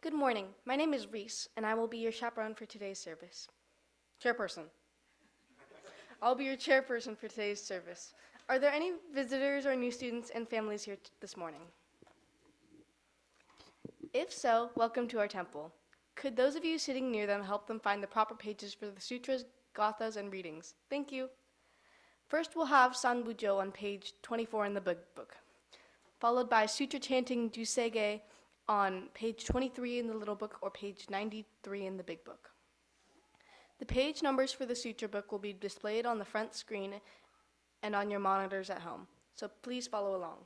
Good morning. My name is Reese, and I will be your chaperone for today's service. Chairperson. I'll be your chairperson for today's service. Are there any visitors or new students and families here this morning? If so, welcome to our temple. Could those of you sitting near them help them find the proper pages for the sutras, gathas, and readings? Thank you. First, we'll have Sambujo on page 24 in the big book, followed by sutra chanting Juseige on page 23 in the little book or page 93 in the big book. The page numbers for the sutra book will be displayed on the front screen and on your monitors at home, so please follow along.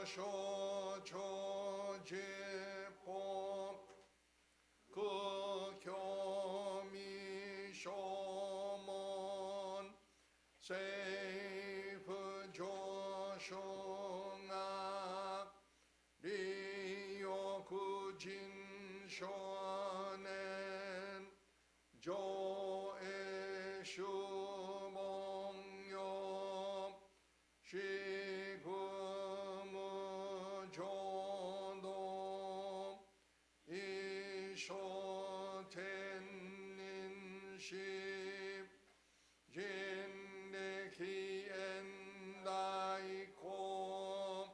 所長実法空興味証文政府上昇が利欲人少年上映主文よしぐむ浄土一生天人し人歴現代公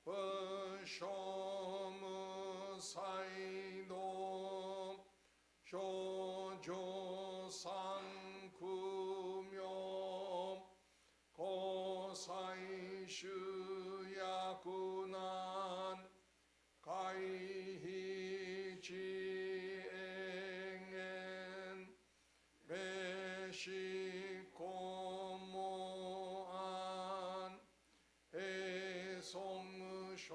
不正無才道少女三苦名交際主役難回避地縁べしこもあんへそぐ諸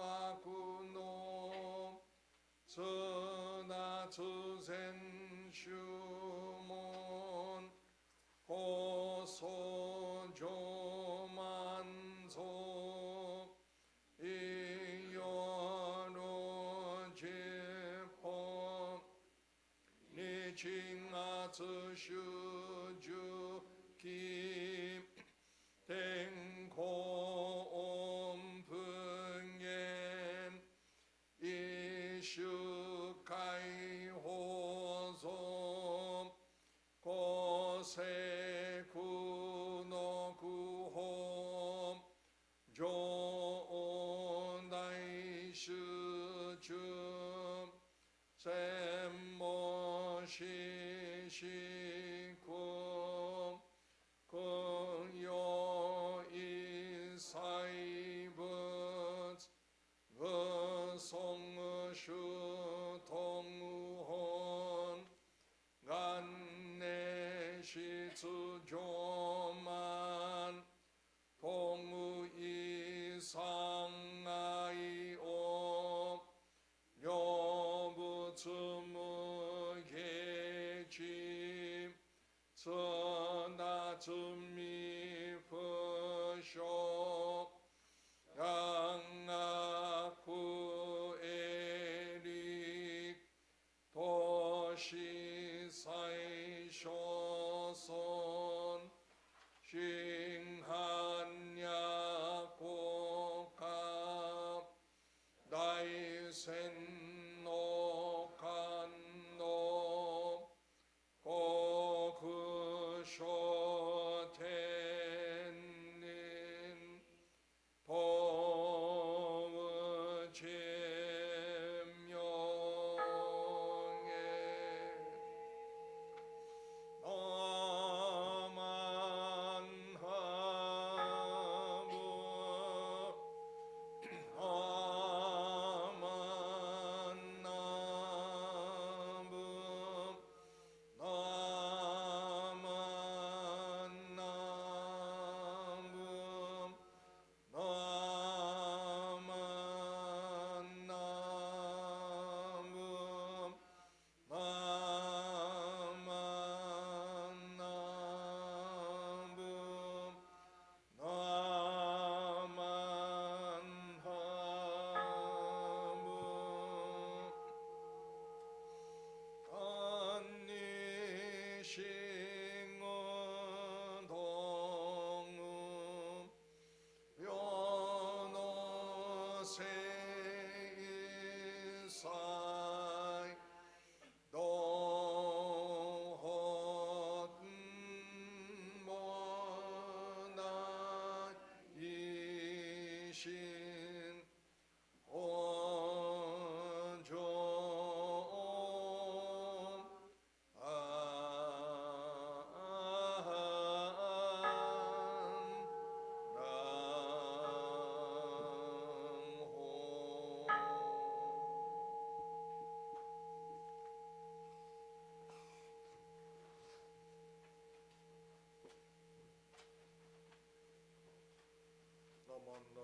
悪のつなつ全宗門放送上満足いよろじぽ日月主十期天候音符言一週会放送公正苦の苦法上大集中専門ししく君用一切物武尊主東本元年出上満東一三愛を両仏無下地つなつみ不詳願学営利投資最小尊新般若国家大仙の官の国書天人東宇千名へアマンハブアマンナブアマンナブアマンナブアマンナブアマンハブ安にしぐどぐ世のせいさいどほんもないしんおじょあんらんほナマンナ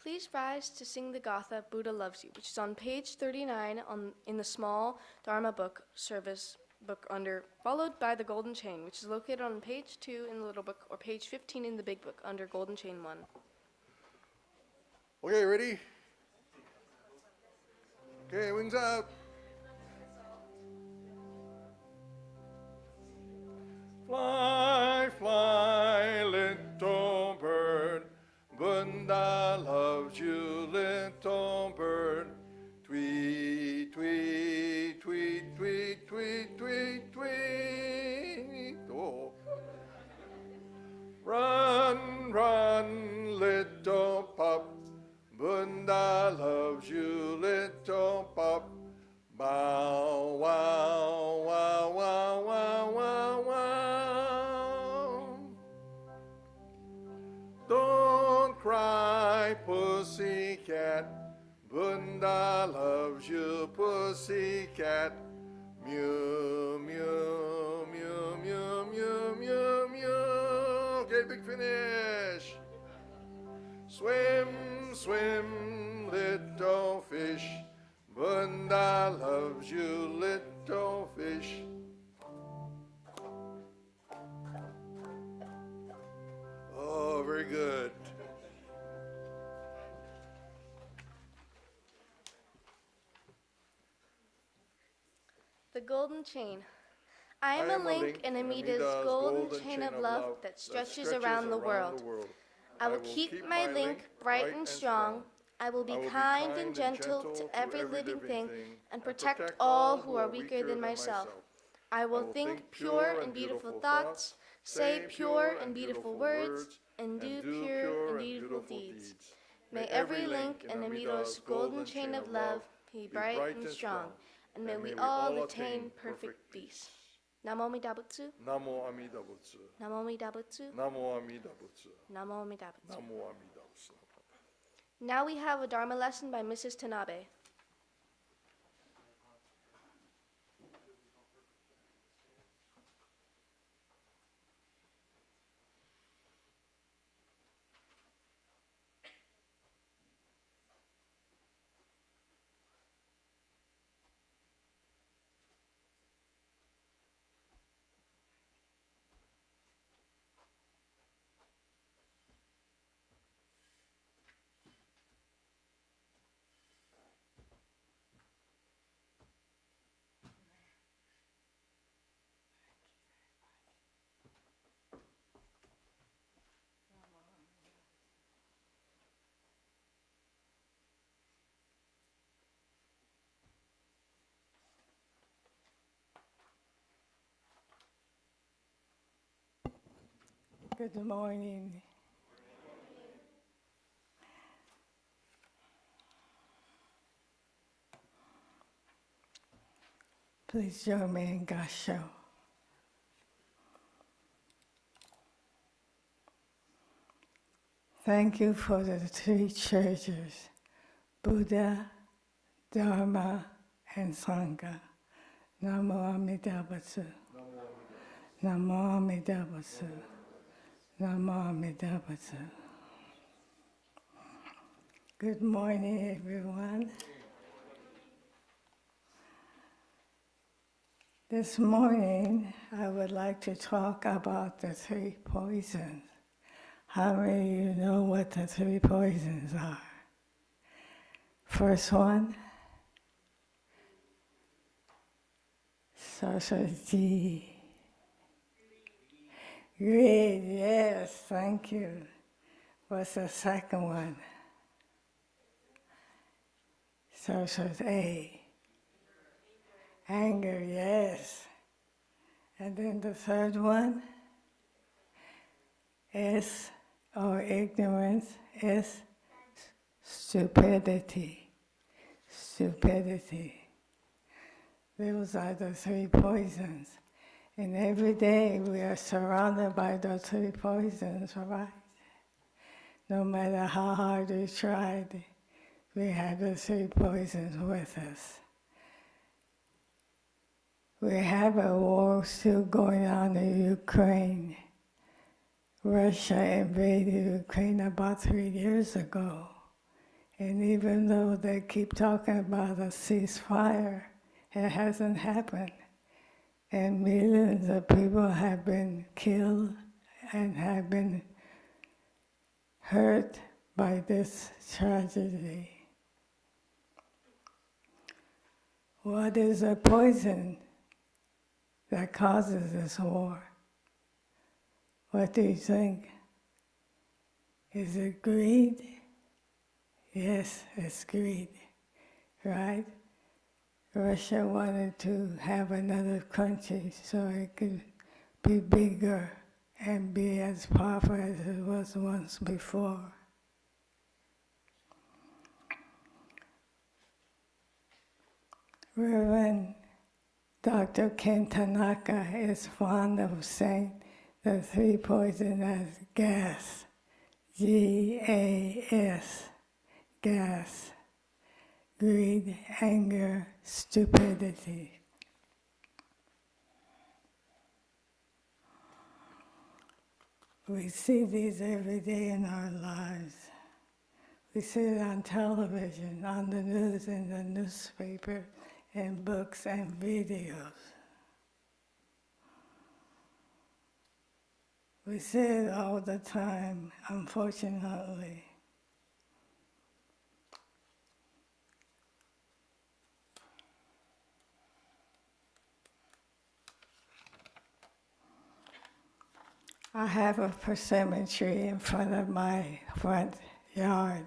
Please rise to sing the Gatha Buddha Loves You, which is on page 39 in the small Dharma book service book followed by the Golden Chain, which is located on page 2 in the little book or page 15 in the big book under Golden Chain 1. Okay, ready? Okay, wings up. Fly, fly, little bird. Buddha loves you, little bird. Tweet, tweet, tweet, tweet, tweet, tweet, tweet. Oh. Run, run, little pup. Buddha loves you, little pup. Bow, wow, wow, wow, wow, wow, wow. Don't cry, pussycat. Buddha loves you, pussycat. Mew, mew, mew, mew, mew, mew, mew. Okay, big finish. Swim, swim, little fish. Buddha loves you, little fish. Oh, very good. The Golden Chain. I am a link in Amida's golden chain of love that stretches around the world. I will keep my link bright and strong. I will be kind and gentle to every living thing and protect all who are weaker than myself. I will think pure and beautiful thoughts, say pure and beautiful words, and do pure and beautiful deeds. May every link in Amida's golden chain of love be bright and strong, and may we all attain perfect peace. Namo Amida Butsu. Namo Amida Butsu. Namo Amida Butsu. Namo Amida Butsu. Namo Amida Butsu. Namo Amida Butsu. Now we have a Dharma lesson by Mrs. Tanabe. Good morning. Please join me in Gassho. Thank you for the three churches, Buddha, Dharma, and Sangha. Namo Amida Butsu. Namo Amida Butsu. Namo Amida Butsu. Good morning, everyone. This morning, I would like to talk about the three poisons. How many of you know what the three poisons are? First one, Saraswati. Greed, yes, thank you. What's the second one? Saraswati. Anger, yes. And then the third one is, or ignorance, is stupidity. Stupidity. Those are the three poisons. And every day we are surrounded by those three poisons, right? No matter how hard we tried, we have the three poisons with us. We have a war still going on in Ukraine. Russia invaded Ukraine about 3 years ago. And even though they keep talking about a ceasefire, it hasn't happened. And millions of people have been killed and have been hurt by this tragedy. What is the poison that causes this war? What do you think? Is it greed? Yes, it's greed, right? Russia wanted to have another country so it could be bigger and be as powerful as it was once before. Reverend Dr. Ken Tanaka is fond of saying the three poisons as gas, G-A-S, gas, greed, anger, stupidity. We see these every day in our lives. We see it on television, on the news, in the newspaper, in books and videos. We see it all the time, unfortunately. I have a persimmon tree in front of my front yard.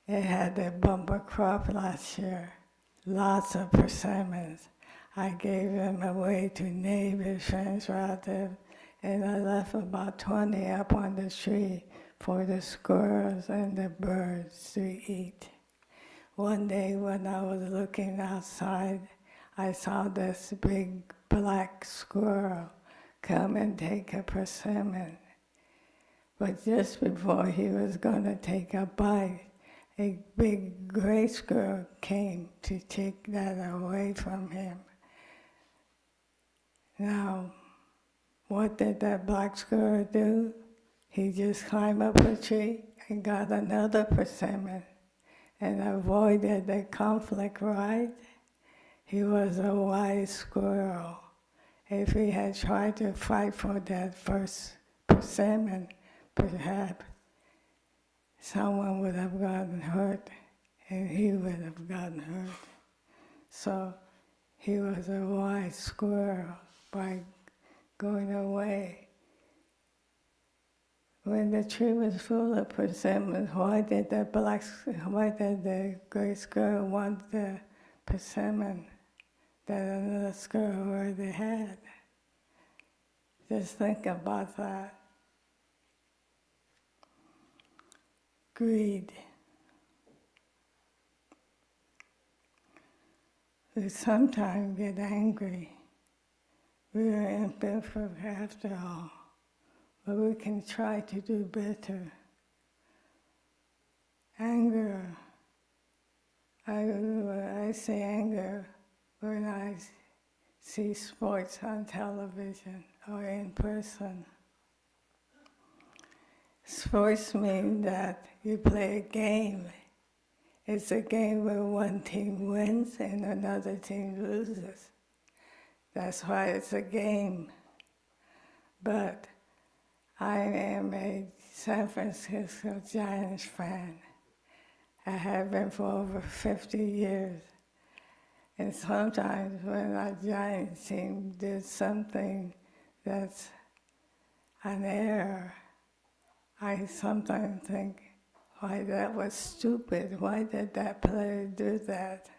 It had a bumper crop last year, lots of persimmons. I gave them away to neighbors, friends, relatives, and I left about 20 up on the tree for the squirrels and the birds to eat. One day when I was looking outside, I saw this big black squirrel come and take a persimmon. But just before he was going to take a bite, a big gray squirrel came to take that away from him. Now, what did that black squirrel do? He just climbed up a tree and got another persimmon and avoided the conflict, right? He was a wise squirrel. If he had tried to fight for that first persimmon, perhaps someone would have gotten hurt and he would have gotten hurt. So he was a wise squirrel by going away. When the tree was full of persimmons, why did the gray squirrel want the persimmon that another squirrel already had? Just think about that. Greed. We sometimes get angry. We are imperfect after all, but we can try to do better. Anger. I say anger when I see sports on television or in person. Sports mean that you play a game. It's a game where one team wins and another team loses. That's why it's a game. But I am a San Francisco Giants fan. I have been for over 50 years. And sometimes when our Giants team did something that's an error, I sometimes think, why, that was stupid. Why did that player do that?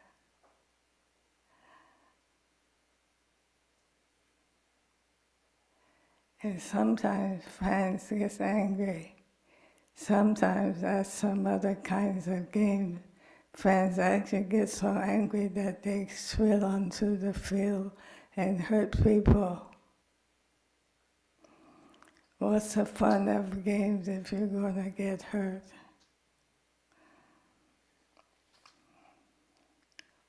And sometimes fans get angry. Sometimes at some other kinds of games, fans actually get so angry that they spill onto the field and hurt people. What's the fun of games if you're going to get hurt?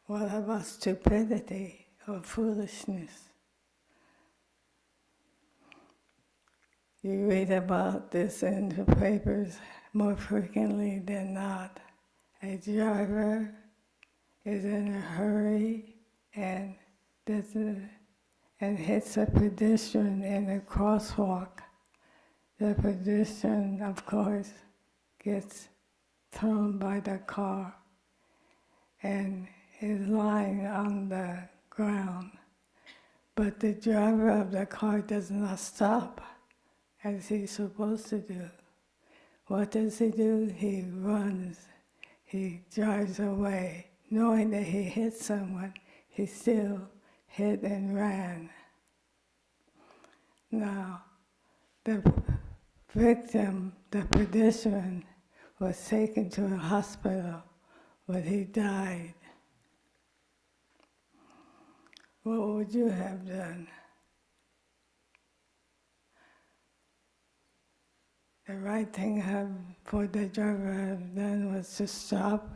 What about stupidity or foolishness? You read about this in the papers more frequently than not. a driver is in a hurry and hits a pedestrian in a crosswalk, the pedestrian, of course, gets thrown by the car and is lying on the ground. But the driver of the car does not stop as he's supposed to do. What does he do? He runs. He drives away. Knowing that he hit someone, he still hit and ran. Now, the victim, the pedestrian, was taken to a hospital, but he died. What would you have done? The right thing for the driver to have done was to stop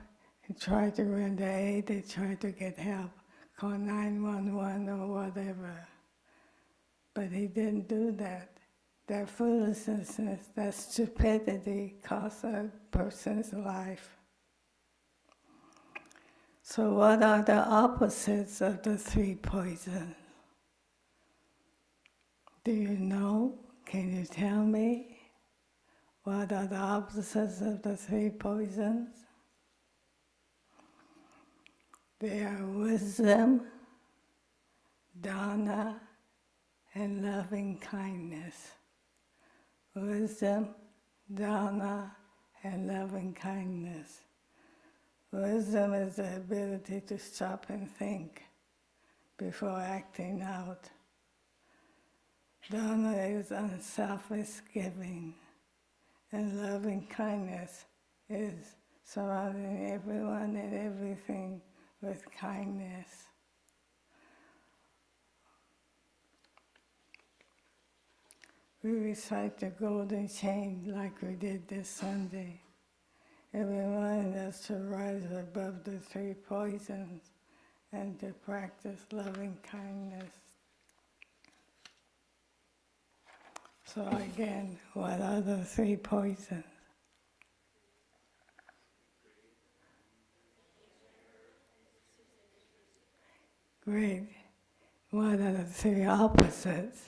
and try to render aid, and try to get help, call 911 or whatever. But he didn't do that. That foolishness, that stupidity cost a person's life. So what are the opposites of the three poisons? Do you know? Can you tell me? What are the opposites of the three poisons? They are wisdom, dana, and loving kindness. Wisdom, dana, and loving kindness. Wisdom is the ability to stop and think before acting out. Dana is unselfish giving. And loving kindness is surrounding everyone and everything with kindness. We recite the golden chain like we did this Sunday. It reminds us to rise above the three poisons and to practice loving kindness. So again, what are the three poisons? Great. What are the three opposites?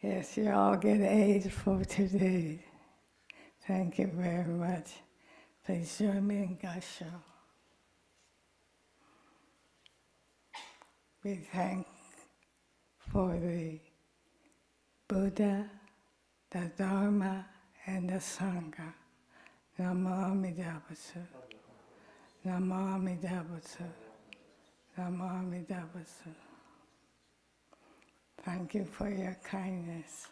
Yes, you all get A's for today. Thank you very much. Please join me in Gassho. We thank for the Buddha, the Dharma, and the Sangha. Namo Amida Butsu. Namo Amida Butsu. Namo Amida Butsu. Thank you for your kindness.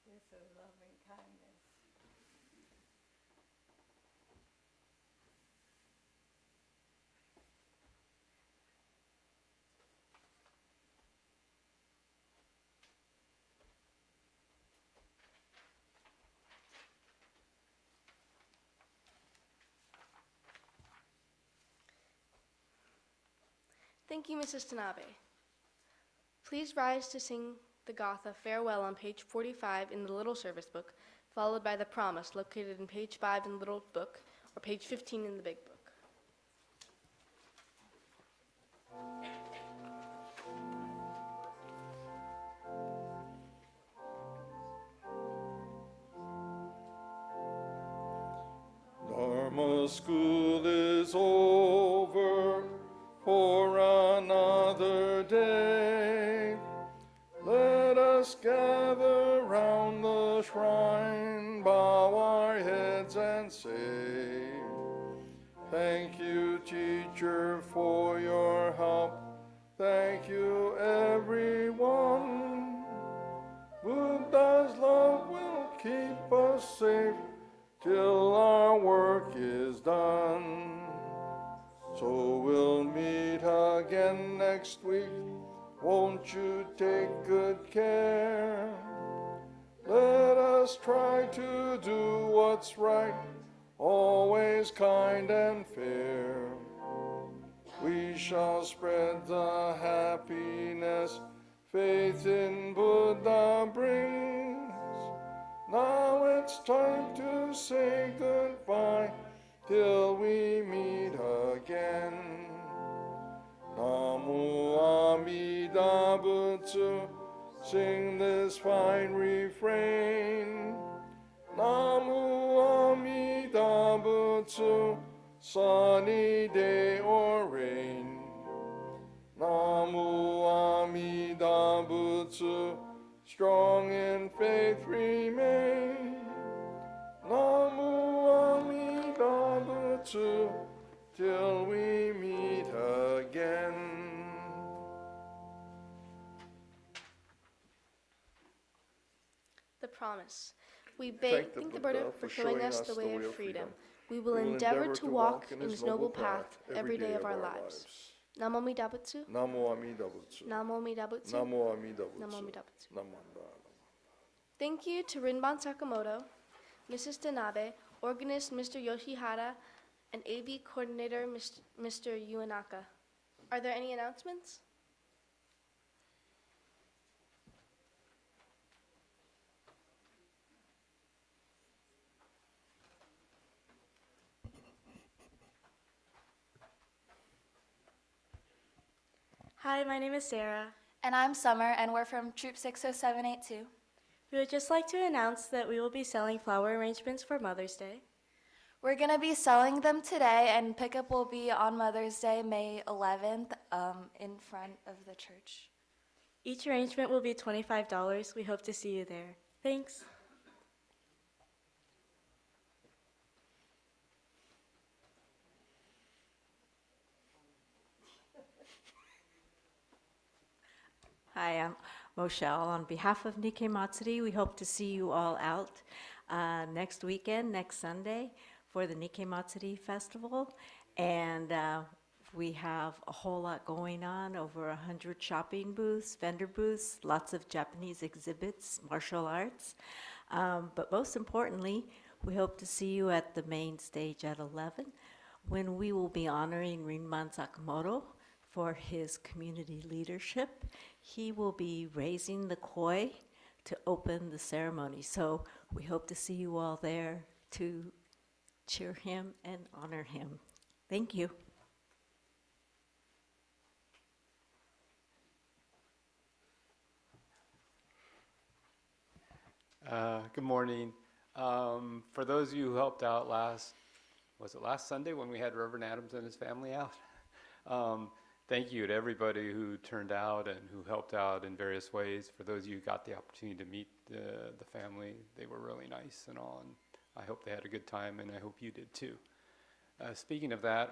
This is loving kindness. Thank you, Mrs. Tanabe. Please rise to sing the Gatha Farewell on page 45 in the Little Service Book, followed by the Promise located in page 5 in the Little Book, or page 15 in the Big Book. Dharma school is over for another day. Let us gather round the shrine, bow our heads and say, thank you, teacher, for your help. Thank you, everyone. Buddha's love will keep us safe till our work is done. So we'll meet again next week won't you take good care? Let us try to do what's right, always kind and fair. We shall spread the happiness faith in Buddha brings. Now it's time to say goodbye till we meet again. Namu Amida Butsu, sing this fine refrain. Namu Amida Butsu, sunny day or rain. Namu Amida Butsu, strong in faith remain. Namu Amida Butsu, till we meet again. The promise. We thank the Buddha for showing us the way of freedom. We will endeavor to walk in his noble path every day of our lives. Namo Amida Butsu. Namo Amida Butsu. Namo Amida Butsu. Namo Amida Butsu. Namo Amida Butsu. Namo Amida. Thank you to Rinban Sakamoto, Mrs. Tanabe, organist Mr. Yoshihara, and AV coordinator Mr. Uenaka. Are there any announcements? Hi, my name is Sarah. And I'm Summer, and we're from Troop 60782. We would just like to announce that we will be selling flower arrangements for Mother's Day. We're going to be selling them today, and pickup will be on Mother's Day, May 11th, in front of the church. Each arrangement will be $25. We hope to see you there. Thanks. Hi, I'm Moshel. On behalf of Nikkei Matsuri, we hope to see you all out next weekend, next Sunday, for the Nikkei Matsuri Festival. And we have a whole lot going on, over 100 shopping booths, vendor booths, lots of Japanese exhibits, martial arts. But most importantly, we hope to see you at the main stage at 11, when we will be honoring Rinban Sakamoto for his community leadership. He will be raising the koi to open the ceremony. So we hope to see you all there to cheer him and honor him. Thank you. Good morning. For those of you who helped out last Sunday when we had Reverend Adams and his family out? Thank you to everybody who turned out and who helped out in various ways. For those of you who got the opportunity to meet the family, they were really nice and all, and I hope they had a good time, and I hope you did too. Speaking of that,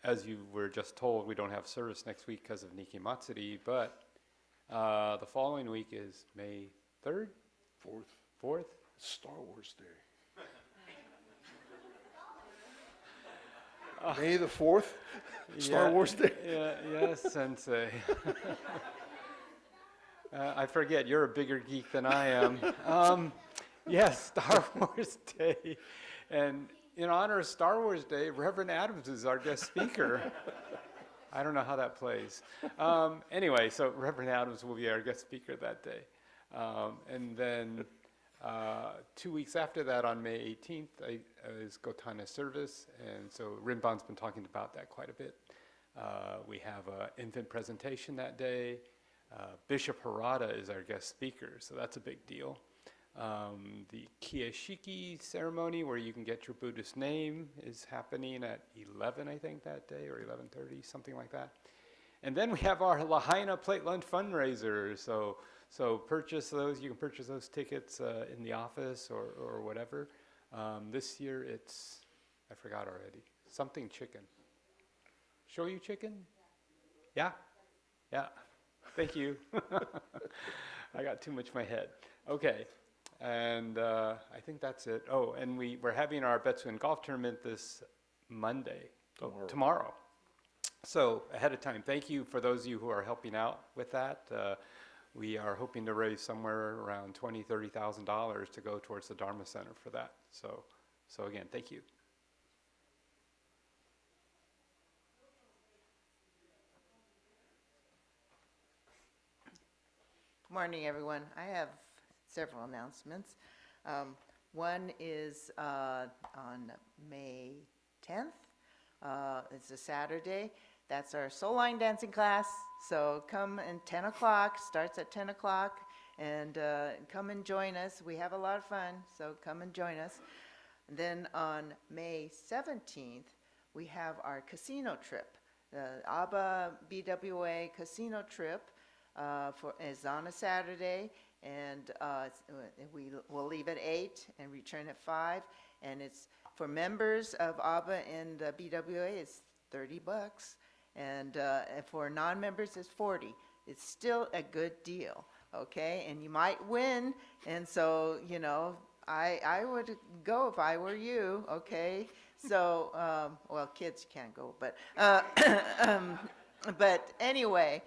as you were just told, we don't have service next week because of Nikkei Matsuri, but the following week is May 3rd? 4th? Star Wars Day. May the 4th? Star Wars Day? Yes, Sensei. I forget, you're a bigger geek than I am. Yes, Star Wars Day. And in honor of Star Wars Day, Reverend Adams is our guest speaker. I don't know how that plays. Anyway, so Reverend Adams will be our guest speaker that day. And then 2 weeks after that, on May 18th, is Gotana's service, and so Rinban's been talking about that quite a bit. We have an infant presentation that day. Bishop Harada is our guest speaker, so that's a big deal. The Kieshiki ceremony, where you can get your Buddhist name, is happening at 11, I think, that day, or 11:30, something like that. And then we have our Lahaina Plate Lunch fundraiser, so purchase those. You can purchase those tickets in the office or whatever. This year it's, I forgot already, something chicken. Shoyu chicken? Yeah? Yeah. Thank you. I got too much in my head. Okay. And I think that's it. Oh, and we're having our Betsuin golf tournament this Monday. Tomorrow. So ahead of time, thank you for those of you who are helping out with that. We are hoping to raise somewhere around $20,000, $30,000 to go towards the Dharma Center for that. So again, thank you. Good morning, everyone. I have several announcements. One is on May 10th. It's a Saturday. That's our soul line dancing class. So come at 10 o'clock, starts at 10 o'clock, and come and join us. We have a lot of fun, so come and join us. And then on May 17th, we have our casino trip. The ABBA BWA casino trip is on a Saturday, and we will leave at 8 and return at 5. And it's for members of ABBA and BWA, it's $30. And for non-members, it's 40. It's still a good deal, okay? And you might win, and so, you know, I would go if I were you, okay? So, well, kids can't go, but anyway,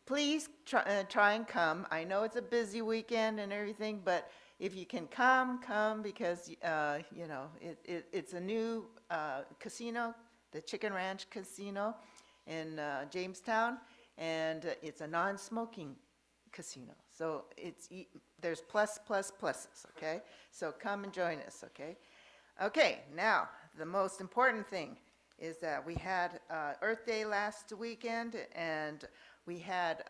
please try and come. I know it's a busy weekend and everything, but if you can come because, you know, it's a new casino, the Chicken Ranch Casino in Jamestown, and it's a non-smoking casino. So there's pluses, okay? So come and join us, okay? Okay, now, the most important thing is that we had Earth Day last weekend, and we had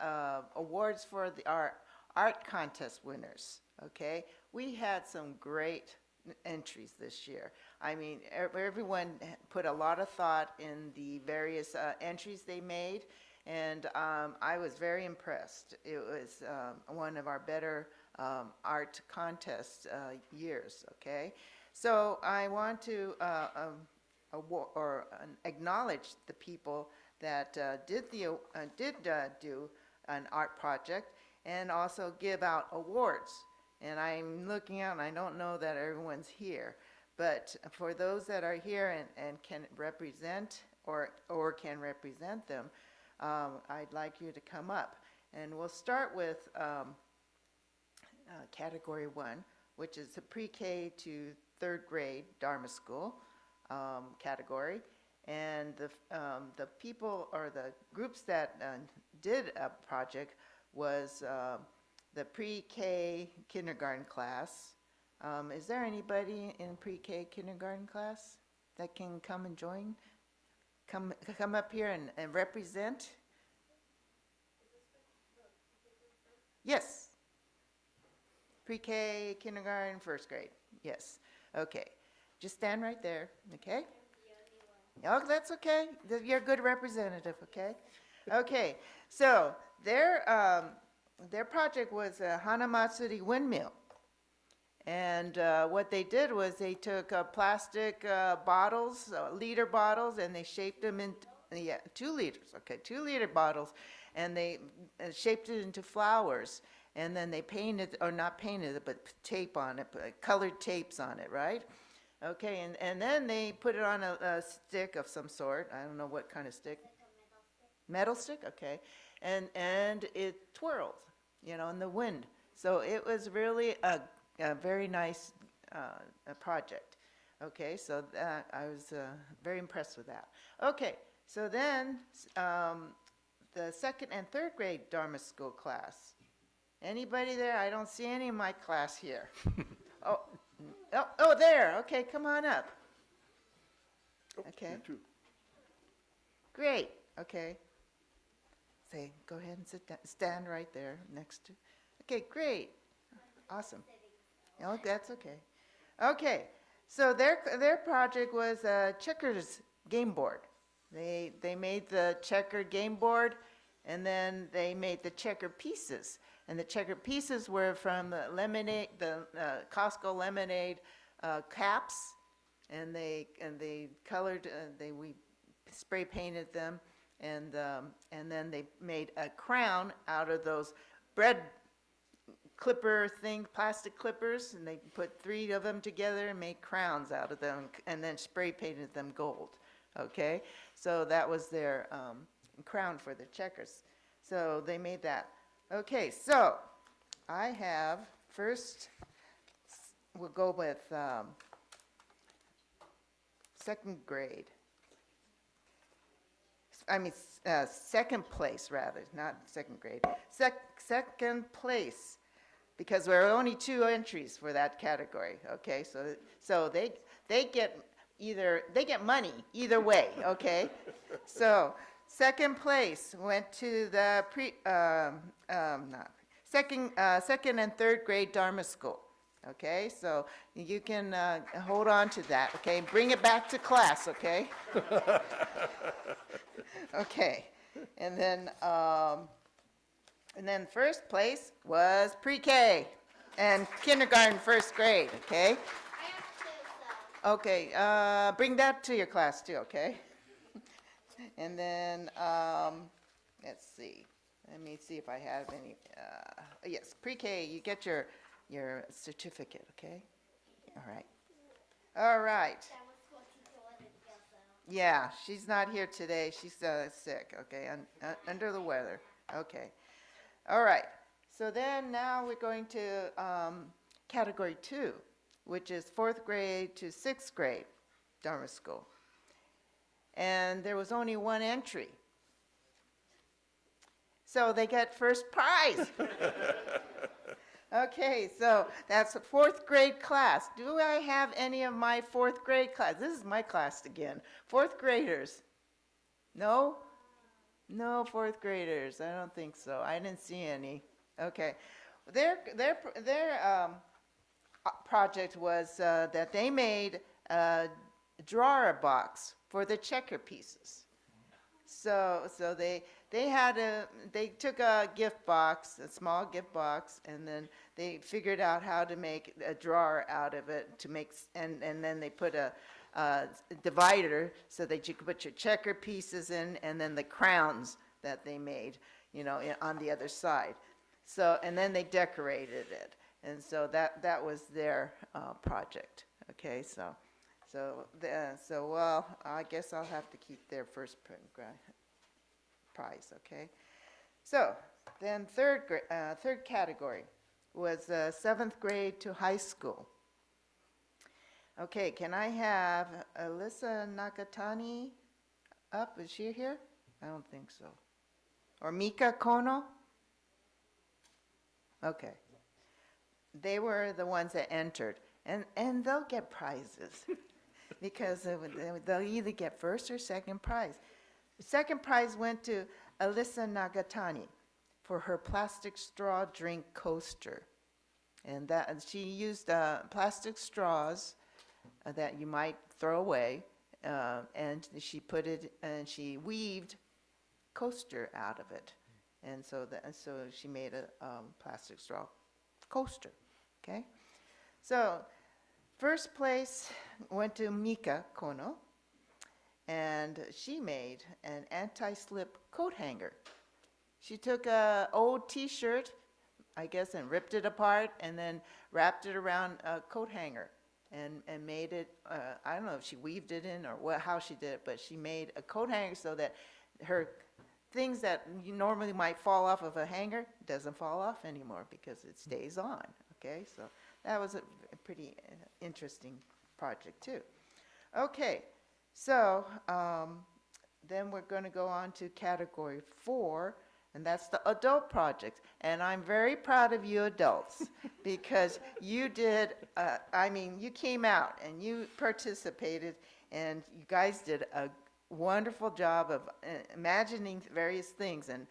awards for our art contest winners, okay? We had some great entries this year. I mean, everyone put a lot of thought in the various entries they made, and I was very impressed. It was one of our better art contest years, okay? So I want to acknowledge the people that did do an art project and also give out awards. And I'm looking out, and I don't know that everyone's here, but for those that are here and can represent or can represent them, I'd like you to come up. And we'll start with category 1, which is the pre-K to 3rd grade Dharma school category. And the people or the groups that did a project was the pre-K kindergarten class. Is there anybody in pre-K kindergarten class that can come and join? Come up here and represent? Yes. Pre-K, kindergarten, 1st grade. Yes. Okay. Just stand right there, okay? Oh, that's okay. You're a good representative, okay? Okay. So their project was a Hanamatsuri windmill. And what they did was they took plastic bottles, liter bottles, and they shaped them into, 2 liters, okay, 2 liter bottles, and they shaped it into flowers. And then they painted, or not painted it, but tape on it, colored tapes on it, right? Okay, and then they put it on a stick of some sort. I don't know what kind of stick. Metal stick, okay. And it twirled, you know, in the wind. So it was really a very nice project. Okay, so that I was very impressed with that. Okay, so then the 2nd and 3rd grade Dharma school class. Anybody there? I don't see any in my class here. Oh, there. Okay, come on up. Okay. You too. Great. Okay. Go ahead and sit down. Stand right there next to. Okay, great. Awesome. Oh, that's okay. Okay. So their project was a checkers game board. They made the checker game board, and then they made the checker pieces. And the checker pieces were from the lemonade, the Costco lemonade caps, and they colored. We spray painted them, and then they made a crown out of those bread clipper plastic clippers, and they put 3 of them together and made crowns out of them, and then spray painted them gold. okay? So that was their crown for the checkers. So they made that. Okay, so I have first, we'll go with second grade. Second place rather, not second grade. Second place, because there are only 2 entries for that category. Okay, so they get money either way. Okay, so second place went to the second and third grade Dharma school. Okay, so you can hold on to that. Okay, bring it back to class. Okay. Okay, and then first place was pre-K and kindergarten first grade. Okay. Okay, bring that to your class too. Okay. And then let's see. Let me see if I have any. Yes, pre-K. You get your certificate. Okay. All right. All right. Yeah, she's not here today. She's sick, okay, under the weather. Okay. All right. So then now we're going to category 2, which is 4th grade to 6th grade Dharma school. And there was only 1 entry. So they get first prize. Okay, so that's a 4th grade class. Do I have any of my 4th grade class? This is my class again. 4th graders? No? No 4th graders. I don't think so. I didn't see any. Okay. Their project was that they made a drawer box for the checker pieces. So they took a gift box, a small gift box, and then they figured out how to make a drawer out of it and then they put a divider so that you could put your checker pieces in, and then the crowns that they made, on the other side. So, and then they decorated it, and so that was their project. Okay, so well, I guess I'll have to keep their first prize. Okay, so then third category was 7th grade to high school. Okay, can I have Alyssa Nakatani up? Is she here? I don't think so. Or Mika Kono? Okay. They were the ones that entered, and they'll get prizes because they'll either get first or second prize. The second prize went to Alyssa Nagatani for her plastic straw drink coaster. And she used plastic straws that you might throw away, and she weaved coaster out of it. And so she made a plastic straw coaster. Okay? So first place went to Mika Kono, and she made an anti-slip coat hanger. She took an old T-shirt, I guess, and ripped it apart and then wrapped it around a coat hanger and made it, I don't know if she weaved it in or how she did it, but she made a coat hanger so that her things that you normally might fall off of a hanger doesn't fall off anymore because it stays on. Okay, so that was a pretty interesting project too. Okay, so then we're going to go on to category 4, and that's the adult project. And I'm very proud of you adults because you did, you came out and you participated, and you guys did a wonderful job of imagining various things, and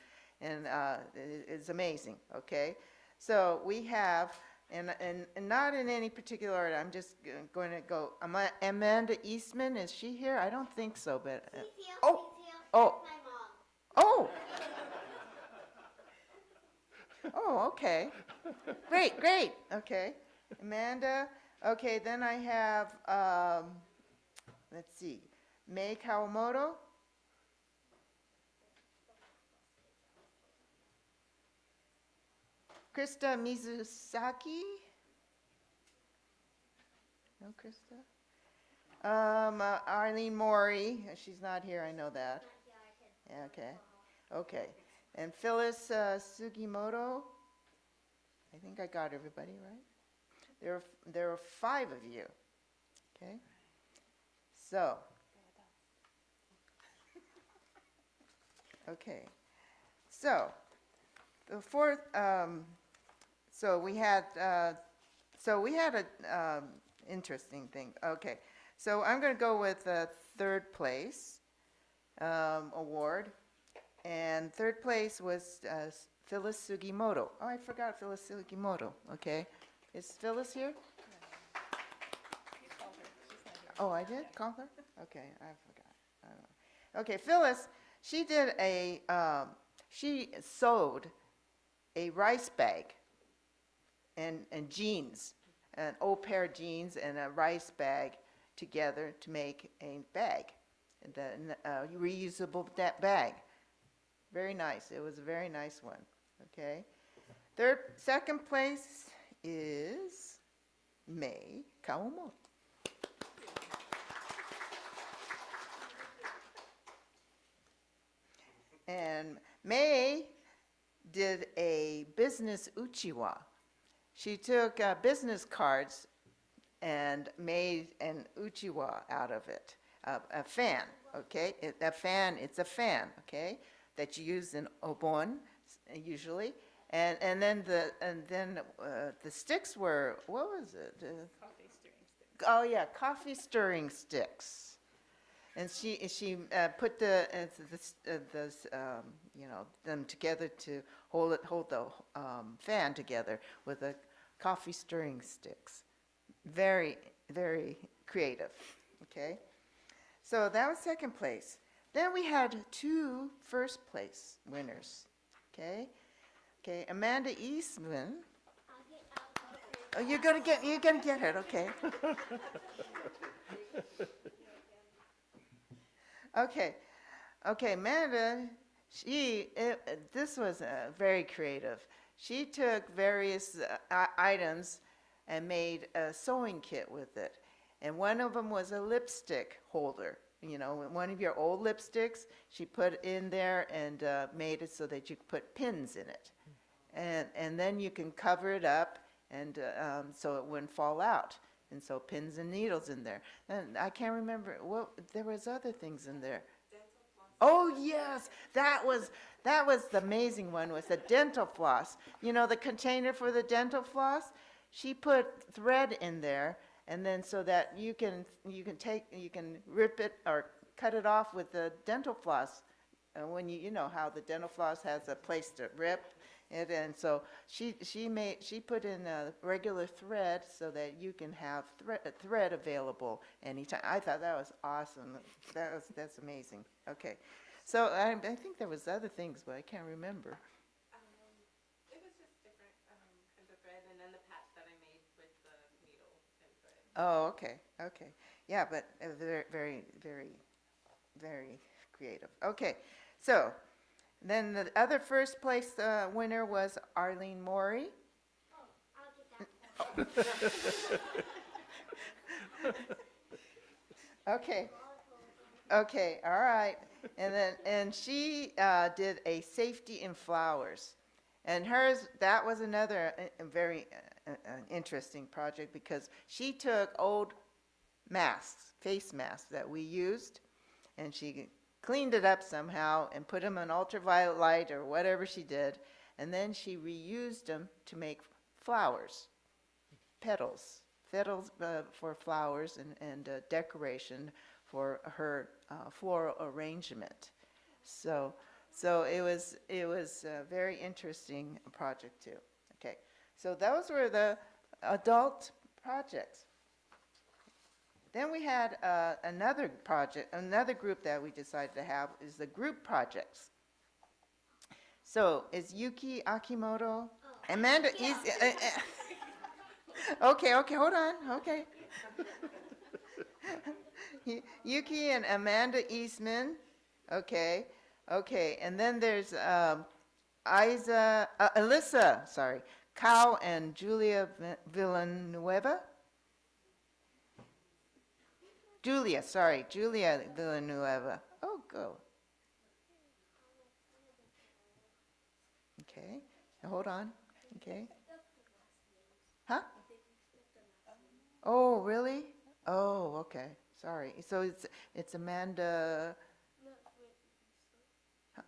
it's amazing. Okay, so we have, and not in any particular order, I'm just going to go. Amanda Eastman, is she here? I don't think so, but She's here. oh, She's here. oh, That's my mom. oh. Oh, okay. Great. Okay. Amanda. Okay, then I have, let's see, Mei Kawamoto. Krista Mizusaki. No, Krista. Arlene Mori, she's not here, I know that. Yeah, okay, okay. And Phyllis Sugimoto, I think I got everybody right. There are 5 of you, okay? So, okay. So, the fourth, so we had a interesting thing. Okay, so I'm going to go with the 3rd place award, and 3rd place was Phyllis Sugimoto. Oh, I forgot Phyllis Sugimoto. Okay, is Phyllis here? Oh, I did call her. Okay, I forgot. I don't know. Okay, Phyllis, she did she sewed a rice bag and jeans, an old pair of jeans and a rice bag together to make a bag, the reusable bag. Very nice. It was a very nice one. Okay. 2nd place is Mei Kawamoto. And Mei did a business uchiwa. She took business cards and made an uchiwa out of it, a fan, okay? It's a fan, okay, that you use in obon usually. And then the sticks were, what was it? Coffee stirring sticks. Oh yeah, coffee stirring sticks. And she put them together to hold the fan together with the coffee stirring sticks. Very, very creative. Okay, so that was 2nd place. Then we had 2 1st place winners. Okay, Amanda Eastman. Oh, you're gonna get it. Okay. Okay, Amanda, this was very creative. She took various items and made a sewing kit with it. And one of them was a lipstick holder. You know, one of your old lipsticks, she put in there and made it so that you could put pins in it. And then you can cover it up and so it wouldn't fall out. And so pins and needles in there. And I can't remember there was other things in there. Oh yes, that was the amazing one, was the dental floss. You know, the container for the dental floss. She put thread in there, and then so that you can rip it or cut it off with the dental floss. When you know how the dental floss has a place to rip it, and so she put in a regular thread so that you can have thread available anytime. I thought that was awesome. That's amazing. Okay, so I think there was other things, but I can't remember. It was just different kinds of thread, and then the patch that I made with the needle and thread. Oh, okay, yeah, but very, very, very, very creative. Okay, so. Then the other 1st place winner was Arlene Mori. Okay, all right. And she did a safety in flowers. And hers, that was another very interesting project because she took old masks, face masks that we used, and she cleaned it up somehow and put them in ultraviolet light or whatever she did, and then she reused them to make flowers, petals for flowers and decoration for her floral arrangement. So it was a very interesting project too. Okay, so those were the adult projects. Then we had another project, another group that we decided to have is the group projects. So is Yuki Akimoto, Amanda is, okay, hold on, okay. Yuki and Amanda Eastman, okay, and then there's Alyssa, Kao and Julia Villanueva. Julia, sorry, Julia Villanueva. Oh, go. Okay, now hold on. Okay. Huh? Oh, really? Oh, okay. Sorry. So it's Amanda. Huh?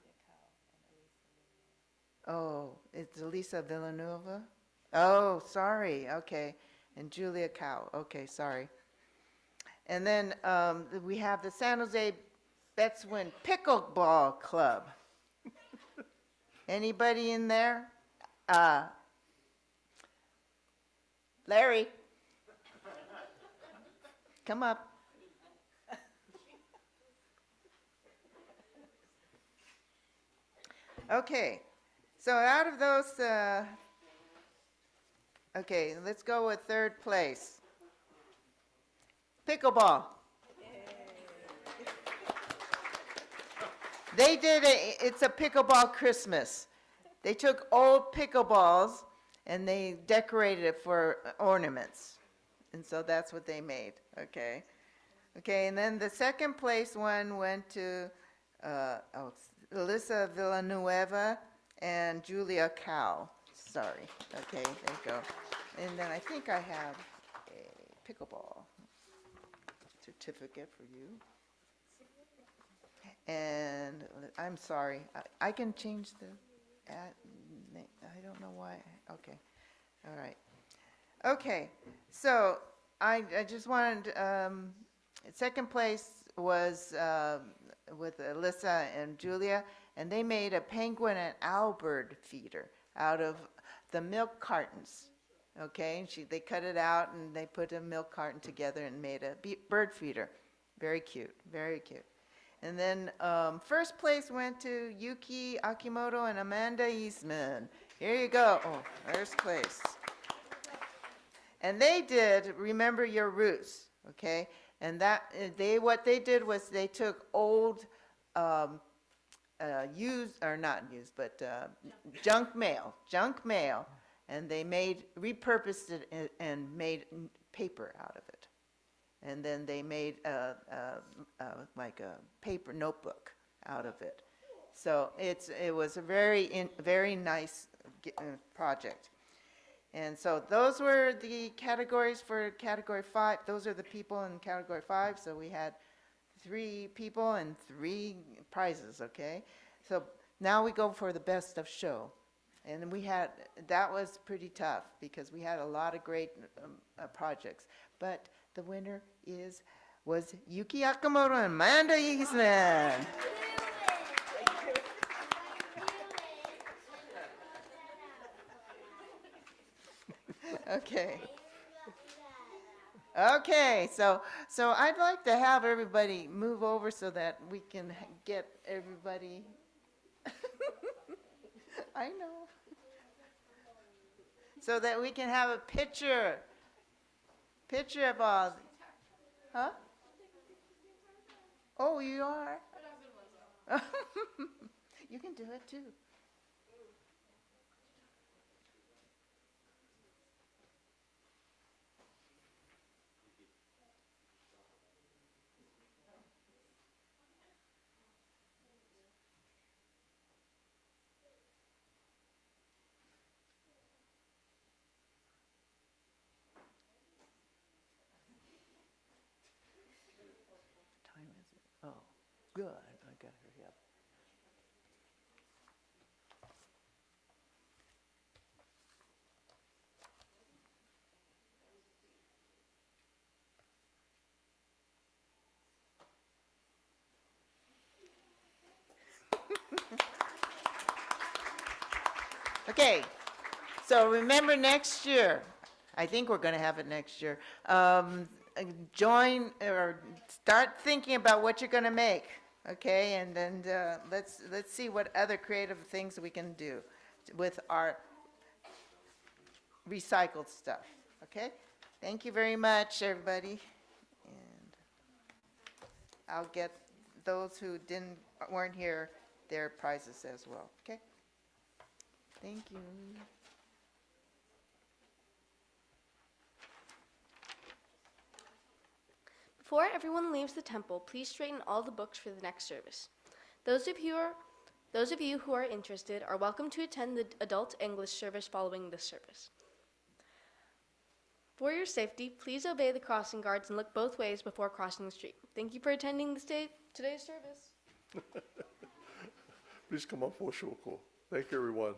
Oh, it's Elisa Villanueva. Oh, sorry. Okay, and Julia Cow. Okay, sorry. And then we have the San Jose Betsuin Pickleball Club. Anybody in there? Larry, come up. Okay, so out of those, okay, let's go with third place. Pickleball. They did it's a pickleball Christmas. They took old pickleballs and they decorated it for ornaments. And so that's what they made, okay? Okay, and then the second place one went to Alyssa Villanueva and Julia Cow. Sorry, okay, there you go. And then I think I have a pickleball certificate for you. And I'm sorry, I can change the, I don't know why, okay, all right. Okay, so I just wanted, second place was with Alyssa and Julia, and they made a penguin and owlbird feeder out of the milk cartons, okay? They cut it out and they put a milk carton together and made a bird feeder. Very cute, very cute. And then first place went to Yuki Akimoto and Amanda Eastman. Here you go. Oh, first place. And they did Remember Your Roots, okay? And that what they did was they took old used, or not used, but junk mail, and they repurposed it and made paper out of it. And then they made like a paper notebook out of it. So it was a very nice project. And so those were the categories for Category 5. Those are the people in Category 5. So we had 3 people and 3 prizes, okay? So now we go for the best of show. And that was pretty tough because we had a lot of great projects. But the winner was Yuki Akamoto and Amanda Eastman. Okay. Okay, so I'd like to have everybody move over so that we can get everybody. I know. So that we can have a picture of all. Huh? Oh, you are? You can do it too. Oh, good. I gotta hurry up. Okay, so remember next year, I think we're going to have it next year, join or start thinking about what you're going to make, okay? And then let's see what other creative things we can do with our recycled stuff, okay? Thank you very much, everybody. And I'll get those who weren't here their prizes as well, okay? Thank you. Before everyone leaves the temple, please straighten all the books for the next service. Those of you who are interested are welcome to attend the adult English service following this service. For your safety, please obey the crossing guards and look both ways before crossing the street. Thank you for attending today's service. Please come up for shoko. Thank you, everyone.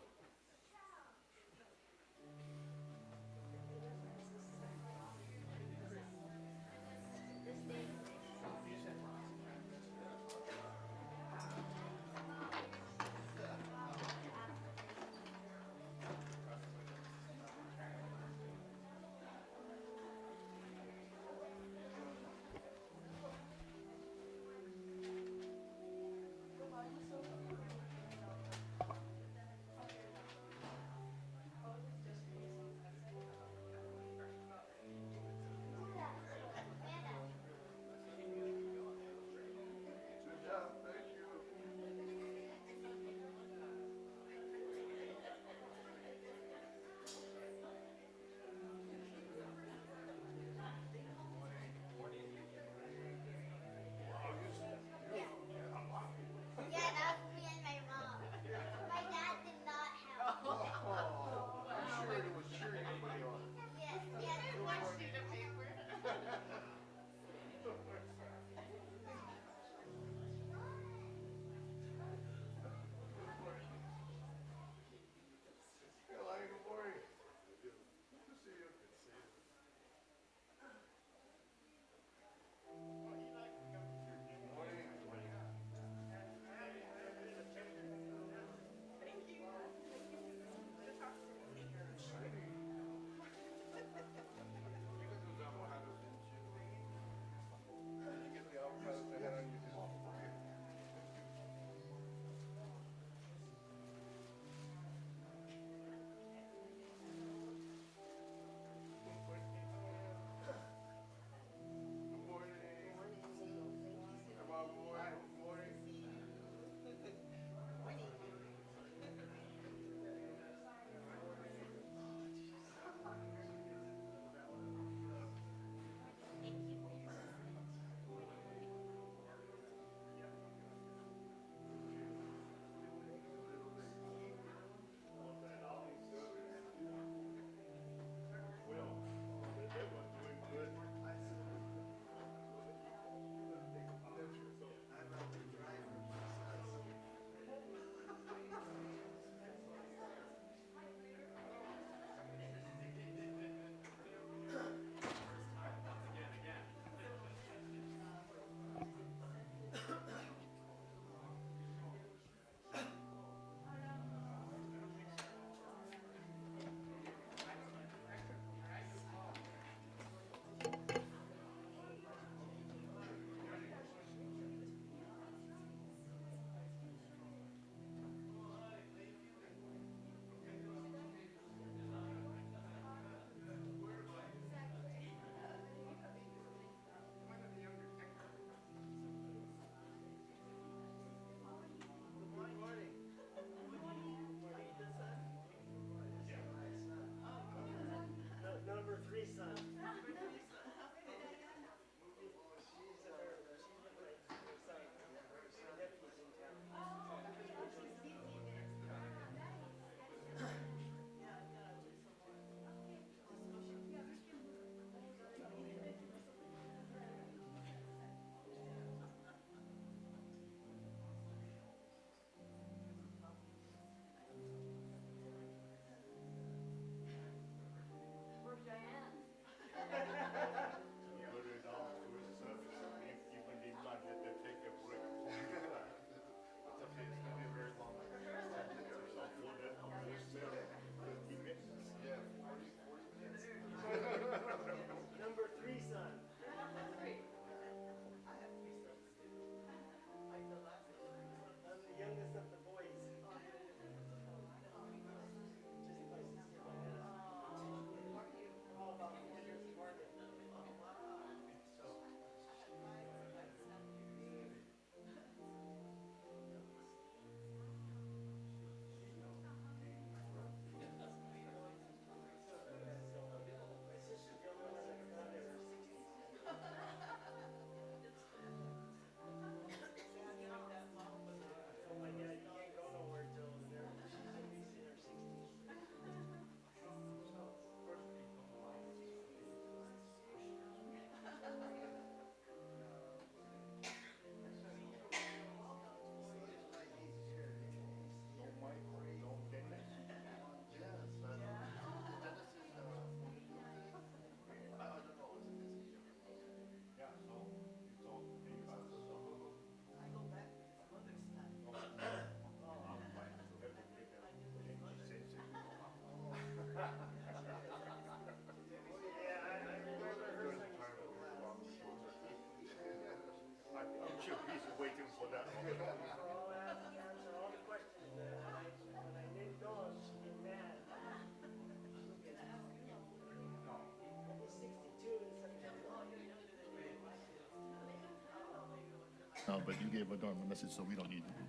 now, but you gave a Dharma message, so we don't need it.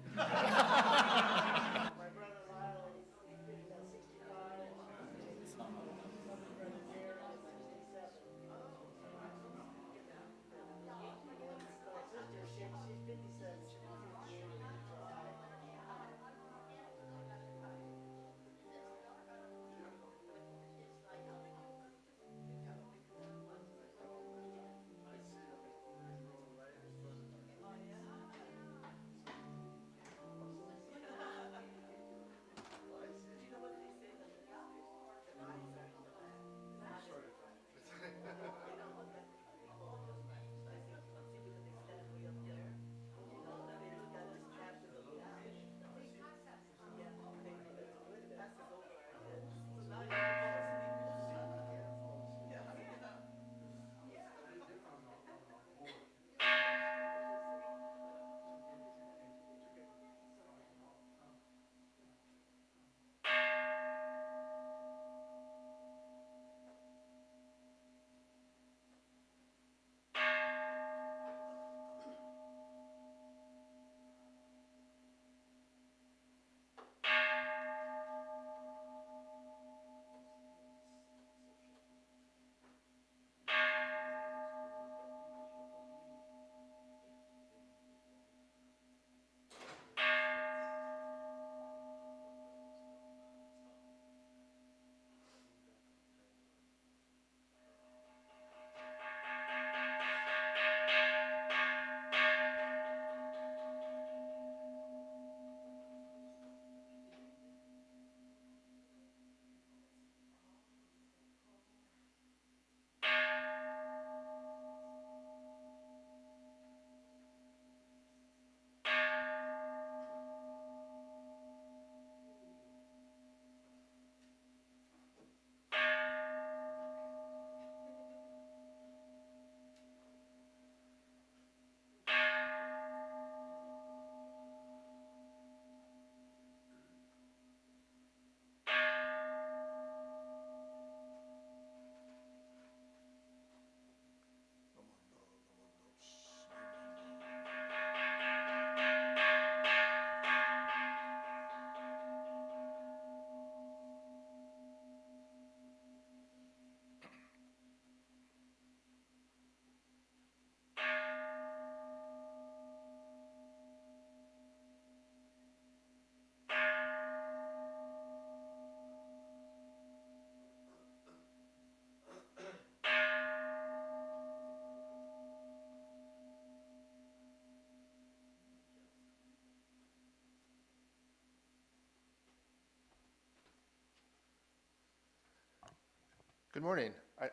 Good morning.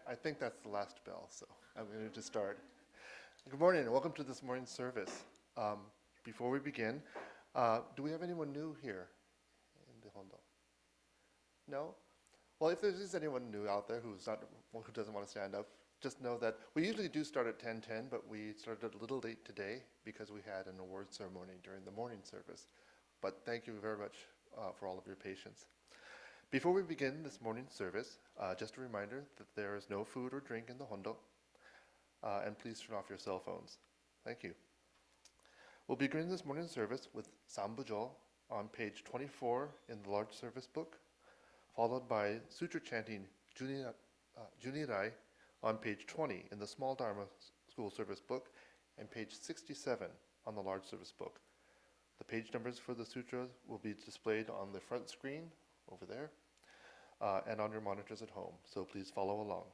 I think that's the last bell, so I'm going to start. Good morning and welcome to this morning's service. Before we begin, do we have anyone new here in the Hondo? No? Well, if there is anyone new out there who doesn't want to stand up, just know that we usually do start at 10:10, but we started a little late today because we had an award ceremony during the morning service. But thank you very much for all of your patience. Before we begin this morning's service, just a reminder that there is no food or drink in the Hondo, and please turn off your cell phones. Thank you. We'll begin this morning's service with Sambujo on page 24 in the large service book, followed by sutra chanting Junirai on page 20 in the small Dharma school service book, and page 67 on the large service book. The page numbers for the sutras will be displayed on the front screen over there, and on your monitors at home, so please follow along.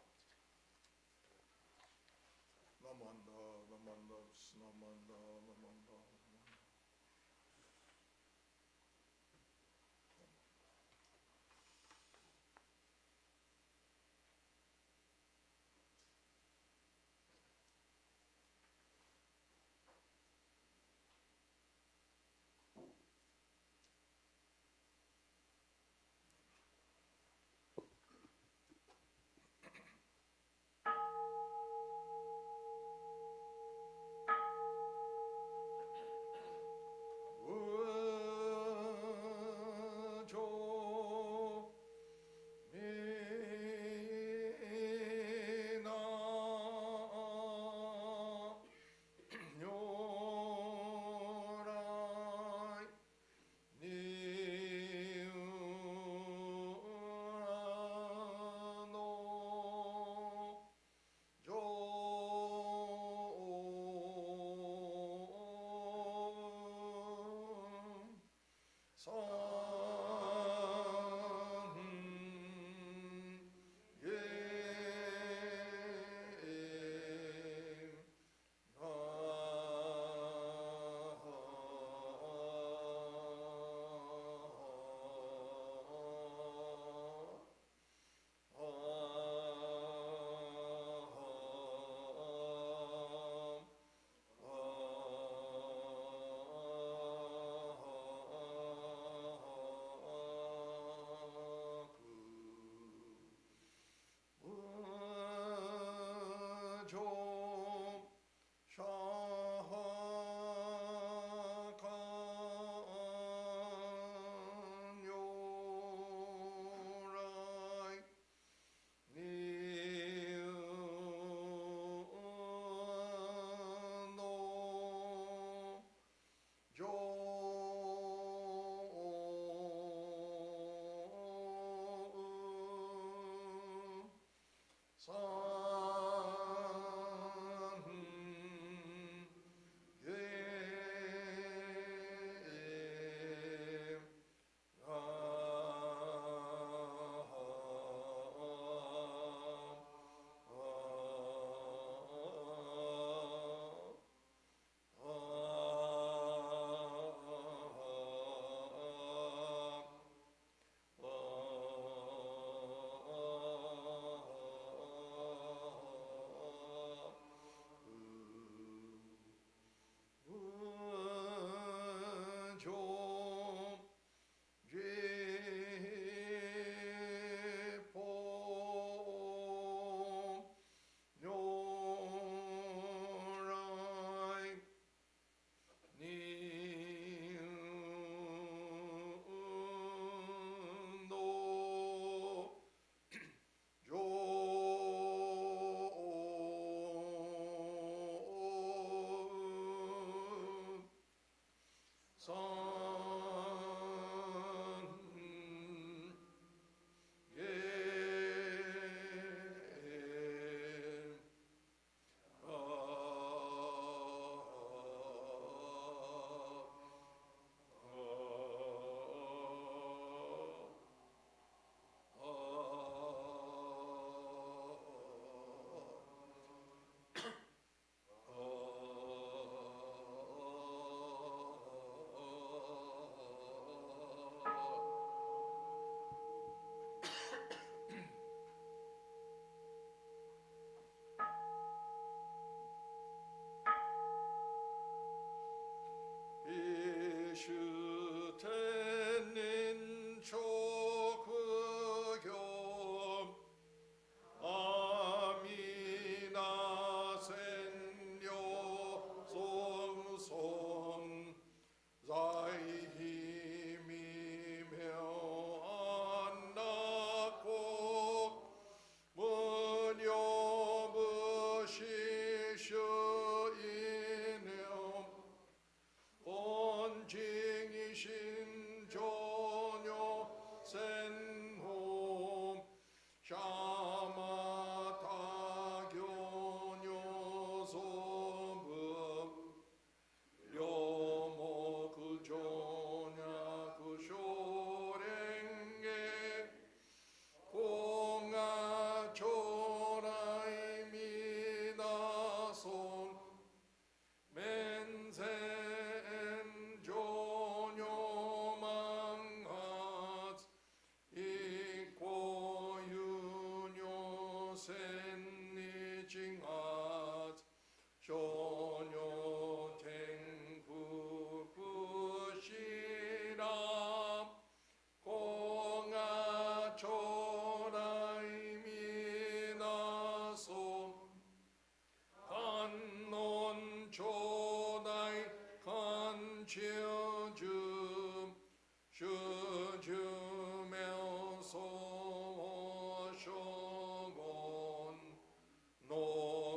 No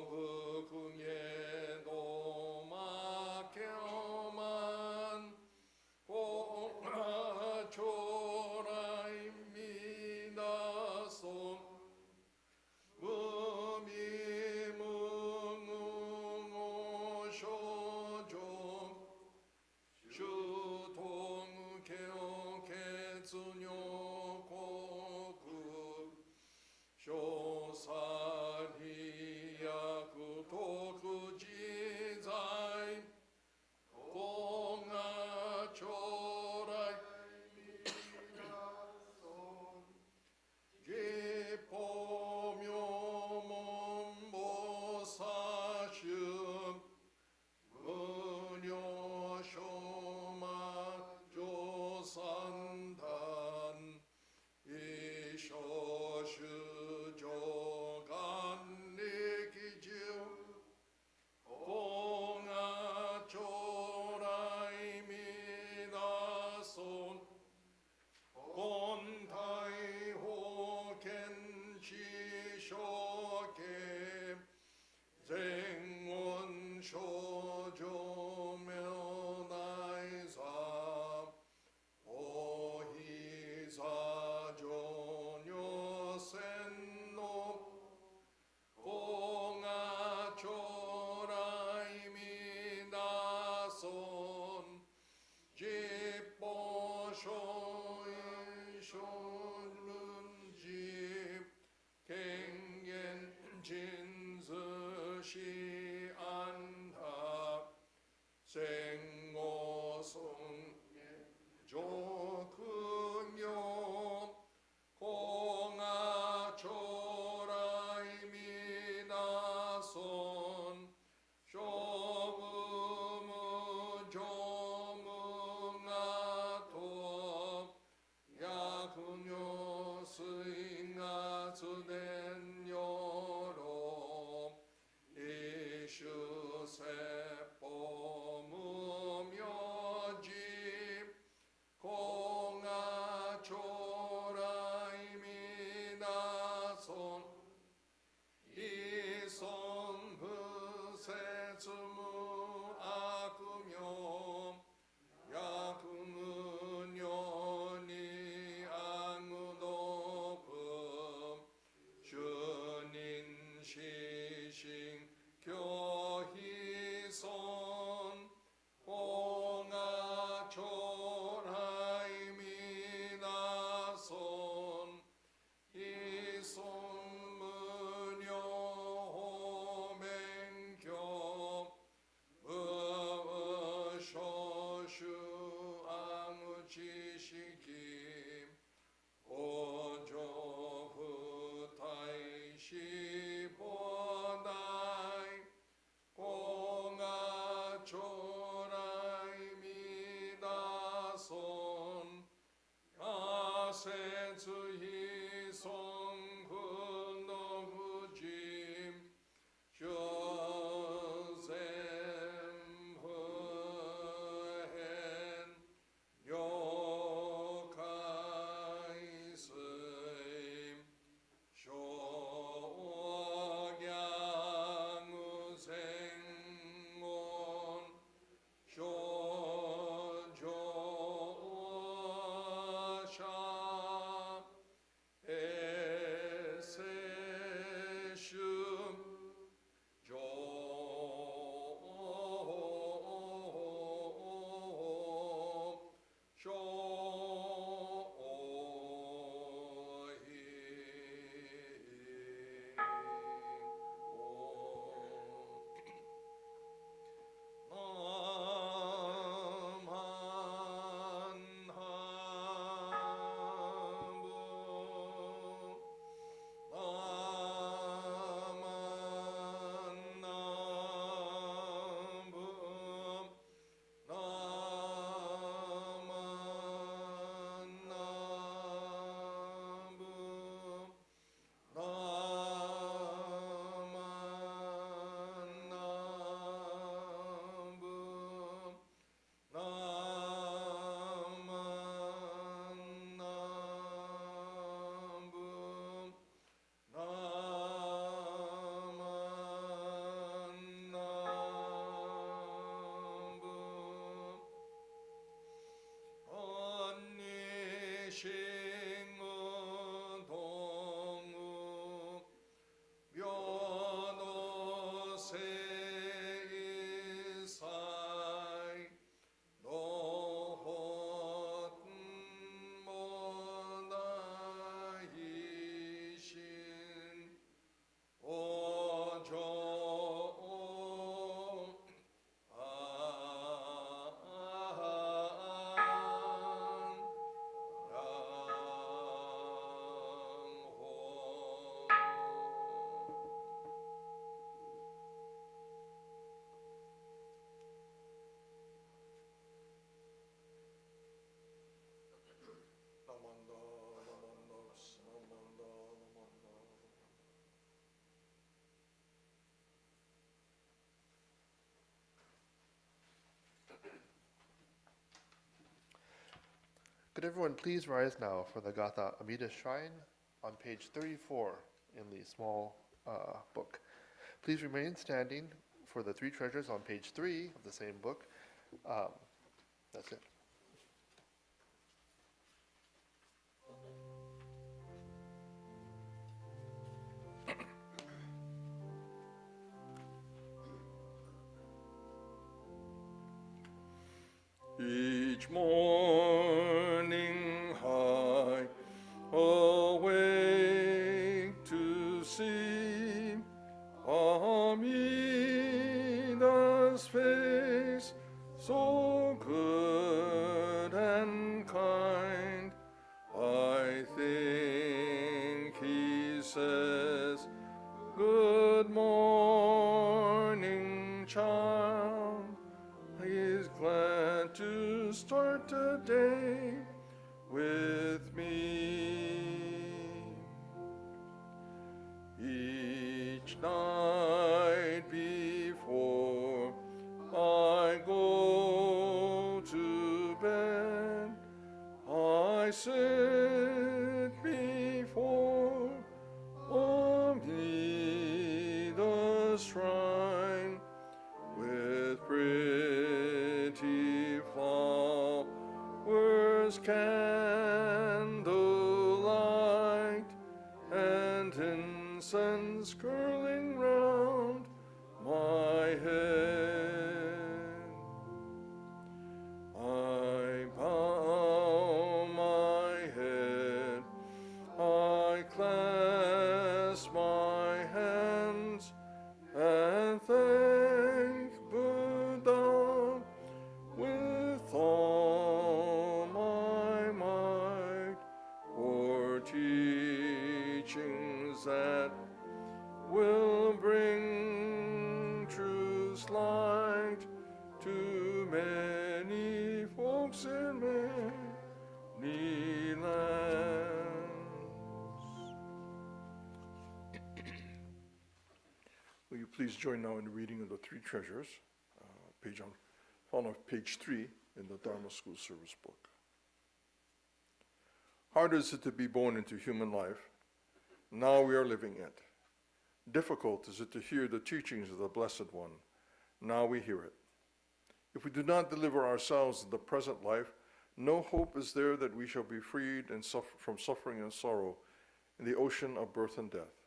信教悲尊法が将来皆尊悲尊無料法免許無所主安知識往生不退死菩提子が将来皆尊仮説非尊不の無人修善不変妖怪水小逆善言少女者平成種上小信無道無平等正祭道法も大心往生Could everyone please rise now for the Gatha Amida Shrine on page 34 in the small book. Please remain standing for the three treasures on page 3 of the same book. That's it. Each morning I awake to see Amida's face, so good and kind. I think he says, "Good morning, child." He's glad to start the day with me. Each night before I go to bed, I sit before Amida's shrine with pretty flowers, candlelight, and incense curling round. my head. I bow my head, I clasp my hands, and thank Buddha with all my might for teachings that will bring truth's light to many folks in many lands. Will you please join now in the reading of the Three Treasures, found on page 3 in the Dharma School Service book. Hard is it to be born into human life. Now we are living it. Difficult is it to hear the teachings of the Blessed One. Now we hear it. If we do not deliver ourselves in the present life, no hope is there that we shall be freed and from suffering and sorrow in the ocean of birth and death.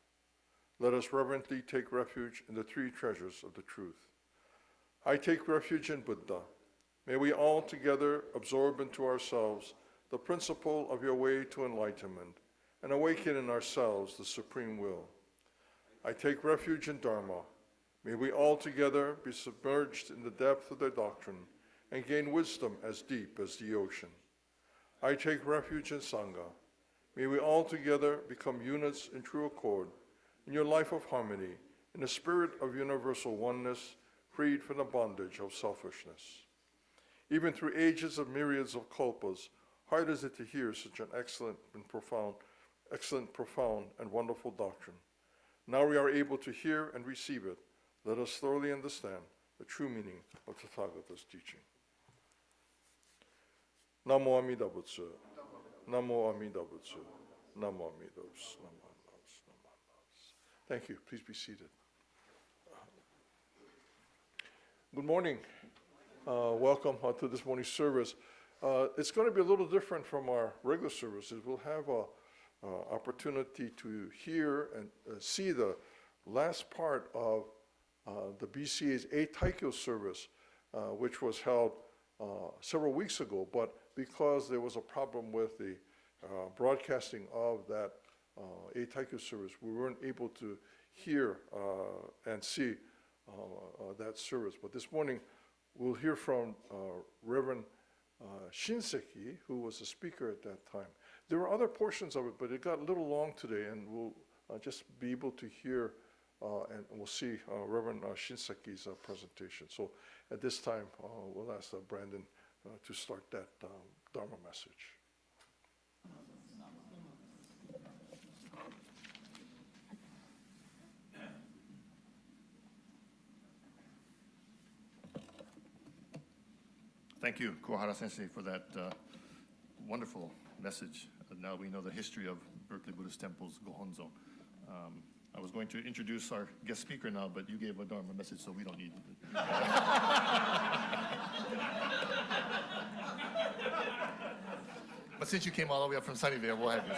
Let us reverently take refuge in the three treasures of the truth. I take refuge in Buddha. May we all together absorb into ourselves the principle of your way to enlightenment and awaken in ourselves the supreme will. I take refuge in Dharma. May we all together be submerged in the depth of their doctrine and gain wisdom as deep as the ocean. I take refuge in Sangha. May we all together become units in true accord in your life of harmony, in a spirit of universal oneness, freed from the bondage of selfishness. Even through ages of myriads of kalpas, hard is it to hear such an excellent, profound, and wonderful doctrine. Now we are able to hear and receive it. Let us thoroughly understand the true meaning of Tathagata's teaching. Namo Amida Butsu. Namo Amida Butsu. Namo Amida Butsu. Namo Amida Butsu. Thank you. Please be seated. Good morning. Welcome to this morning's service. It's going to be a little different from our regular services. We'll have an opportunity to hear and see the last part of the BCA's Eitaikyo Service, which was held several weeks ago, but because there was a problem with the broadcasting of that Eitaikyo Service, we weren't able to hear and see that service. But this morning, we'll hear from Reverend Shinseki, who was a speaker at that time. There were other portions of it, but it got a little long today, and we'll just be able to hear and we'll see Reverend Shinseki's presentation. So at this time, we'll ask Brandon to start that Dharma message. Thank you, Kohara Sensei, for that wonderful message. Now we know the history of Berkeley Buddhist Temple's Gohonzo. I was going to introduce our guest speaker now, but you gave a Dharma message, so we don't need it. But since you came all the way up from Sunnyvale, we'll have you.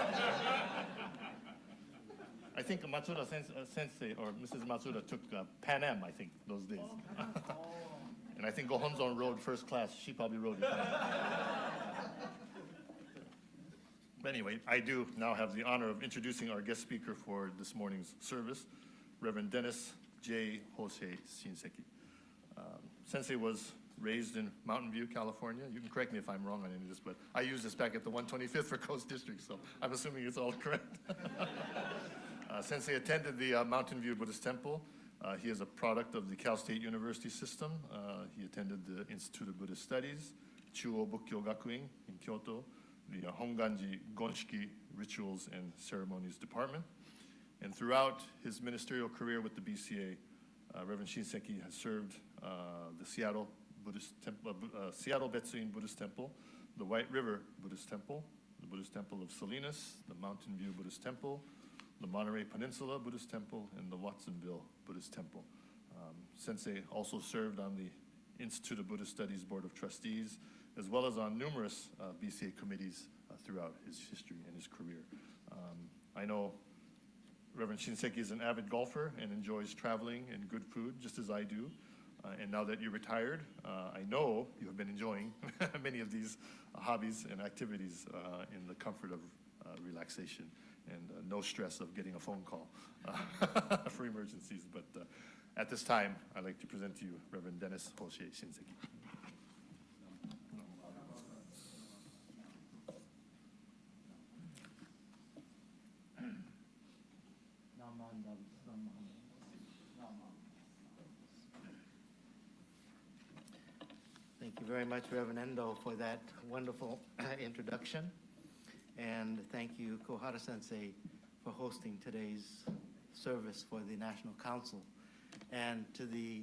I think Matsuda Sensei, or Mrs. Matsuda, took Pan Am, I think, those days. And I think Gohonzo rode first class. She probably rode it. But anyway, I do now have the honor of introducing our guest speaker for this morning's service, Reverend Dennis J. Hosei Shinseki. Sensei was raised in Mountain View, California. You can correct me if I'm wrong on any of this, but I used this back at the 125th for Coast District, so I'm assuming it's all correct. Sensei attended the Mountain View Buddhist Temple. He is a product of the Cal State University system. He attended the Institute of Buddhist Studies, Chuo Bukkyo Gakuin in Kyoto, the Honganji Gonshiki Rituals and Ceremonies Department. And throughout his ministerial career with the BCA, Reverend Shinseki has served the Seattle Betsuin Buddhist Temple, the White River Buddhist Temple, the Buddhist Temple of Salinas, the Mountain View Buddhist Temple, the Monterey Peninsula Buddhist Temple, and the Watsonville Buddhist Temple. Sensei also served on the Institute of Buddhist Studies Board of Trustees, as well as on numerous BCA committees throughout his history and his career. I know Reverend Shinseki is an avid golfer and enjoys traveling and good food, just as I do. And now that you're retired, I know you have been enjoying many of these hobbies and activities in the comfort of relaxation and no stress of getting a phone call for emergencies. But at this time, I'd like to present to you Reverend Dennis Shinseki. Thank you very much, Reverend Endo, for that wonderful introduction. And thank you, Kohara Sensei, for hosting today's service for the National Council. And to the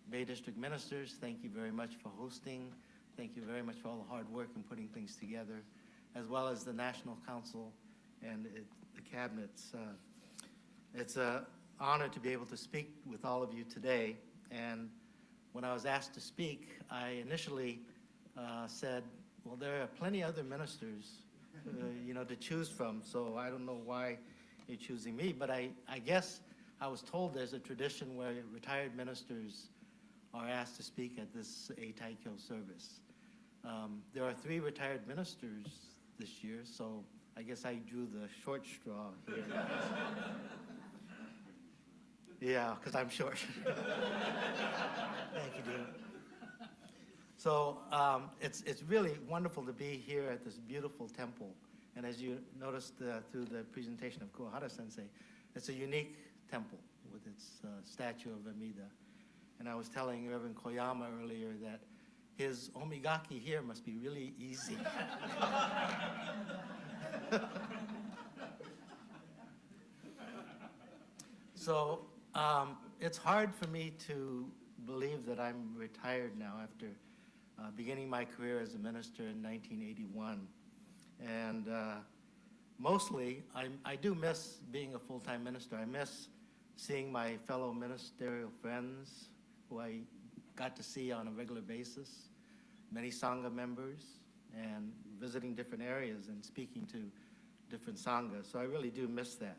Bay District ministers, thank you very much for hosting. Thank you very much for all the hard work in putting things together, as well as the National Council and the cabinets. It's an honor to be able to speak with all of you today. And when I was asked to speak, I initially said, well, there are plenty other ministers, to choose from, so I don't know why you're choosing me, but I guess I was told there's a tradition where retired ministers are asked to speak at this Eitaikyo service. There are 3 retired ministers this year, so I guess I drew the short straw here. Yeah, because I'm short. Thank you, dear. So it's really wonderful to be here at this beautiful temple. And as you noticed through the presentation of Kuwahara Sensei, it's a unique temple with its statue of Amida. And I was telling Reverend Koyama earlier that his omigaki here must be really easy. So it's hard for me to believe that I'm retired now after beginning my career as a minister in 1981. And mostly, I do miss being a full-time minister. I miss seeing my fellow ministerial friends who I got to see on a regular basis, many Sangha members, and visiting different areas and speaking to different Sanghas. So I really do miss that.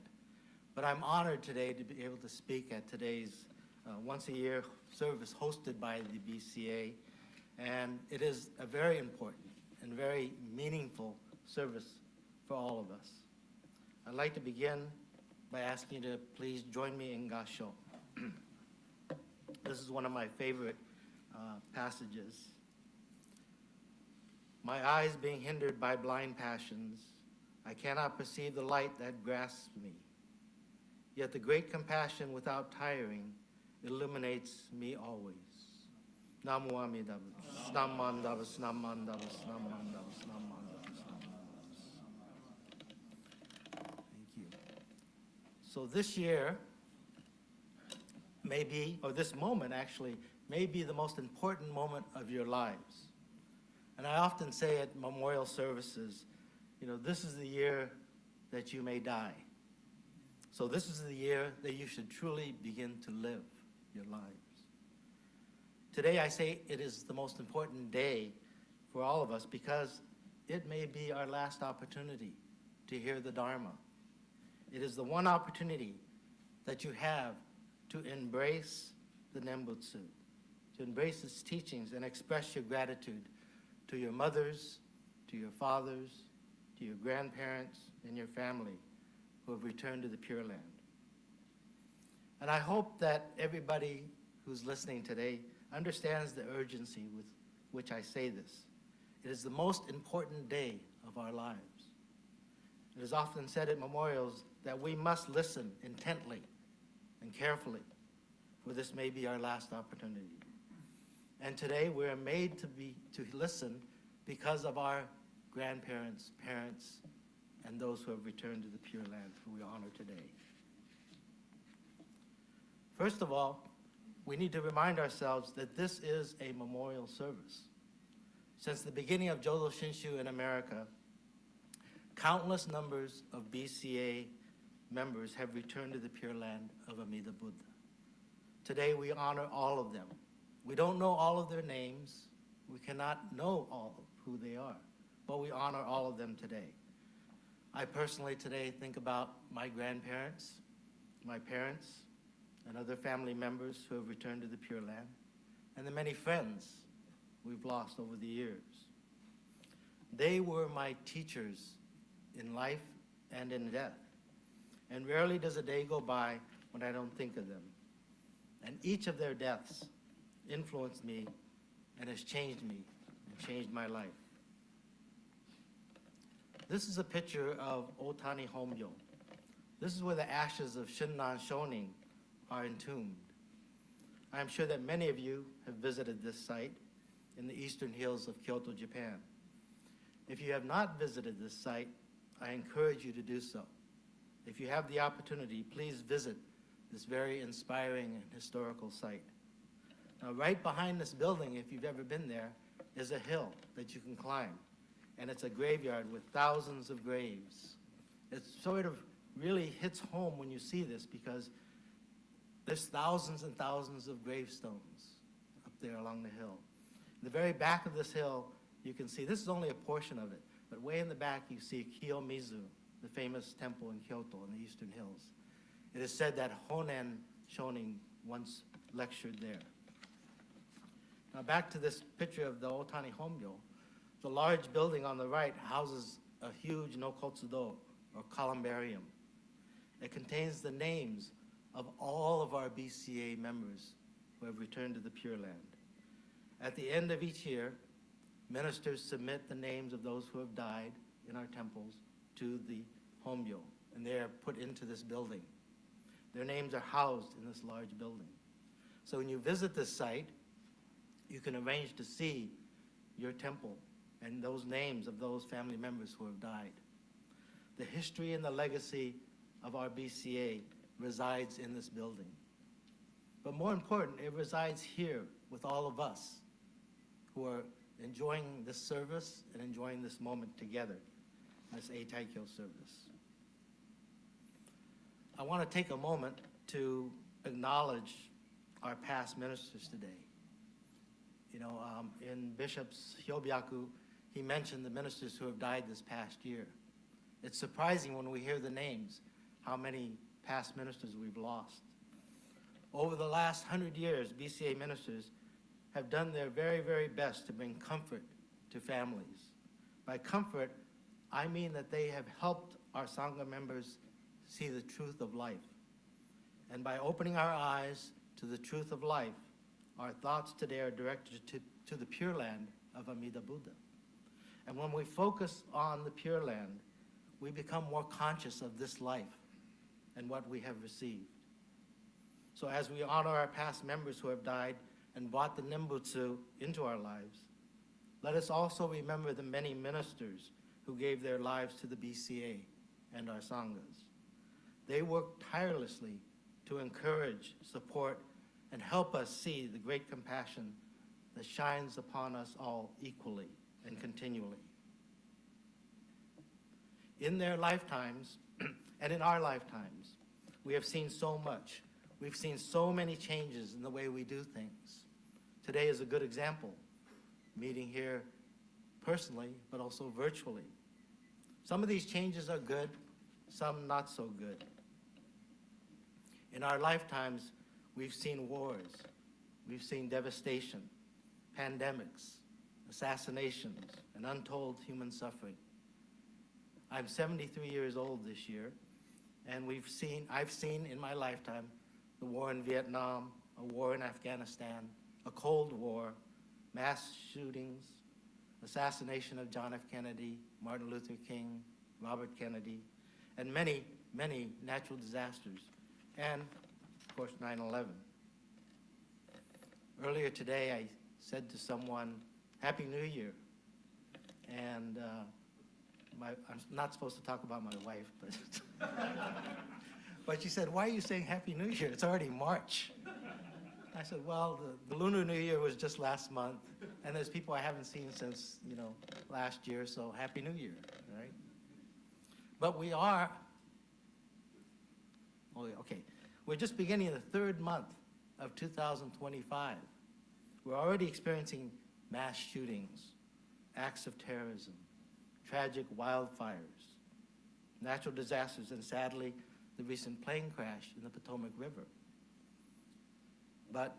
But I'm honored today to be able to speak at today's once-a-year service hosted by the BCA. And it is a very important and very meaningful service for all of us. I'd like to begin by asking you to please join me in Gassho. This is one of my favorite passages. My eyes being hindered by blind passions, I cannot perceive the light that grasps me. Yet the great compassion without tiring illuminates me always. Namu Amida Butsu. Namandavas, Namandavas, Namandavas, Namandavas, Namandavas. Thank you. So this year may be, or this moment actually, may be the most important moment of your lives. And I often say at memorial services, this is the year that you may die. So this is the year that you should truly begin to live your lives. Today I say it is the most important day for all of us because it may be our last opportunity to hear the Dharma. It is the one opportunity that you have to embrace the Nembutsu, to embrace its teachings and express your gratitude to your mothers, to your fathers, to your grandparents, and your family who have returned to the Pure Land. And I hope that everybody who's listening today understands the urgency with which I say this. It is the most important day of our lives. It is often said at memorials that we must listen intently and carefully, for this may be our last opportunity. And today we are made to listen because of our grandparents, parents, and those who have returned to the Pure Land, who we honor today. First of all, we need to remind ourselves that this is a memorial service. Since the beginning of Jodo Shinshu in America, countless numbers of BCA members have returned to the Pure Land of Amida Buddha. Today we honor all of them. We don't know all of their names. We cannot know all of who they are, but we honor all of them today. I personally today think about my grandparents, my parents and other family members who have returned to the Pure Land, and the many friends we've lost over the years. They were my teachers in life and in death, and rarely does a day go by when I don't think of them. And each of their deaths influenced me and has changed me and changed my life. This is a picture of Otani Homyo. This is where the ashes of Shinran Shonin are entombed. I am sure that many of you have visited this site in the eastern hills of Kyoto, Japan. If you have not visited this site, I encourage you to do so. If you have the opportunity, please visit this very inspiring and historical site. Now, right behind this building, if you've ever been there, is a hill that you can climb. And it's a graveyard with thousands of graves. It sort of really hits home when you see this because there's thousands and thousands of gravestones up there along the hill. In the very back of this hill, you can see, this is only a portion of it, but way in the back you see Kiyomizu, the famous temple in Kyoto in the eastern hills. It is said that Honen Shonin once lectured there. Now back to this picture of the Otani Homyo. The large building on the right houses a huge no-kotsudo, or columbarium. It contains the names of all of our BCA members who have returned to the Pure Land. At the end of each year, ministers submit the names of those who have died in our temples to the Homyo, and they are put into this building. Their names are housed in this large building. So when you visit this site, you can arrange to see your temple and those names of those family members who have died. The history and the legacy of our BCA resides in this building. But more important, it resides here with all of us who are enjoying this service and enjoying this moment together, this Eitaikyo service. I want to take a moment to acknowledge our past ministers today. You know, in Bishop's Hyobyaku, he mentioned the ministers who have died this past year. It's surprising when we hear the names, how many past ministers we've lost. Over the last 100 years, BCA ministers have done their very, very best to bring comfort to families. By comfort, I mean that they have helped our Sangha members see the truth of life. And by opening our eyes to the truth of life, our thoughts today are directed to the Pure Land of Amida Buddha. And when we focus on the Pure Land, we become more conscious of this life and what we have received. So as we honor our past members who have died and brought the Nimbutsu into our lives, let us also remember the many ministers who gave their lives to the BCA and our Sanghas. They worked tirelessly to encourage, support, and help us see the great compassion that shines upon us all equally and continually. In their lifetimes, and in our lifetimes, we have seen so much. We've seen so many changes in the way we do things. Today is a good example, meeting here personally, but also virtually. Some of these changes are good, some not so good. In our lifetimes, we've seen wars, we've seen devastation, pandemics, assassinations, and untold human suffering. I'm 73 years old this year, and I've seen in my lifetime the war in Vietnam, a war in Afghanistan, a Cold War, mass shootings, assassination of John F. Kennedy, Martin Luther King, Robert Kennedy, and many, many natural disasters, and of course 9/11. Earlier today I said to someone, Happy New Year, and I'm not supposed to talk about my wife, but but she said, why are you saying Happy New Year? It's already March. I said, well, the Lunar New Year was just last month, and there's people I haven't seen since, last year, so Happy New Year, right? But we are, we're just beginning the third month of 2025. We're already experiencing mass shootings, acts of terrorism, tragic wildfires, natural disasters, and sadly, the recent plane crash in the Potomac River. But,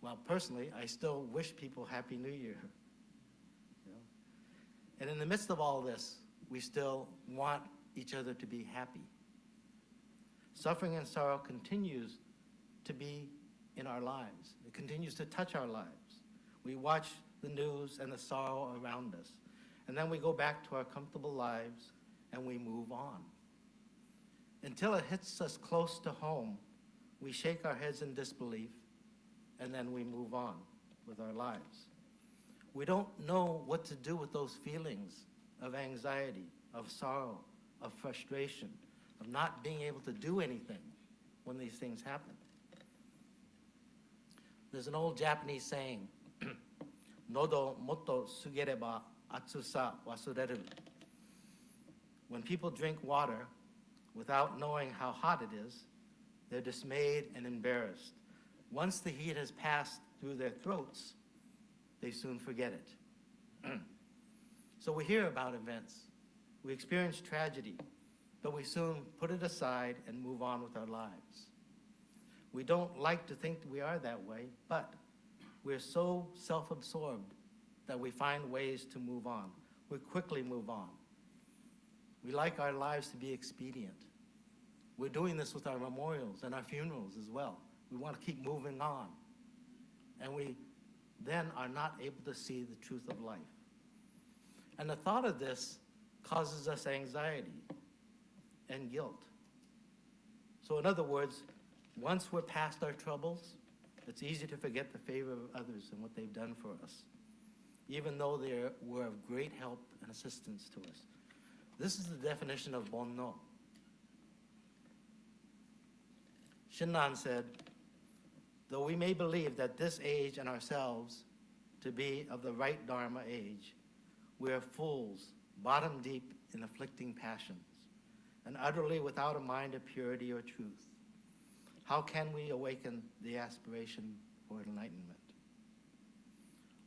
well, personally, I still wish people Happy New Year. You know? And in the midst of all this, we still want each other to be happy. Suffering and sorrow continues to be in our lives. It continues to touch our lives. We watch the news and the sorrow around us. And then we go back to our comfortable lives and we move on. Until it hits us close to home, we shake our heads in disbelief and then we move on with our lives. We don't know what to do with those feelings of anxiety, of sorrow, of frustration, of not being able to do anything when these things happen. There's an old Japanese saying, Nodo motto sugereba atsusa wasureru. When people drink water without knowing how hot it is, they're dismayed and embarrassed. Once the heat has passed through their throats, they soon forget it. So we hear about events, we experience tragedy, but we soon put it aside and move on with our lives. We don't like to think we are that way, but we're so self-absorbed that we find ways to move on. We quickly move on. We like our lives to be expedient. We're doing this with our memorials and our funerals as well. We want to keep moving on. And we then are not able to see the truth of life. And the thought of this causes us anxiety and guilt. So in other words, once we're past our troubles, it's easy to forget the favor of others and what they've done for us, even though they were of great help and assistance to us. This is the definition of bonno. Shinran said, though we may believe that this age and ourselves to be of the right Dharma age, we are fools, bottom deep in afflicting passions, and utterly without a mind of purity or truth. How can we awaken the aspiration for enlightenment?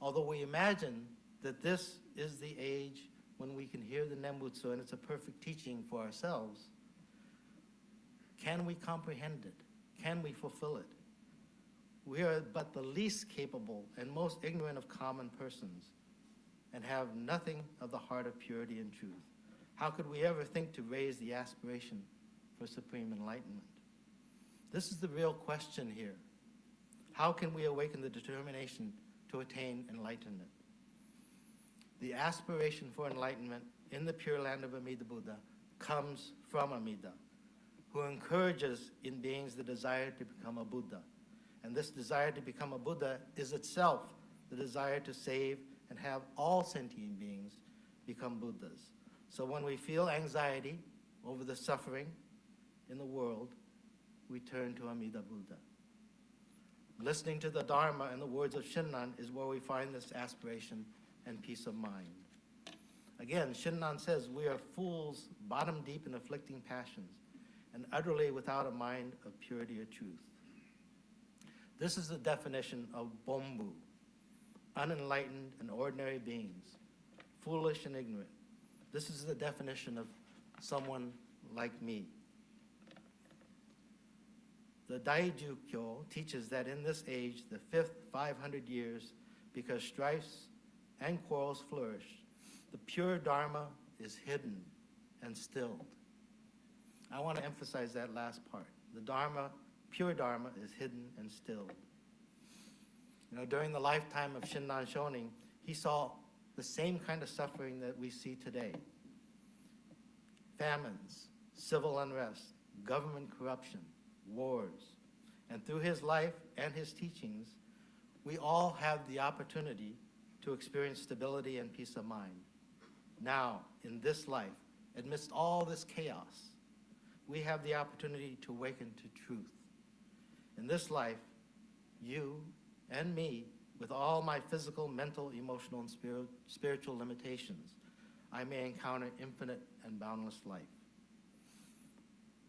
Although we imagine that this is the age when we can hear the Nembutsu and it's a perfect teaching for ourselves, can we comprehend it? Can we fulfill it? We are but the least capable and most ignorant of common persons and have nothing of the heart of purity and truth. How could we ever think to raise the aspiration for supreme enlightenment? This is the real question here. How can we awaken the determination to attain enlightenment? The aspiration for enlightenment in the Pure Land of Amida Buddha comes from Amida, who encourages in beings the desire to become a Buddha. And this desire to become a Buddha is itself the desire to save and have all sentient beings become Buddhas. So when we feel anxiety over the suffering in the world, we turn to Amida Buddha. Listening to the Dharma and the words of Shinran is where we find this aspiration and peace of mind. Again, Shinran says, we are fools bottom deep in afflicting passions and utterly without a mind of purity or truth. This is the definition of Bombu, unenlightened and ordinary beings, foolish and ignorant. This is the definition of someone like me. The Daijukyo teaches that in this age, the fifth 500 years, because strifes and quarrels flourish, the pure Dharma is hidden and stilled. I want to emphasize that last part. The Dharma, pure Dharma, is hidden and stilled. You know, during the lifetime of Shinran Shonin, he saw the same kind of suffering that we see today. Famines, civil unrest, government corruption, wars. And through his life and his teachings, we all have the opportunity to experience stability and peace of mind. Now, in this life, amidst all this chaos, we have the opportunity to awaken to truth. In this life, you and me, with all my physical, mental, emotional, and spiritual limitations, I may encounter infinite and boundless life.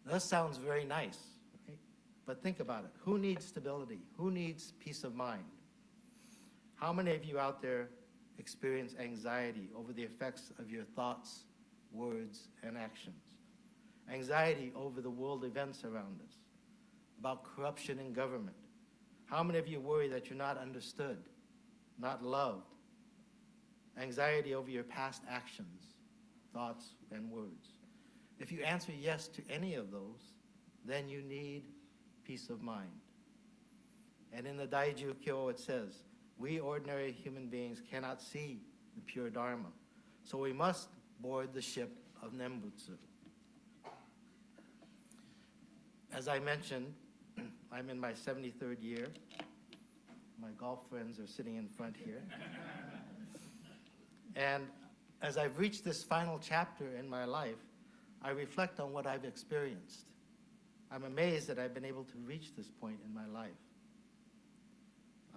That sounds very nice, right? But think about it. Who needs stability? Who needs peace of mind? How many of you out there experience anxiety over the effects of your thoughts, words, and actions? anxiety over the world events around us, about corruption in government. How many of you worry that you're not understood, not loved? Anxiety over your past actions, thoughts, and words. If you answer yes to any of those, then you need peace of mind. And in the Daiju Kyo it says, we ordinary human beings cannot see the pure Dharma, so we must board the ship of Nembutsu. As I mentioned, I'm in my 73rd year. My golf friends are sitting in front here. And as I've reached this final chapter in my life, I reflect on what I've experienced. I'm amazed that I've been able to reach this point in my life.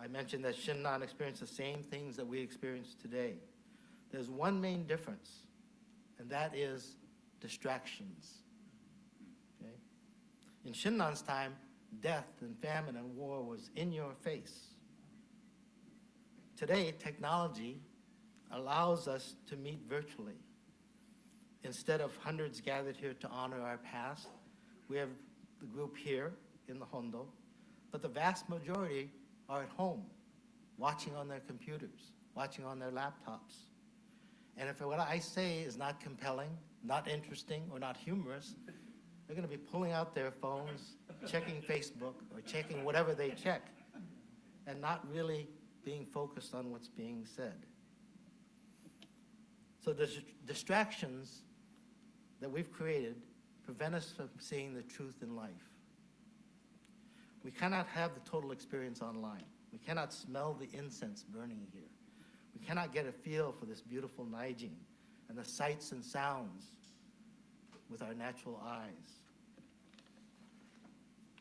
I mentioned that Shinran experienced the same things that we experience today. There's one main difference, and that is distractions. Okay? In Shinran's time, death and famine and war was in your face. Today, technology allows us to meet virtually. Instead of hundreds gathered here to honor our past, we have the group here in the Hondo, but the vast majority are at home, watching on their computers, watching on their laptops. And if what I say is not compelling, not interesting, or not humorous, they're going to be pulling out their phones, checking Facebook, or checking whatever they check, and not really being focused on what's being said. So the distractions that we've created prevent us from seeing the truth in life. We cannot have the total experience online. We cannot smell the incense burning here. We cannot get a feel for this beautiful Naijin and the sights and sounds with our natural eyes.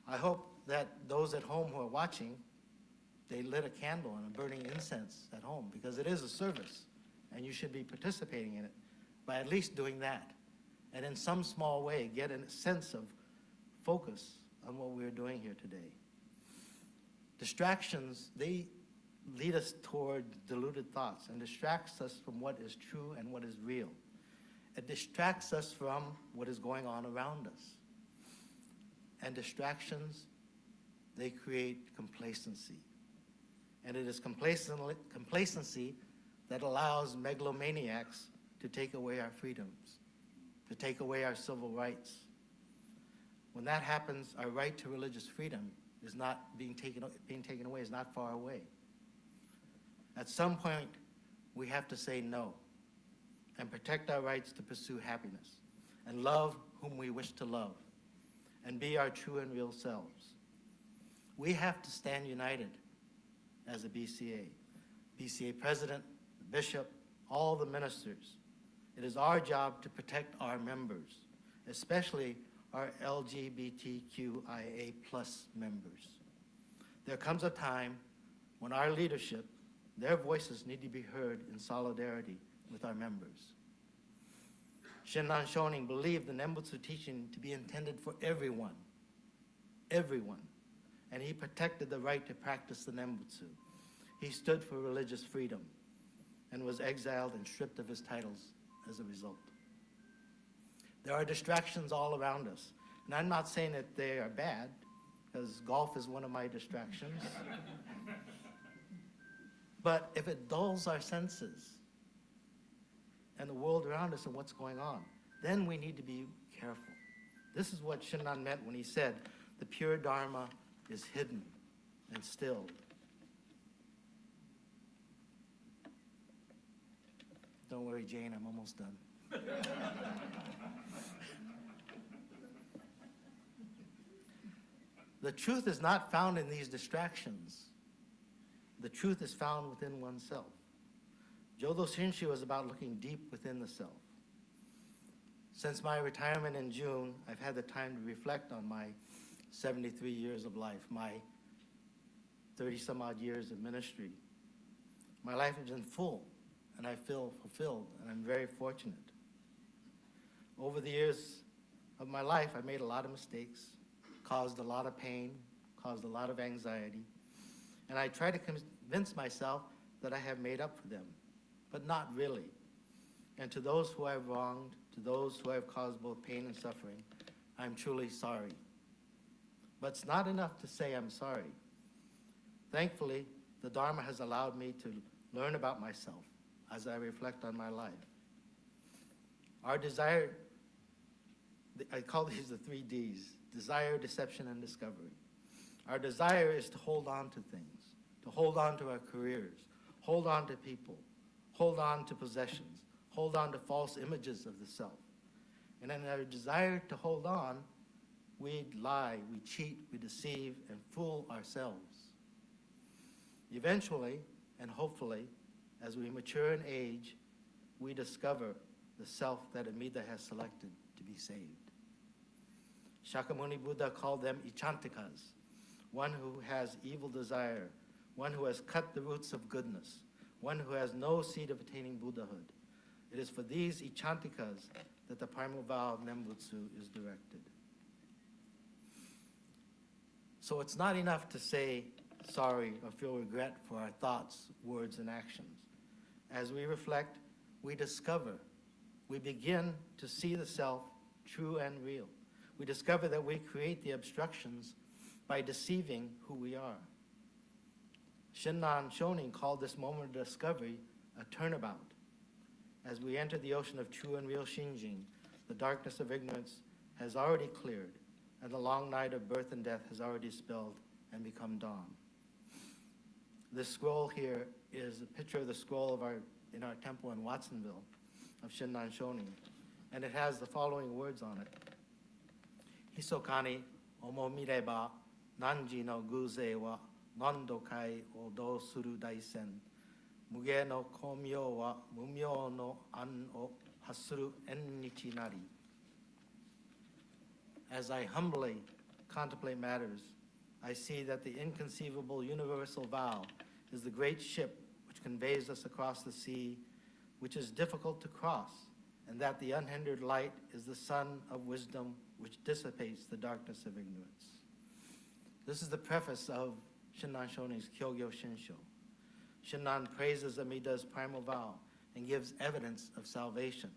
I hope that those at home who are watching, they lit a candle and a burning incense at home, because it is a service and you should be participating in it by at least doing that. And in some small way, get a sense of focus on what we're doing here today. Distractions, they lead us toward deluded thoughts and distracts us from what is true and what is real. It distracts us from what is going on around us. And distractions, they create complacency. And it is complacency that allows megalomaniacs to take away our freedoms, to take away our civil rights. When that happens, our right to religious freedom is not being taken away, is not far away. At some point, we have to say no and protect our rights to pursue happiness and love whom we wish to love and be our true and real selves. We have to stand united as a BCA. BCA president, the bishop, all the ministers. It is our job to protect our members, especially our LGBTQIA+ members. There comes a time when our leadership, their voices need to be heard in solidarity with our members. Shinran Shonin believed the Nembutsu teaching to be intended for everyone, and he protected the right to practice the Nembutsu. He stood for religious freedom and was exiled and stripped of his titles as a result. There are distractions all around us, and I'm not saying that they are bad, because golf is one of my distractions. But if it dulls our senses and the world around us and what's going on, then we need to be careful. This is what Shinran meant when he said, the pure Dharma is hidden and stilled. Don't worry, Jane, I'm almost done. The truth is not found in these distractions. The truth is found within oneself. Jodo Shinshu was about looking deep within the self. Since my retirement in June, I've had the time to reflect on my 73 years of life, my 30-some-odd years of ministry. My life has been full, and I feel fulfilled, and I'm very fortunate. Over the years of my life, I made a lot of mistakes, caused a lot of pain, caused a lot of anxiety, and I try to convince myself that I have made up for them, but not really. And to those who I've wronged, to those who I've caused both pain and suffering, I'm truly sorry. But it's not enough to say I'm sorry. Thankfully, the Dharma has allowed me to learn about myself as I reflect on my life. Our desire, I call these the 3 Ds: desire, deception, and discovery. Our desire is to hold on to things, to hold on to our careers, hold on to people, hold on to possessions, hold on to false images of the self. And in our desire to hold on, we lie, we cheat, we deceive, and fool ourselves. Eventually, and hopefully, as we mature in age, we discover the self that Amida has selected to be saved. Shakyamuni Buddha called them Ichantikas, one who has evil desire, one who has cut the roots of goodness, one who has no seed of attaining Buddhahood. It is for these Ichantikas that the primal vow of Nembutsu is directed. So it's not enough to say sorry or feel regret for our thoughts, words, and actions. As we reflect, we discover, we begin to see the self true and real. We discover that we create the obstructions by deceiving who we are. Shinran Shonin called this moment of discovery a turnabout. As we enter the ocean of true and real Shinjin, the darkness of ignorance has already cleared, and the long night of birth and death has already dispelled and become dawn. This scroll here is a picture of the scroll of in our temple in Watsonville of Shinran Shonin, and it has the following words on it. Hisokani omomireba nanji no guze wa nando kai odo suru daisen. Muge no komyo wa mumyo no an o hasuru ennichi nari. As I humbly contemplate matters, I see that the inconceivable universal vow is the great ship which conveys us across the sea, which is difficult to cross, and that the unhindered light is the sun of wisdom which dissipates the darkness of ignorance. This is the preface of Shinran Shonin's Kyogyo Shinsho. Shinran praises Amida's primal vow and gives evidence of salvation.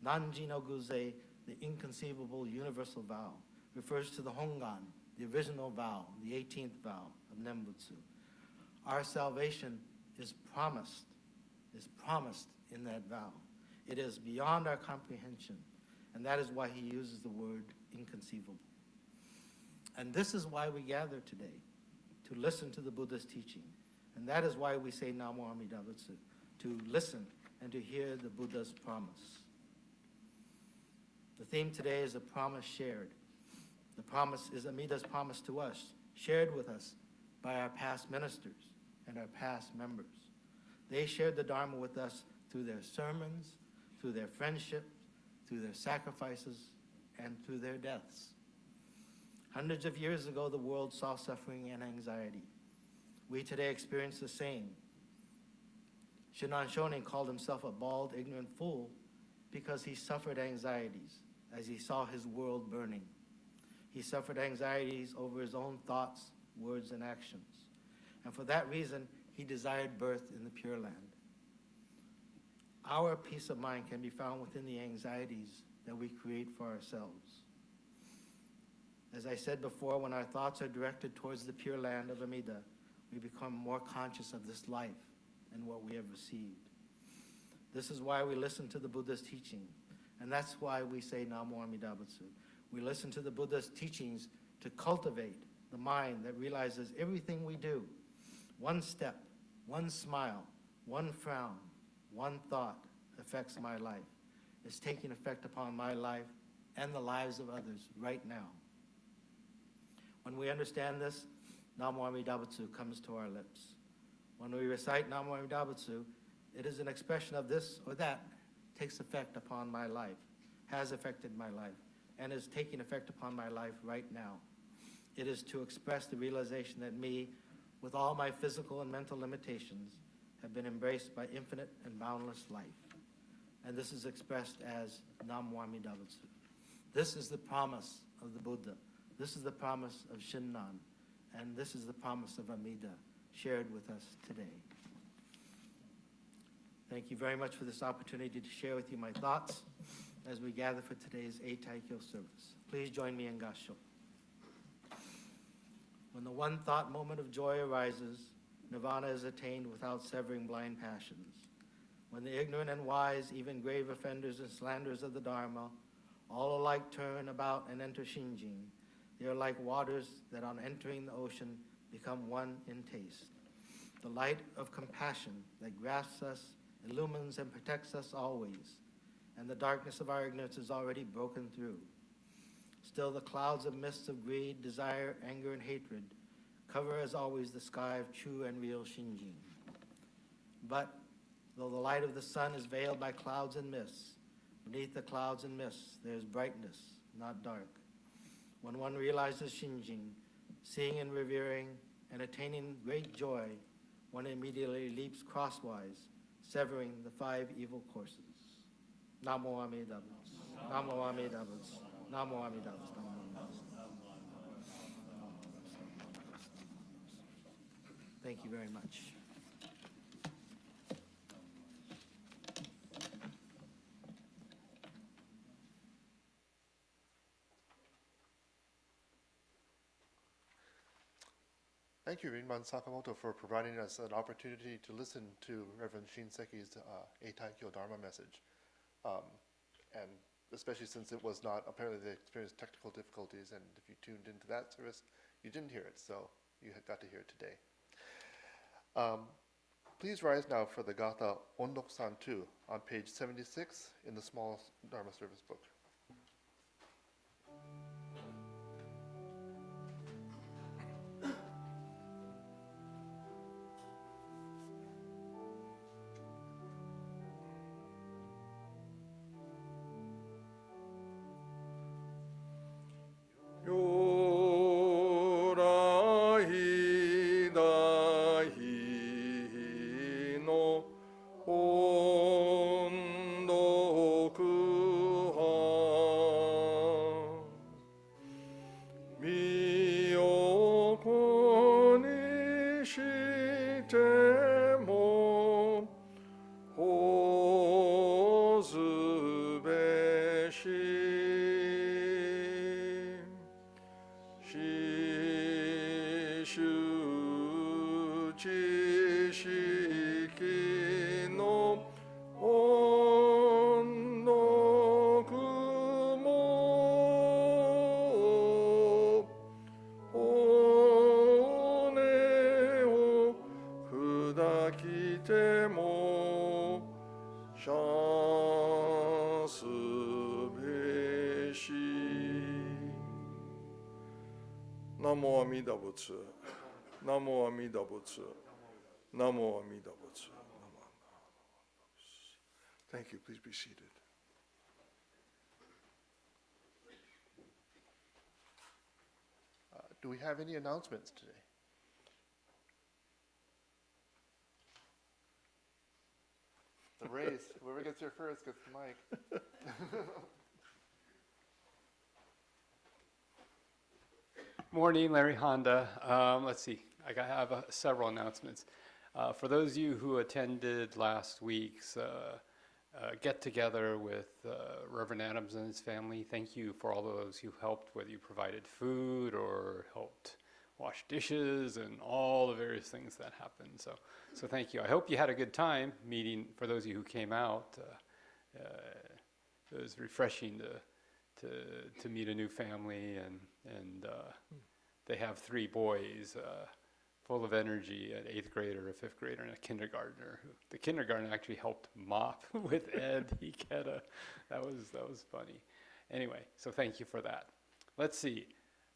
Nanji no Guze, the inconceivable universal vow, refers to the Hongan, the original vow, the 18th vow of Nembutsu. Our salvation is promised in that vow. It is beyond our comprehension, and that is why he uses the word inconceivable. And this is why we gather today, to listen to the Buddha's teaching. And that is why we say Namo Amida Butsu, to listen and to hear the Buddha's promise. The theme today is a promise shared. The promise is Amida's promise to us, shared with us by our past ministers and our past members. They shared the Dharma with us through their sermons, through their friendship, through their sacrifices, and through their deaths. Hundreds of years ago, the world saw suffering and anxiety. We today experience the same. Shinran Shonin called himself a bald, ignorant fool because he suffered anxieties as he saw his world burning. He suffered anxieties over his own thoughts, words, and actions. And for that reason, he desired birth in the Pure Land. Our peace of mind can be found within the anxieties that we create for ourselves. As I said before, when our thoughts are directed towards the Pure Land of Amida, we become more conscious of this life and what we have received. This is why we listen to the Buddha's teaching, and that's why we say Namo Amida Butsu. We listen to the Buddha's teachings to cultivate the mind that realizes everything we do, one step, one smile, one frown, one thought affects my life. It's taking effect upon my life and the lives of others right now. When we understand this, Namo Amida Butsu comes to our lips. When we recite Namo Amida Butsu, it is an expression of this or that takes effect upon my life, has affected my life, and is taking effect upon my life right now. It is to express the realization that me, with all my physical and mental limitations, have been embraced by infinite and boundless life. And this is expressed as Namo Amida Butsu. This is the promise of the Buddha. This is the promise of Shinran. And this is the promise of Amida shared with us today. Thank you very much for this opportunity to share with you my thoughts as we gather for today's Eitaikyo service. Please join me in Gassho. When the one thought moment of joy arises, nirvana is attained without severing blind passions. When the ignorant and wise, even grave offenders and slanderers of the Dharma, all alike turn about and enter Shinjin, they are like waters that on entering the ocean become one in taste. The light of compassion that grasps us, illumines and protects us always, and the darkness of our ignorance is already broken through. Still the clouds of mists of greed, desire, anger, and hatred cover as always the sky of true and real Shinjin. But though the light of the sun is veiled by clouds and mists, beneath the clouds and mists there is brightness, not dark. When one realizes Shinjin, seeing and revering and attaining great joy, one immediately leaps crosswise, severing the 5 evil courses. Namo Amida Butsu. Namo Amida Butsu. Namo Amida Butsu. Thank you very much. Thank you, Rinban Sakamoto, for providing us an opportunity to listen to Reverend Shinseki's Eitaikyo Dharma message. And especially since it was not, apparently they experienced technical difficulties, and if you tuned into that service, you didn't hear it, so you got to hear it today. Please rise now for the Gatha Ondokusan II on page 76 in the small Dharma service book. Namo Amida Butsu. Namo Amida Butsu. Namo Amida Butsu. Thank you. Please be seated. Do we have any announcements today? The race. Whoever gets here first gets the mic. Morning, Larry Honda. Let's see, I have several announcements. For those of you who attended last week's get-together with Reverend Adams and his family, thank you for all those who helped, whether you provided food or helped wash dishes and all the various things that happened. So thank you. I hope you had a good time meeting. For those of you who came out, it was refreshing to meet a new family, and they have 3 boys full of energy, an 8th grader, a 5th grader, and a kindergartner. The kindergartner actually helped mop with Ed Hiketa. That was funny. Anyway, so thank you for that. Let's see.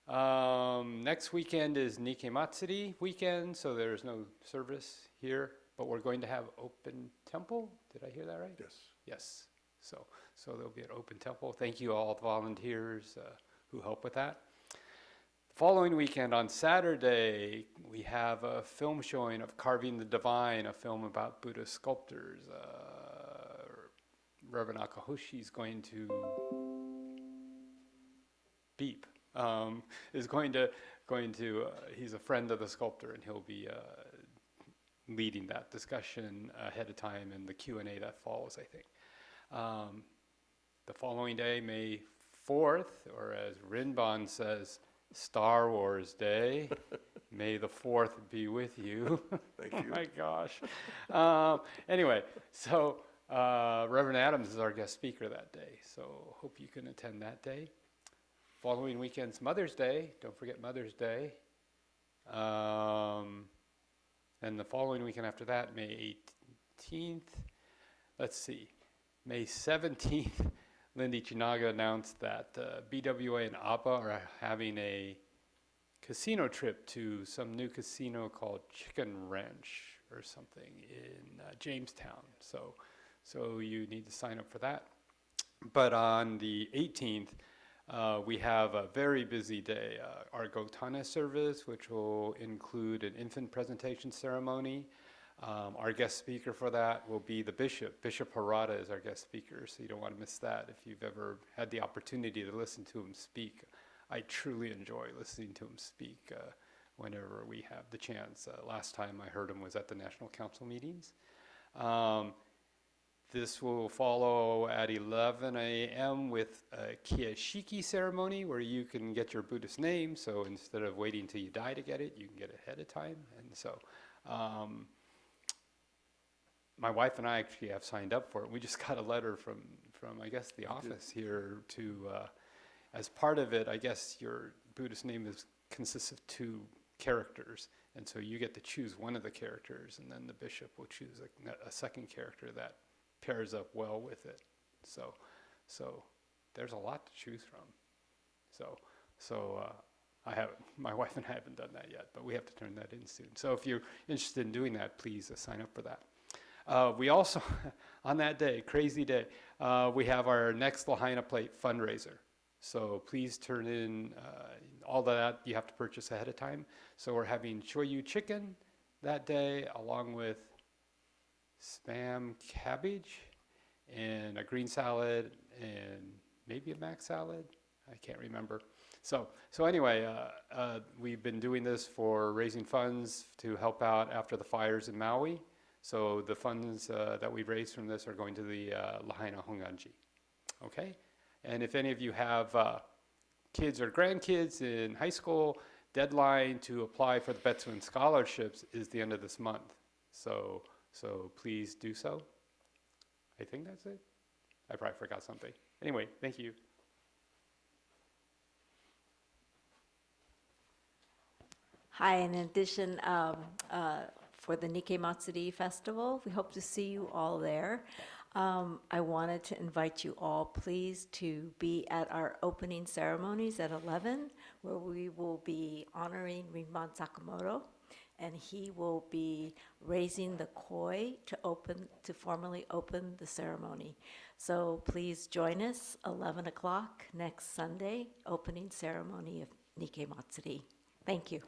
Next weekend is Nikkei Matsuri weekend, so there's no service here, but we're going to have open temple. Did I hear that right? Yes. Yes. So there'll be an open temple. Thank you all the volunteers who help with that. The following weekend on Saturday, we have a film showing of Carving the Divine, a film about Buddhist sculptors. Reverend Akahoshi is going to beep. Is going to he's a friend of the sculptor, and he'll be leading that discussion ahead of time in the Q&A that follows, I think. the following day, May 4th, or as Rinban says, Star Wars Day. May the 4th be with you. Thank Oh you. my gosh. Anyway, so Reverend Adams is our guest speaker that day, so hope you can attend that day. Following weekend's Mother's Day. Don't forget Mother's Day. And the following weekend after that, May 18th. Let's see. May 17th, Lindy Chinaga announced that BWA and APA are having a casino trip to some new casino called Chicken Ranch or something in Jamestown. So you need to sign up for that. But on the 18th, we have a very busy day. Our Gotane service, which will include an infant presentation ceremony. Our guest speaker for that will be the bishop. Bishop Harada is our guest speaker, so you don't want to miss that if you've ever had the opportunity to listen to him speak. I truly enjoy listening to him speak whenever we have the chance. Last time I heard him was at the National Council meetings. This will follow at 11 a.m. with a Kiashiki ceremony where you can get your Buddhist name. So instead of waiting till you die to get it, you can get it ahead of time. And so my wife and I actually have signed up for it. We just got a letter from I guess, the office here to, as part of it, I guess your Buddhist name consists of 2 characters. And so you get to choose one of the characters, and then the bishop will choose a second character that pairs up well with it. So there's a lot to choose from. So my wife and I haven't done that yet, but we have to turn that in soon. So if you're interested in doing that, please sign up for that. We also, on that day, crazy day, we have our next Lahaina Plate fundraiser. So please turn in all that you have to purchase ahead of time. So we're having shoyu chicken that day, along with Spam cabbage and a green salad and maybe a mac salad. I can't remember. So anyway, we've been doing this for raising funds to help out after the fires in Maui. So the funds that we raised from this are going to the Lahaina Honganji. Okay? And if any of you have kids or grandkids in high school, deadline to apply for the Betsuin scholarships is the end of this month. So please do so. I think that's it. I probably forgot something. Anyway, thank you. Hi, in addition, for the Nikkei Matsuri Festival, we hope to see you all there. I wanted to invite you all, please, to be at our opening ceremonies at 11, where we will be honoring Rinban Sakamoto, and he will be raising the koi to formally open the ceremony. So please join us, 11 o'clock next Sunday, opening ceremony of Nikkei Matsuri. Thank you.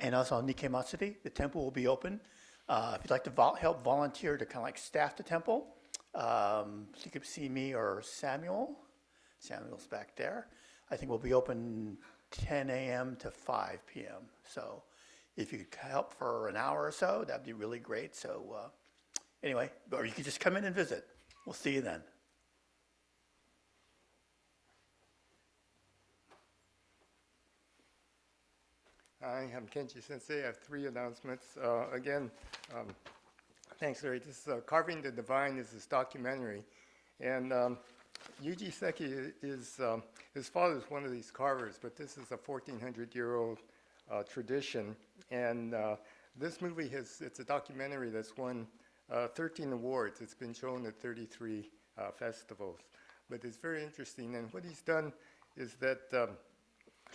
And also on Nikkei Matsuri, the temple will be open. If you'd like to help volunteer to kind of like staff the temple, you could see me or Samuel. Samuel's back there. I think we'll be open 10 a.m. to 5 p.m. So if you could help for an hour or so, that'd be really great. So anyway, or you could just come in and visit. We'll see you then. Hi, I'm Kenji Sensei. I have 3 announcements. Again, thanks, Larry. This Carving the Divine is this documentary. And Yuji Seki is, his father is one of these carvers, but this is a 1,400-year-old tradition. And this movie it's a documentary that's won 13 awards. It's been shown at 33 festivals. But it's very interesting. And what he's done is that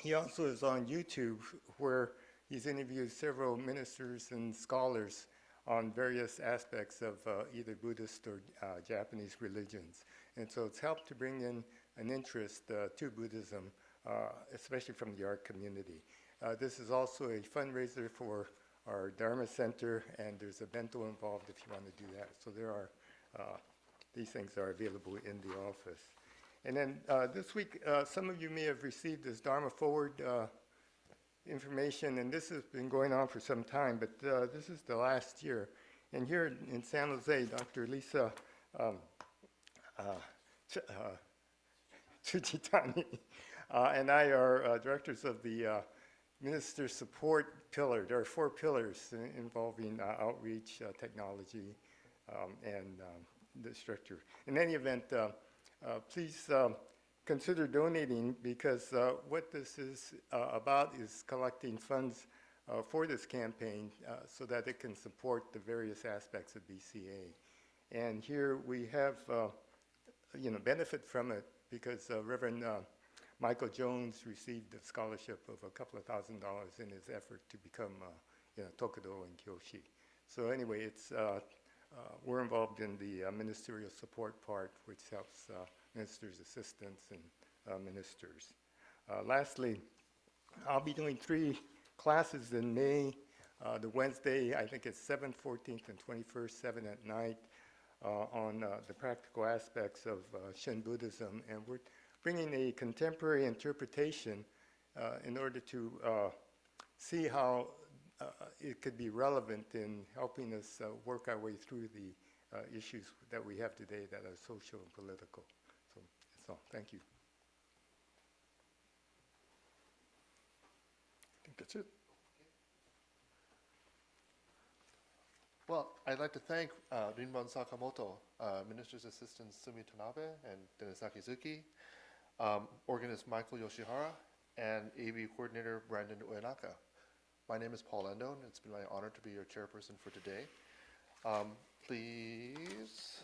he also is on YouTube, where he's interviewed several ministers and scholars on various aspects of either Buddhist or Japanese religions. And so it's helped to bring in an interest to Buddhism, especially from the art community. This is also a fundraiser for our Dharma Center, and there's a bento involved if you want to do that. So there are, these things are available in the office. And then this week, some of you may have received this Dharma Forward information, and this has been going on for some time, but this is the last year. And here in San Jose, Dr. Lisa Tsuchitani and I are directors of the Minister Support Pillar. There are 4 pillars involving outreach, technology, and the structure. In any event, please consider donating, because what this is about is collecting funds for this campaign so that it can support the various aspects of BCA. And here we have, benefit from it, because Reverend Michael Jones received a scholarship of a couple of $1,000s in his effort to become, Tokudo and Kyoshi. So anyway, it's we're involved in the ministerial support part, which helps ministers' assistants and ministers. Lastly, I'll be doing 3 classes in May. The Wednesday, I think it's 7th, 14th, and 21st, 7 at night, on the practical aspects of Shin Buddhism. And we're bringing a contemporary interpretation in order to see how it could be relevant in helping us work our way through the issues that we have today that are social and political. So that's all. Thank you. I think that's it. Well, I'd like to thank Rinban Sakamoto, Minister's Assistant Sumi Tanabe and Dennis Akizuki, Organist Michael Yoshihara, and AV Coordinator Brandon Uenaka. My name is Paul Endo, and it's been my honor to be your chairperson for today. Please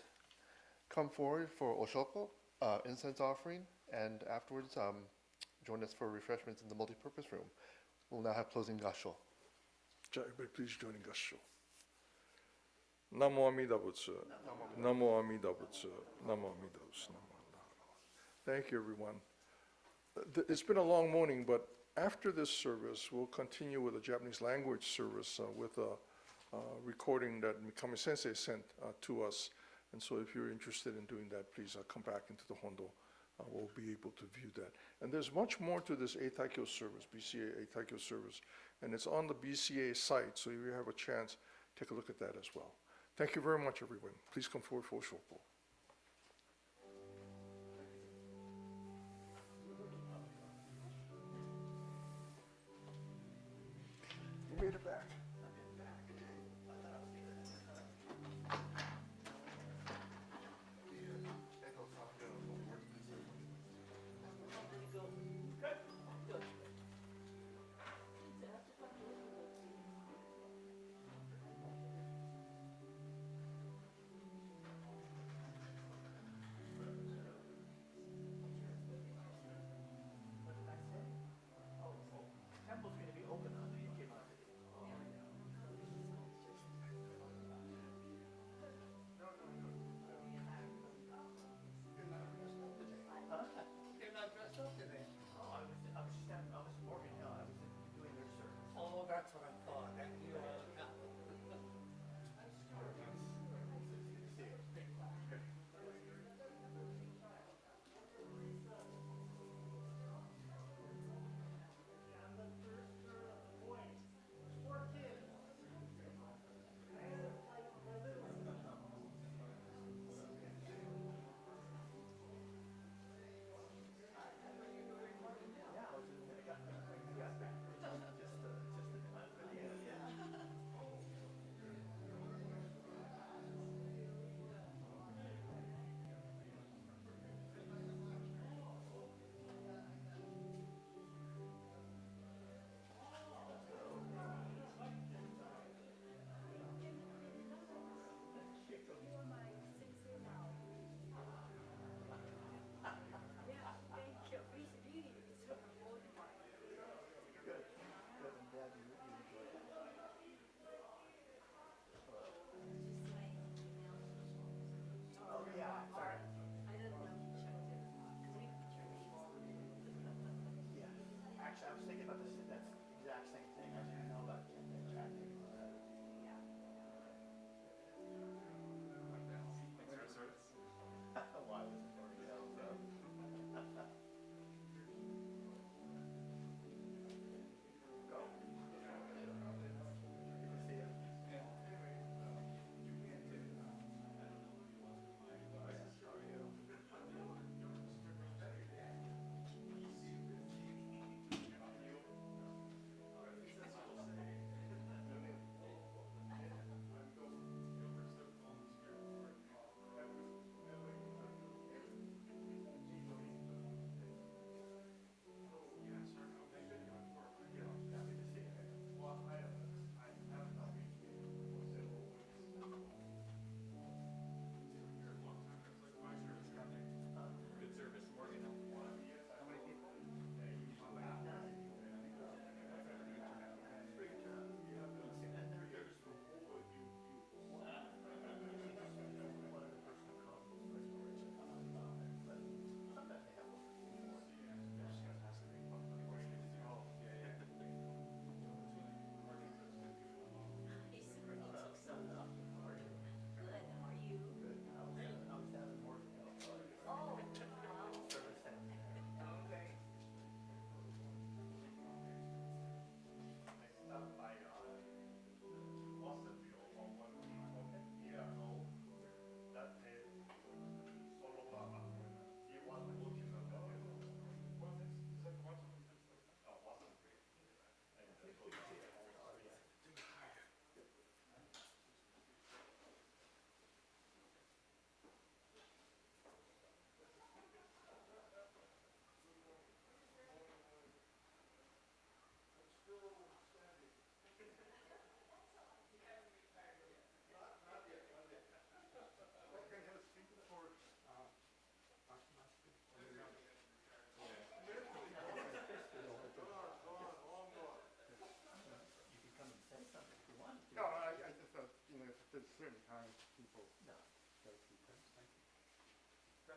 come forward for Oshoko, incense offering, and afterwards join us for refreshments in the multipurpose room. We'll now have closing Gassho. Everybody please join in Gassho. Namo Amida Butsu. Namo Amida Butsu. Namo Amida Butsu. Thank you, everyone. It's been a long morning, but after this service, we'll continue with a Japanese language service with a recording that Mikami Sensei sent to us. And so if you're interested in doing that, please come back into the Hondo. We'll be able to view that. And there's much more to this Eitaikyo service, BCA Eitaikyo service. And it's on the BCA site, so if you have a chance, take a look at that as well. Thank you very much, everyone. Please come forward for Oshopo. You made it back. That's what I thought.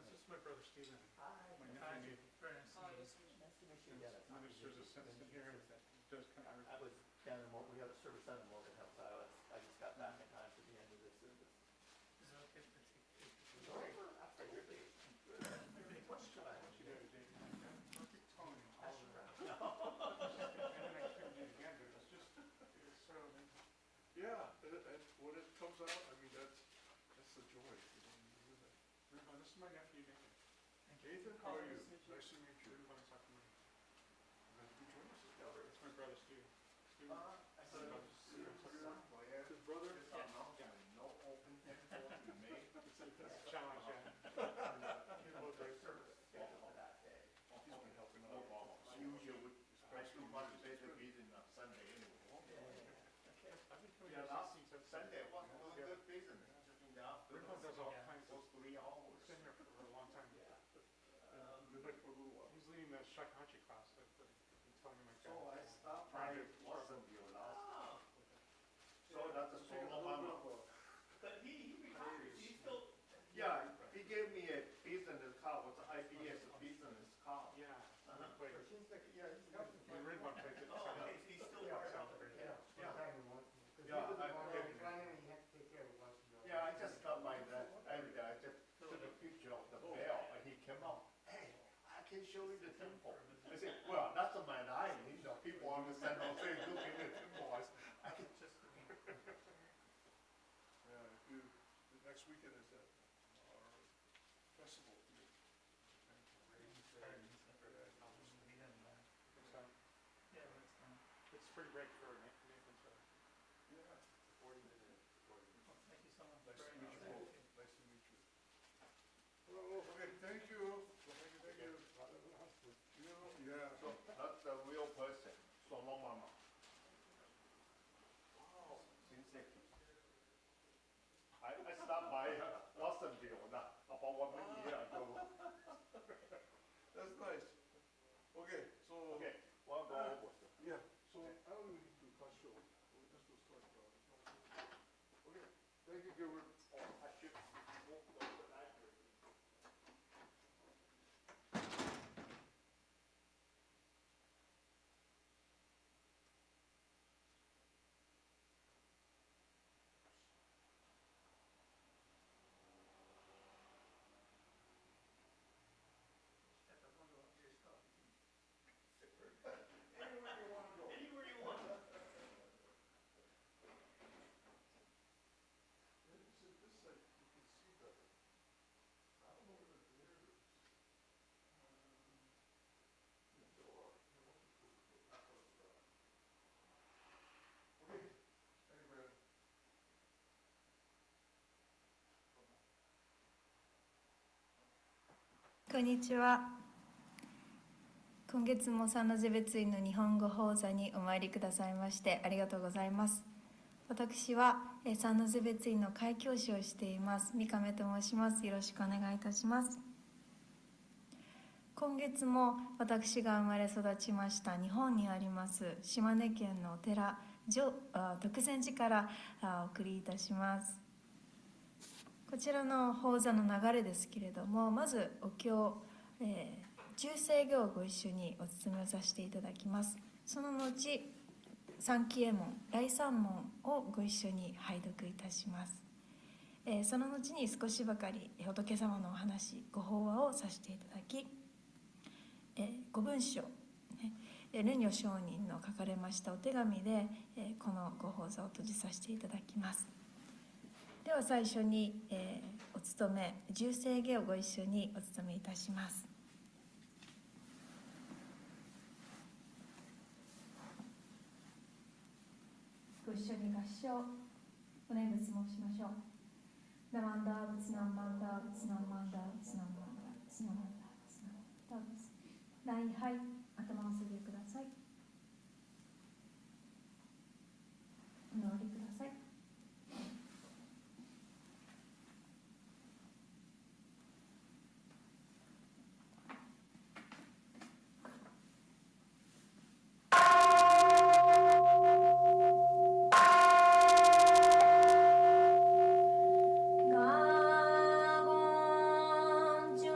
This is my brother Stephen. Hi. My nephew. Very nice to meet you. Nice to meet you. Yeah, that's Ministers of Simpson here. Does kind of. I was down in, we have a service down in Morgan Hill, so I just got back in time for the end of this service. Is it okay if I take pictures? Absolutely. Any questions about it? You did, Dave. Perfect timing. All Pass of it that. around. And I couldn't do it again, but it's just, it's so. Yeah, and when it comes out, I mean, that's the joy. Rinban, this is my nephew, Nathan. Nathan, how are you? Nice to meet you. Nice to meet you. Rinban and Sakamoto. Glad you could join us. It's my brother Steve. Steve. I said, his brother? No open temple in May. It's a challenge, yeah. Military service scheduled for that day. He's been helping out. Usually, I do participate in Sunday anyway. Yeah, last Sunday was a good business, just in the afternoon. Rinban does all kinds of. Those 3 hours. He's been here for a long time. Been for a little while. He's leading the shakuhachi class. I've been telling him So I like stopped by Watsonville last. So that's a solo mama. But he retired, he's still. Yeah, he gave me a business card, what's IBS business card. Yeah. Uh-huh. Like, Yeah, he's helping. and Rinban plays it. Oh, he's still part of it. Yeah, I just got my that, and I just took a picture of the bell, and he came up, hey, I can show you the temple. I said, well, that's my line, you know, people understand, I'll say, look at the temple, I can just. Yeah, if you, the next weekend is at our festival. It's spring break for Nathan, so. Yeah. 40 minutes. Thank you so much. Nice to Very meet you nice. both. Nice to meet you. Well, okay, thank you. Thank you. Yeah. So that's the real person, solo mama. Wow. Shinseki. I stopped by Watsonville about 1 year ago. That's nice. Okay, so. Okay, well, go over. Yeah, so I don't really need to Gassho. We'll just start. Okay, thank you, Gerald. I should walk the library. こんにちは。今月も三の瀬別院の日本語法座にお参りくださいましてありがとうございます。私は三の瀬別院の開教師をしています三亀と申します。よろしくお願いいたします。今月も私が生まれ育ちました日本にあります島根県のお寺徳禅寺からお送りいたします。こちらの法座の流れですけれども、まずお経、中世経をご一緒にお務めをさせていただきます。その後三帰依文第三問をご一緒に拝読いたします。その後に少しばかり仏様のお話ご法話をさせていただき、ご文章、蓮如上人の書かれましたお手紙で、このご法座を閉じさせていただきます。では最初に、お務め重生下をご一緒にお務めいたします。ご一緒に合唱お念仏申しましょう。ナマンダーブツナンマンダーブツナンマンダーブツナンマンダーブツナンマンダーブツナンマンダーブツラインはい頭を下げてください。お直りください。ガゴンジョ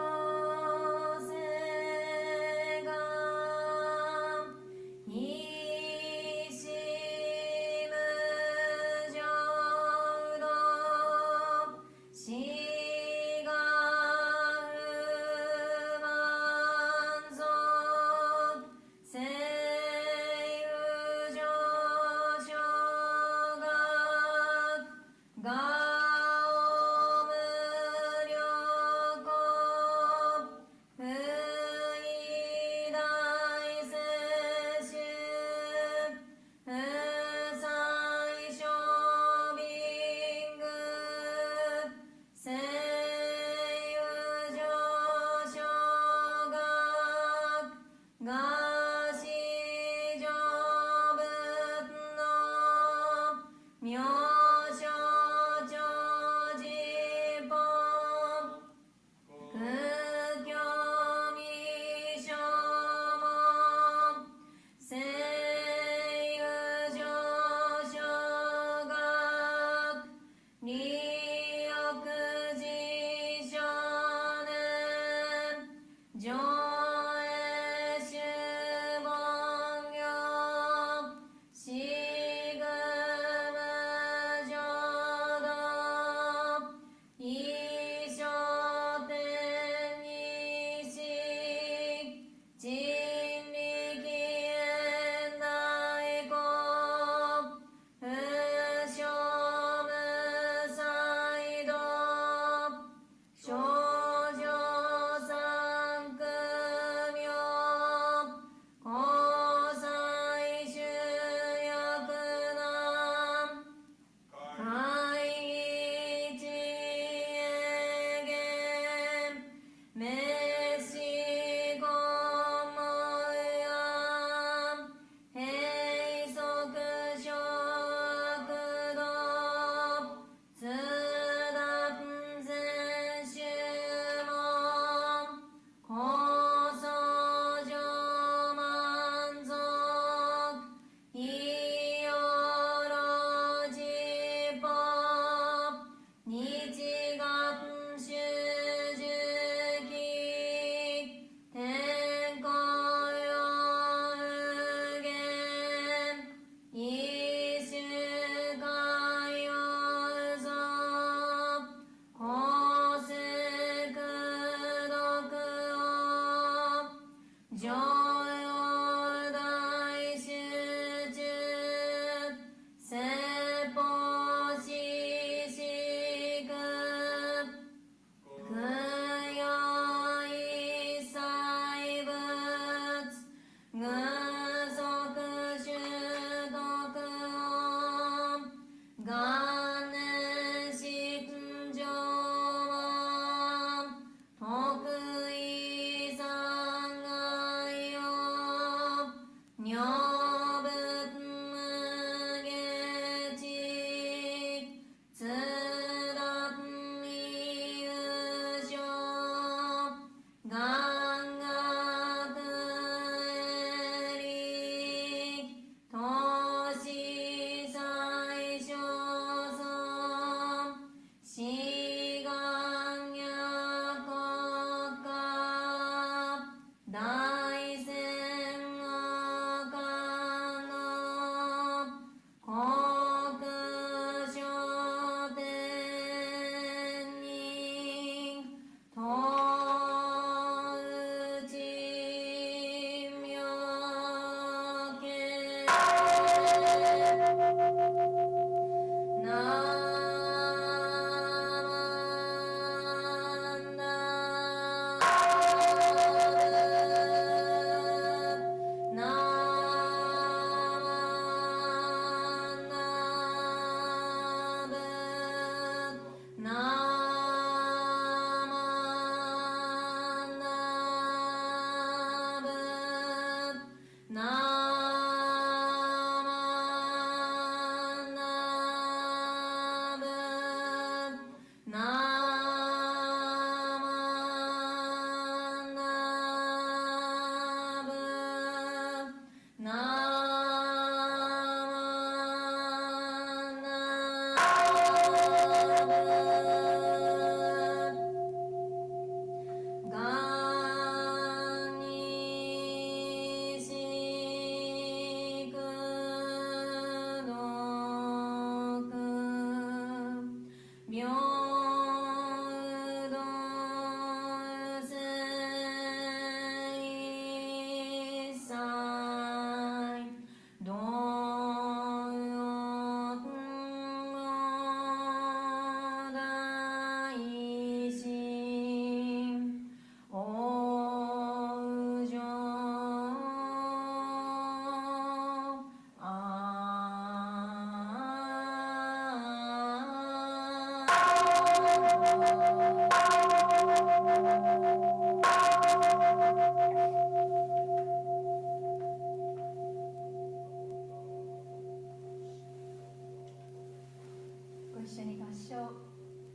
ご一緒に合唱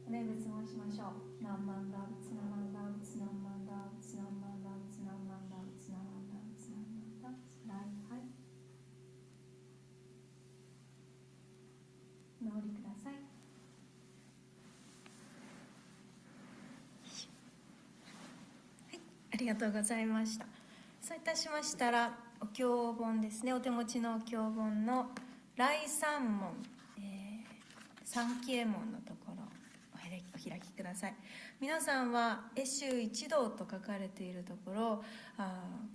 念仏申しましょう。何万打仏何万打仏何万打仏何万打仏何万打仏何万打仏何万打仏はい。お直りください。はい、ありがとうございました。そういたしましたら、お経本ですね、お手持ちのお経本の来三門、三帰依文のところお開きください。皆さんは絵集一道と書かれているところ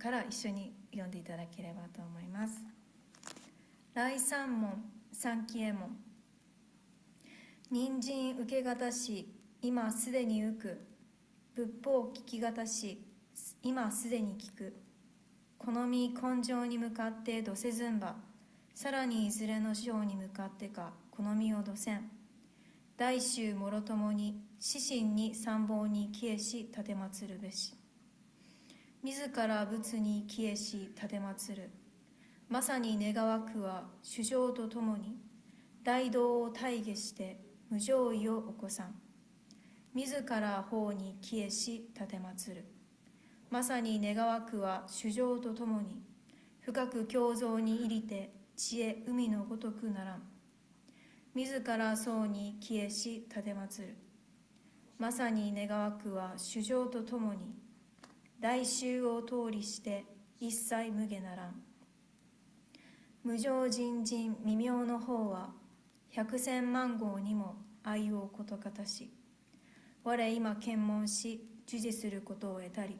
から一緒に読んでいただければと思います。来三門三帰依文。人参受けがたし、今すでに受く。仏法聞きがたし、今すでに聞く。好み根性に向かってどせずんば、さらにいずれの章に向かってか好みをどせん。大衆もろともに四神に参謀に帰依し立てまつるべし。自ら仏に帰依し立てまつる。まさに願わくは主情とともに大道を大下して無常意を起こさん。自ら法に帰依し立てまつる。まさに願わくは主情とともに深く胸像に入りて知恵海のごとくならん。自ら僧に帰依し立てまつる。まさに願わくは主情とともに大衆を通りして一切無下ならん。無常人人未明の方は百千万号にも愛をことかたし、我今検問し授事することを得たり、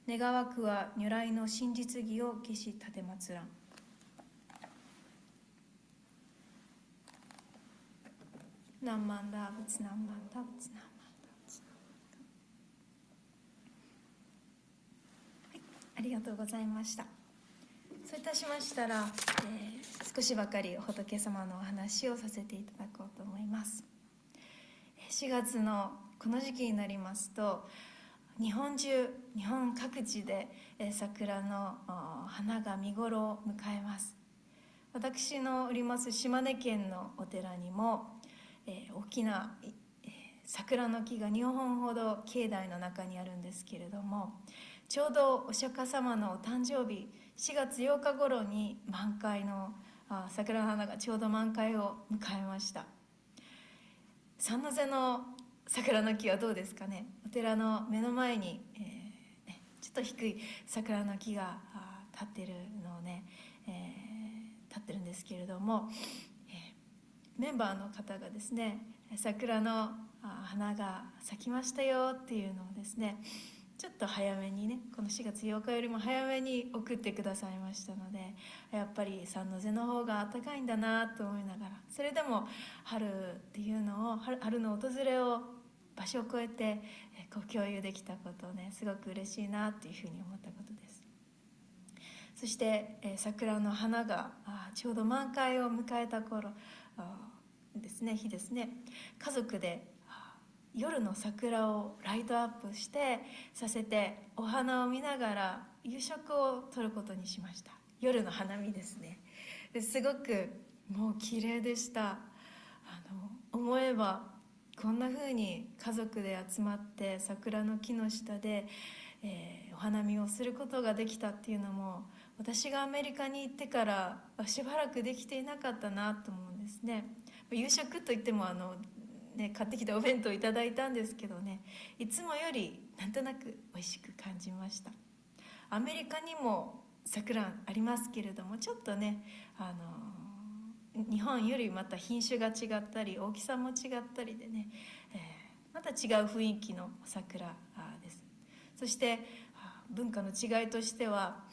願わくは如来の真実義を消し立てまつらん。何万打仏何万打仏何万打仏。はい、ありがとうございました。そういたしましたら、少しばかり仏様のお話をさせていただこうと思います。4月のこの時期になりますと、日本各地で桜の花が見頃を迎えます。私のおります島根県のお寺にも、大きな桜の木が2本ほど境内の中にあるんですけれども、ちょうどお釈迦様のお誕生日4月8日頃に満開の桜の花がちょうど満開を迎えました。三の瀬の桜の木はどうですかね。お寺の目の前に、ちょっと低い桜の木が立ってるのをね、立ってるんですけれども、メンバーの方がですね、桜の花が咲きましたよっていうのをですね、ちょっと早めにね、この4月8日よりも早めに送ってくださいましたので、やっぱり三の瀬の方が暖かいんだなと思いながら、それでも春っていうのを、春の訪れを場所を超えて共有できたことをね、すごく嬉しいなっていうふうに思ったことです。そして桜の花がちょうど満開を迎えた頃ですね、日ですね、家族で夜の桜をライトアップしてさせて、お花を見ながら夕食をとることにしました。夜の花見ですね。すごくもう綺麗でした。思えばこんな風に家族で集まって桜の木の下で、お花見をすることができたっていうのも私がアメリカに行ってからしばらくできていなかったなと思うんですね。夕食といっても買ってきたお弁当をいただいたんですけどね、いつもよりなんとなく美味しく感じました。アメリカにも桜ありますけれども、ちょっとね日本よりまた品種が違ったり大きさも違ったりでね、また違う雰囲気の桜です。そして文化の違いとしては、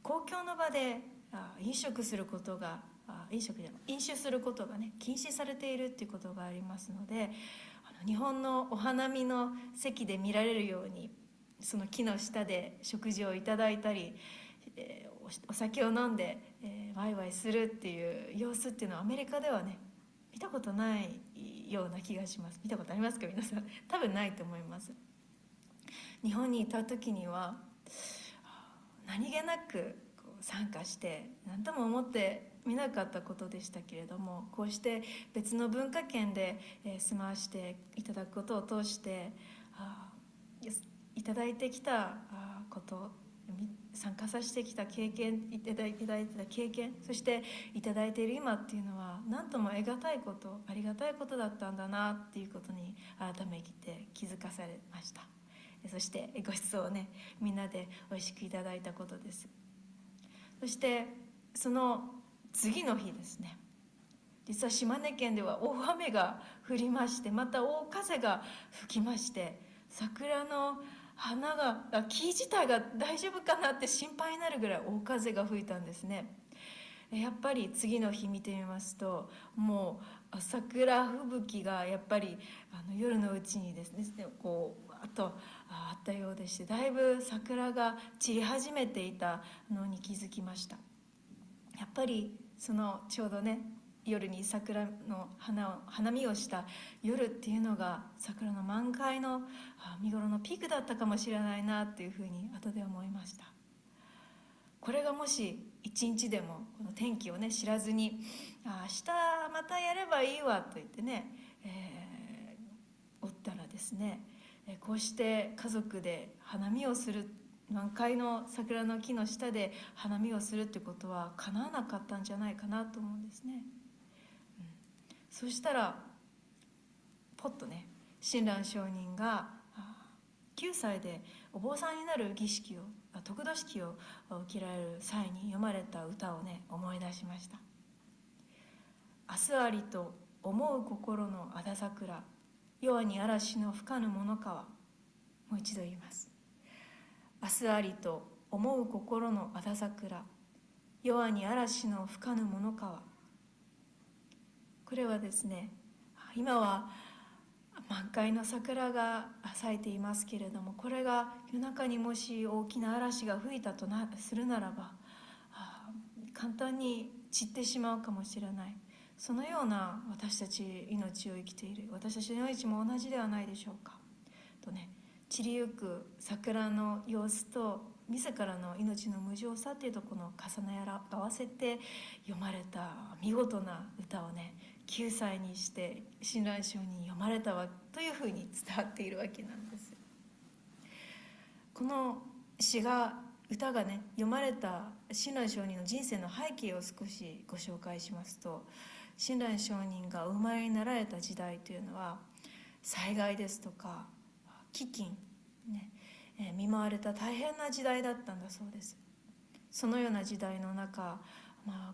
公共の場で飲酒することがね禁止されているっていうことがありますので、日本のお花見の席で見られるようにその木の下で食事をいただいたり、お酒を飲んで、ワイワイするっていう様子っていうのはアメリカではね見たことないような気がします。見たことありますか皆さん？多分ないと思います。日本にいた時には何気なく参加して何とも思って見なかったことでしたけれども、こうして別の文化圏で住まわしていただくことを通していただいてきたこと、参加させてきた経験、いただいてた経験、そしていただいている今っていうのは何とも得難いこと、ありがたいことだったんだなっていうことに改めて気づかされました。そしてご馳走をねみんなでおいしくいただいたことです。そしてその次の日ですね、実は島根県では大雨が降りまして、また大風が吹きまして、桜の木自体が大丈夫かなって心配になるぐらい大風が吹いたんですね。やっぱり次の日見てみますと、もう桜吹雪がやっぱり夜のうちにですねこうあったようでして、だいぶ桜が散り始めていたのに気づきました。やっぱりそのちょうどね夜に桜の花見をした夜っていうのが桜の満開の見頃のピークだったかもしれないなっていうふうに後で思いました。これがもし一日でもこの天気をね知らずに明日またやればいいわと言ってね、おったらですね、こうして家族で花見をする、満開の桜の木の下で花見をするってことは叶わなかったんじゃないかなと思うんですね。そしたらポッとね親鸞上人が9歳でお坊さんになる儀式を得度式を受けられる際に読まれた歌をね思い出しました。明日ありと思う心のあだ桜、夜に嵐の吹かぬものかは。もう一度言います。明日ありと思う心のあだ桜、夜に嵐の吹かぬものかは。これはですね、今は満開の桜が咲いていますけれども、これが夜中にもし大きな嵐が吹いたとするならば、簡単に散ってしまうかもしれない。そのような私たち命を生きている私たちの命も同じではないでしょうかとね、散りゆく桜の様子と自らの命の無常さというところの重ね合わせて読まれた見事な歌をね、9歳にして親鸞聖に読まれたというふうに伝わっているわけなんです。この歌がね読まれた親鸞聖人の人生の背景を少しご紹介しますと、親鸞聖人がお生まれになられた時代というのは災害ですとか飢饉、見舞われた大変な時代だったんだそうです。そのような時代の中、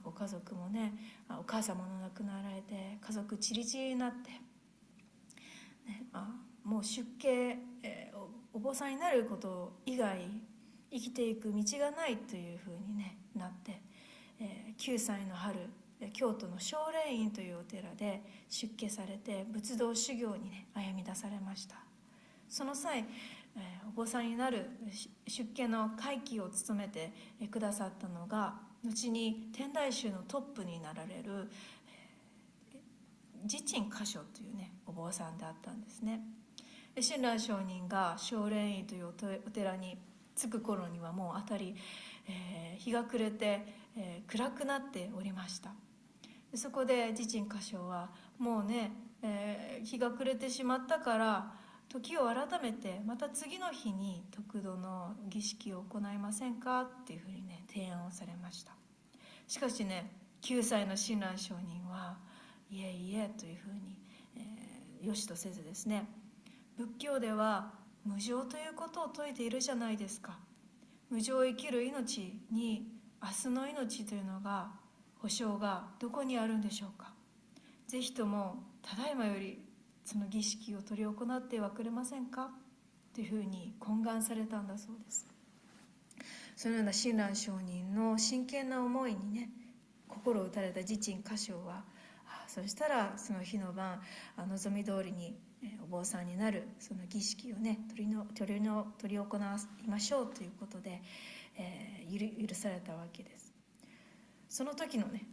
ご家族もね、お母様の亡くなられて家族ちりちりになって、もう出家、お坊さんになること以外生きていく道がないというふうに、なって、9歳の春京都の聖霊院というお寺で出家されて仏道修行に、歩み出されました。その際、お坊さんになる出家の会期を務めてくださったのが後に天台宗のトップになられる実珍箇所というお坊さんであったんですね。親鸞聖人が聖霊院というお寺に着く頃にはもう辺り、日が暮れて、暗くなっておりました。そこで実珍箇所はもうね、日が暮れてしまったから時を改めてまた次の日に得度の儀式を行いませんかっていうふうに提案をされました。しかしね、9歳の親鸞上人はいえいえというふうに、よしとせずですね、仏教では無常ということを説いているじゃないですか。無常を生きる命に明日の命というのが保証がどこにあるんでしょうか。ぜひともただいまよりその儀式を執り行ってはくれませんかというふうに懇願されたんだそうです。そのような親鸞上人の真剣な思いにね、心を打たれた自鎮歌唱は、そしたらその日の晩望み通りにお坊さんになるその儀式をね執り行いましょうということで、許されたわけです。その時のね、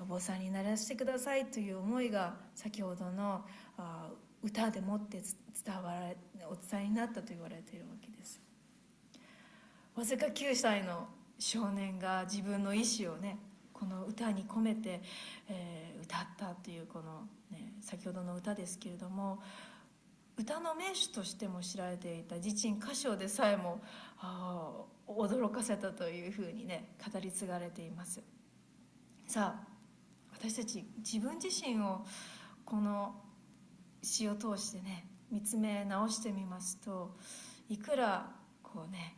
お坊さんにならせてくださいという思いが先ほどの歌でもってお伝えになったと言われているわけです。わずか9歳の少年が自分の意志をねこの歌に込めて、歌ったというこの、ね、先ほどの歌ですけれども、歌の名手としても知られていた自鎮歌唱でさえも驚かせたというふうにね語り継がれています。さあ、私たち自分自身をこの詩を通してね見つめ直してみますと、いくらこうね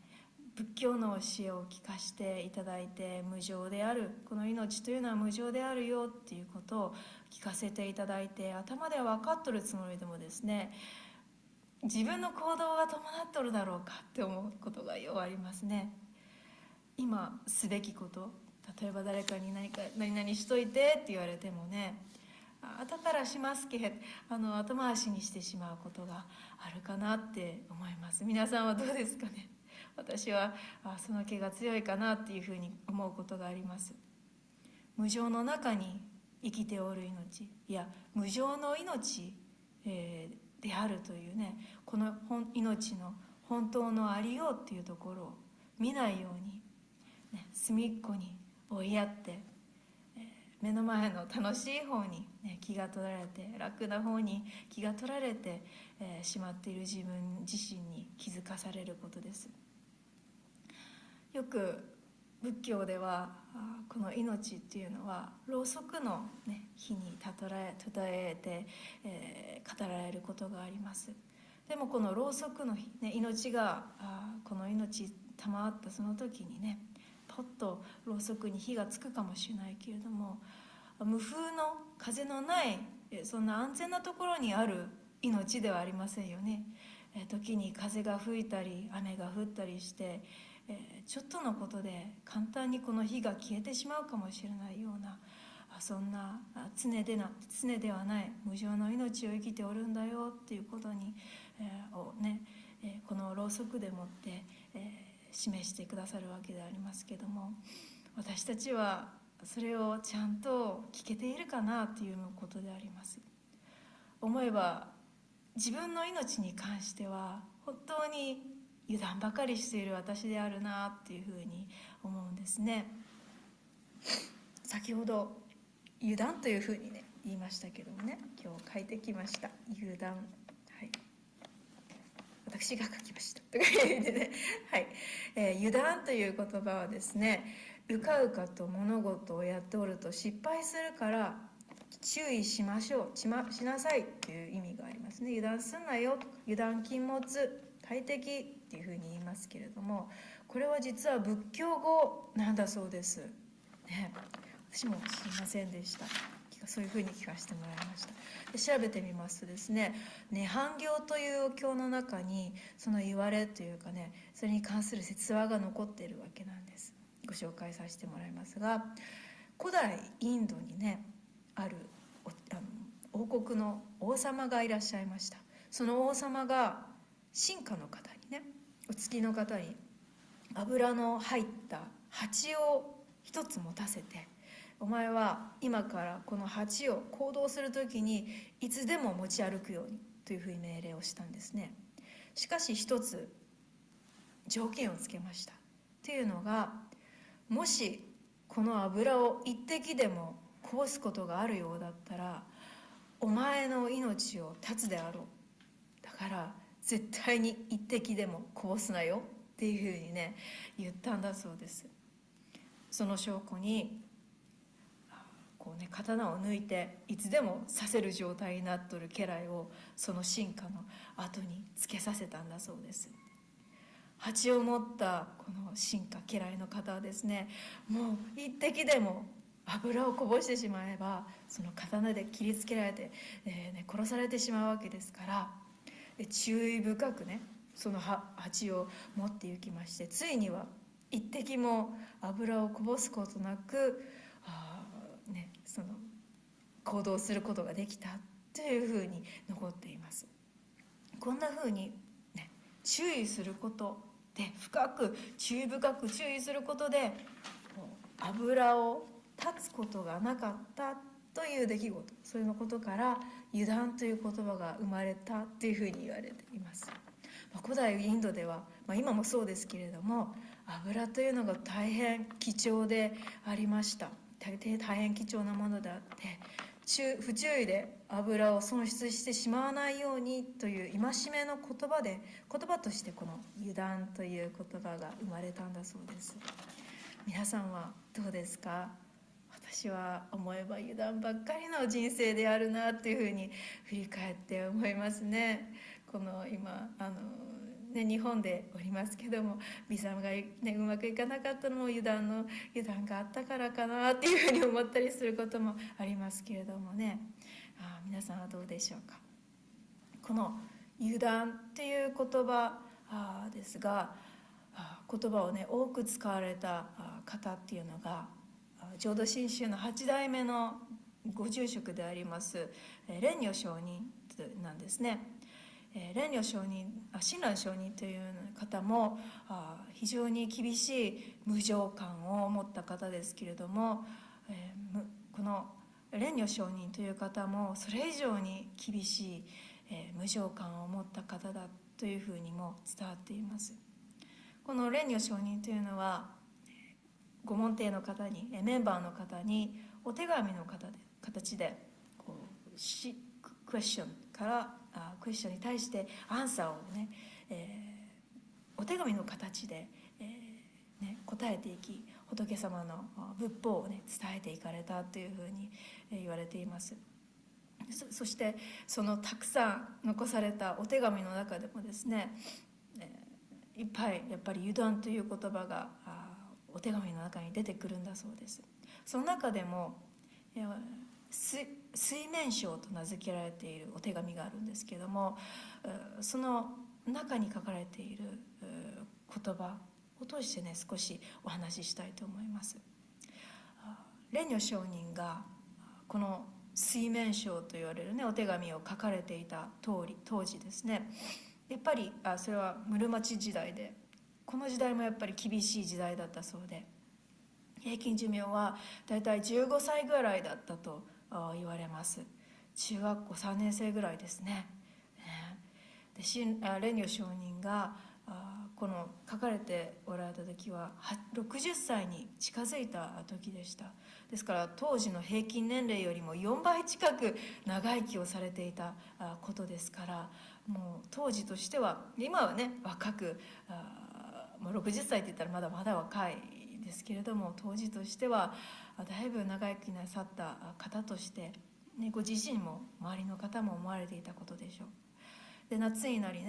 仏教の教えを聞かせていただいて、無常である、この命というのは無常であるよっていうことを聞かせていただいて、頭では分かっとるつもりでもですね、自分の行動が伴っとるだろうかって思うことがようありますね。今すべきこと、例えば誰かに何々しといてって言われてもね、後からしますけ後回しにしてしまうことがあるかなって思います。皆さんはどうですかね。私はその気が強いかなっていうふうに思うことがあります。無常の中に生きておる命、いや無常の命、であるというね、この命の本当のありようっていうところを見ないように、ね、隅っこに追いやって、目の前の楽しい方に、ね、気が取られて、楽な方に気が取られて、しまっている自分自身に気づかされることです。よく仏教ではこの命っていうのはろうそくの、ね、火に例えて、語られることがあります。でもこのろうそくの火、ね、命がこの命賜ったその時にね、ポッとろうそくに火がつくかもしれないけれども、無風の風のないそんな安全なところにある命ではありませんよね。時に風が吹いたり雨が降ったりして、ちょっとのことで簡単にこの火が消えてしまうかもしれないような、そんな常ではない無常の命を生きておるんだよっていうことに、このろうそくでもって、示してくださるわけでありますけども、私たちはそれをちゃんと聞けているかなということであります。思えば自分の命に関しては本当に油断ばかりしている私であるなっていうふうに思うんですね。先ほど油断というふうにね言いましたけどもね、今日書いてきました。油断、はい、私が書きましたとか言ってね、はい、油断という言葉はですね、うかうかと物事をやっておると失敗するから注意しましょう、しなさいという意味がありますね。油断すんなよ、油断禁物、大敵っていうふうに言いますけれども、これは実は仏教語なんだそうです、ね、私も知りませんでした。そういうふうに聞かせてもらいました。で調べてみますとですね、涅槃経というお経の中にその言われというかね、それに関する説話が残っているわけなんです。ご紹介させてもらいますが、古代インドにねある王国の王様がいらっしゃいました。その王様が臣下の方にね、お付きの方に油の入った鉢を一つ持たせて、お前は今からこの鉢を行動するときにいつでも持ち歩くようにというふうに命令をしたんですね。しかし一つ条件をつけました。というのが、もしこの油を一滴でもこぼすことがあるようだったらお前の命を絶つであろう、だから絶対に一滴でもこぼすなよっていうふうにね言ったんだそうです。その証拠にこう、ね、刀を抜いていつでも刺せる状態になっとる家来をその進化の後につけさせたんだそうです。蜂を持ったこの進化家来の方はですね、もう一滴でも油をこぼしてしまえばその刀で切りつけられて、殺されてしまうわけですから、注意深くねその蜂を持って行きまして、ついには一滴も油をこぼすことなくその行動することができたというふうに残っています。こんなふうに、注意することで、深く注意深く注意することで油を断つことがなかったという出来事、そういうことから油断という言葉が生まれたというふうに言われています。古代インドでは、今もそうですけれども、油というのが大変貴重でありました。大変貴重なものであって、不注意で油を損失してしまわないようにという戒めの言葉としてこの油断という言葉が生まれたんだそうです。皆さんはどうですか？私は思えば油断ばっかりの人生であるなというふうに振り返って思いますね。この今日本でおりますけども、ビザが、うまくいかなかったのも油断があったからかなっていうふうに思ったりすることもありますけれどもね。皆さんはどうでしょうか。この油断っていう言葉ですが、言葉を多く使われた方っていうのが浄土真宗の8代目のご住職であります蓮如上人なんですね。蓮如上人、親鸞上人という方も非常に厳しい無常感を持った方ですけれども、この蓮如上人という方もそれ以上に厳しい無常感を持った方だというふうにも伝わっています。この蓮如上人というのはご門弟の方に、メンバーの方にお手紙の形でクエスチョンからクエスチョンに対してアンサーをお手紙の形で、答えていき、仏様の仏法を伝えていかれたというふうに言われています。そしてそのたくさん残されたお手紙の中でもですね、いっぱいやっぱり油断という言葉がお手紙の中に出てくるんだそうです。その中でも水面書と名付けられているお手紙があるんですけれども、その中に書かれている言葉を通して少しお話ししたいと思います。蓮如上人がこの水面書と言われるお手紙を書かれていた当時ですね、やっぱりそれは室町時代で、この時代もやっぱり厳しい時代だったそうで、平均寿命はだいたい15歳ぐらいだったと言われます。中学校3年生ぐらいですね。で蓮如上人がこの書かれておられた時は60歳に近づいた時でした。ですから当時の平均年齢よりも4倍近く長生きをされていたことですから、もう当時としては、今は若くもう60歳って言ったらまだまだ若いですけれども、当時としてはだいぶ長生きなさった方として、ご自身も周りの方も思われていたことでしょう。で、夏になり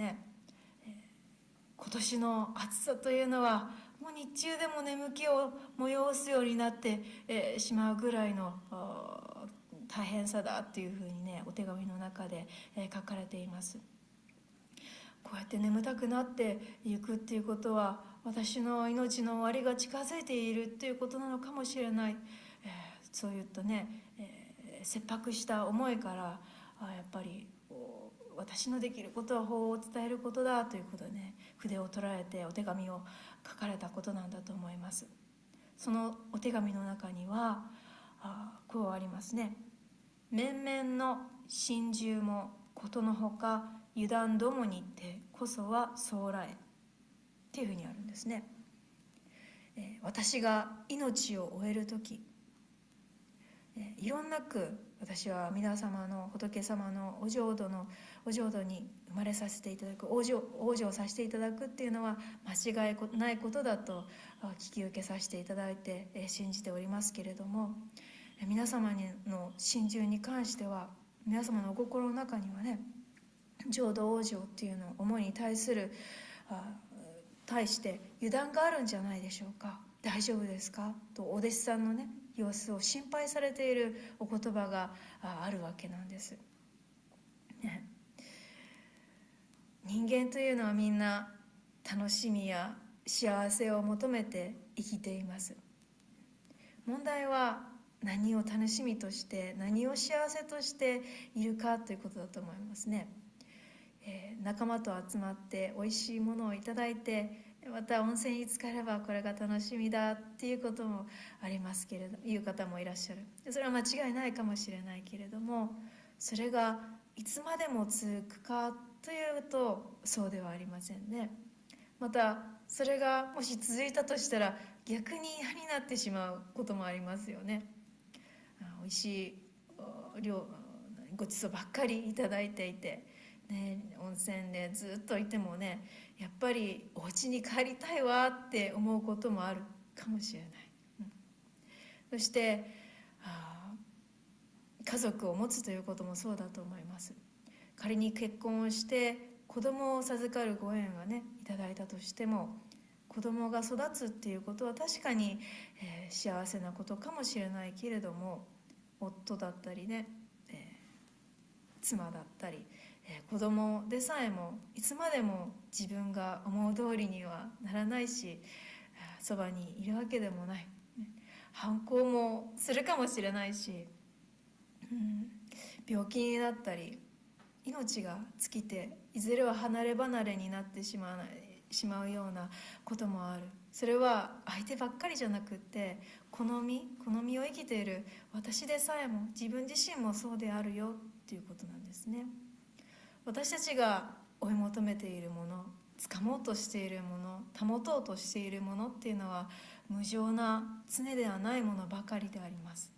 今年の暑さというのはもう日中でも眠気を催すようになってしまうぐらいの大変さだっていうふうにお手紙の中で書かれています。こうやって眠たくなっていくっていうことは、私の命の終わりが近づいているっていうことなのかもしれない、そういった切迫した思いから、やっぱり私のできることは法を伝えることだということで筆を取られてお手紙を書かれたことなんだと思います。そのお手紙の中にはこうありますね。面々の心中もことのほか油断どもにてこそはそうらえっていうふうにあるんですね。私が命を終える時、いろんなく私は皆様の仏様のお浄土に生まれさせていただく、往生させていただくっていうのは間違いないことだと聞き受けさせていただいて信じておりますけれども、皆様の心中に関しては皆様のお心の中にはね、浄土往生っていうの思いに対して油断があるんじゃないでしょうか。大丈夫ですかとお弟子さんのね様子を心配されているお言葉があるわけなんです、ね、人間というのはみんな楽しみや幸せを求めて生きています。問題は何を楽しみとして何を幸せとしているかということだと思いますね。仲間と集まっておいしいものをいただいて、また温泉に浸かればこれが楽しみだっていうこともありますけれど、いう方もいらっしゃる。それは間違いないかもしれないけれども、それがいつまでも続くかというとそうではありませんね。またそれがもし続いたとしたら逆に嫌になってしまうこともありますよね。おいしいごちそうばっかりいただいていて、ね、温泉でずっといてもね、やっぱりお家に帰りたいわって思うこともあるかもしれない、そして家族を持つということもそうだと思います。仮に結婚をして子供を授かるご縁がねいただいたとしても、子供が育つっていうことは確かに、幸せなことかもしれないけれども、夫だったりね、妻だったり、子供でさえもいつまでも自分が思う通りにはならないし、そばにいるわけでもない、反抗もするかもしれないし、病気になったり命が尽きていずれは離れ離れになってしまうようなこともある。それは相手ばっかりじゃなくって、この身を生きている私でさえも自分自身もそうであるよっていうことなんですね。私たちが追い求めているもの、掴もうとしているもの、保とうとしているものっていうのは無常な常ではないものばかりであります。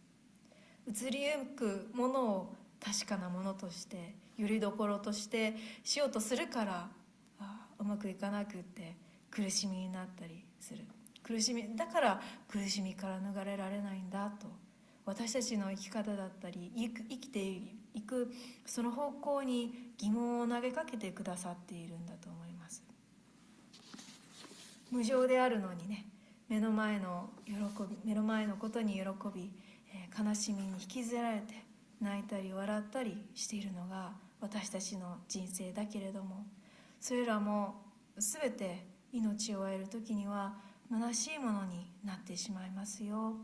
移りゆくものを確かなものとしてよりどころとしてしようとするから、うまくいかなくって苦しみになったりする。だから苦しみから逃れられないんだと、私たちの生き方だったり生きていくその方向に疑問を投げかけてくださっているんだと思います。無常であるのにね、目の前のことに喜び、悲しみに引きずられて泣いたり笑ったりしているのが私たちの人生だけれども、それらも全て命を終える時には虚しいものになってしまいますよ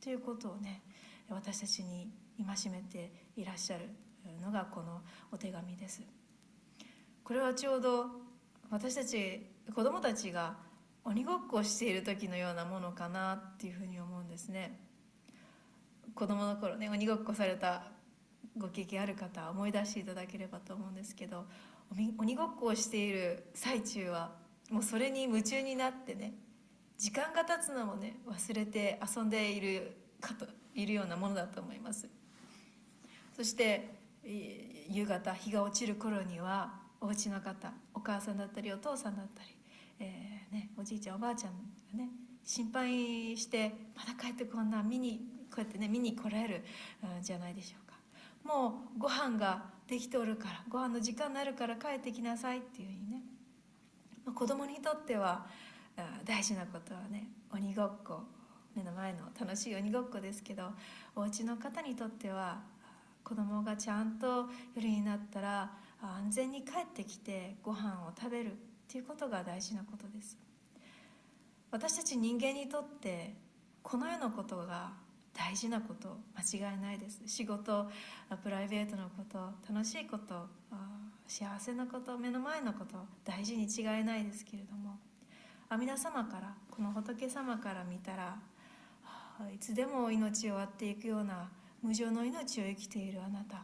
ということをね、私たちに戒めていらっしゃるのがこのお手紙です。これはちょうど私たち子供たちが鬼ごっこをしている時のようなものかなっていうふうに思うんですね。子供の頃ね、鬼ごっこされたご経験ある方は思い出していただければと思うんですけど、鬼ごっこをしている最中はもうそれに夢中になってね、時間が経つのもね忘れて遊んでいるようなものだと思います。そして夕方日が落ちる頃にはお家の方、お母さんだったりお父さんだったり、おじいちゃんおばあちゃんがね心配してまだ帰ってこんなこうやってね見に来られるじゃないでしょうか。もうご飯ができておるから、ご飯の時間になるから帰ってきなさいっていうふうにね、子供にとっては大事なことはね、鬼ごっこ、目の前の楽しい鬼ごっこですけど、お家の方にとっては子供がちゃんと夜になったら安全に帰ってきてご飯を食べるっていうことが大事なことです。私たち人間にとってこの世のことが大事なこと、間違いないです。仕事、プライベートのこと、楽しいこと、幸せなこと、目の前のこと大事に違いないですけれども、阿弥陀様から、この仏様から見たら、いつでも命を終わっていくような無常の命を生きているあなた、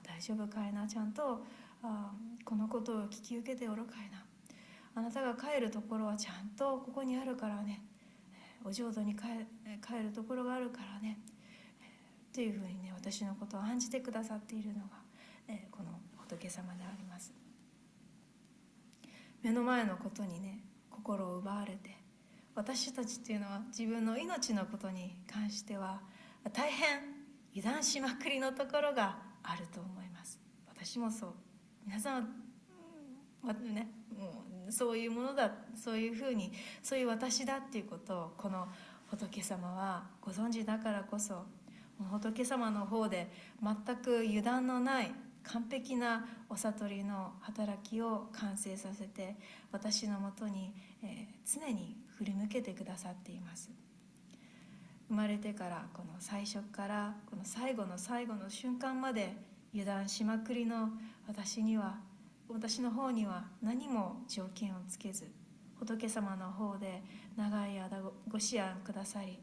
大丈夫かいな、ちゃんとこのことを聞き受けておるかいな、あなたが帰るところはちゃんとここにあるからね、お浄土に帰るところがあるからね、というふうにね、私のことを案じてくださっているのが、この仏様であります。目の前のことにね、心を奪われて、私たちっていうのは自分の命のことに関しては大変油断しまくりのところがあると思います。私もそう。皆さんはね、もうそういうものだ、そういうふうに、そういう私だっていうことをこの仏様はご存知だからこそ、仏様の方で全く油断のない完璧なお悟りの働きを完成させて、私のもとに、常に振り向けてくださっています。生まれてからこの最初からこの最後の最後の瞬間まで油断しまくりの私の方には何も条件をつけず、仏様の方で長い間ご思案くださり、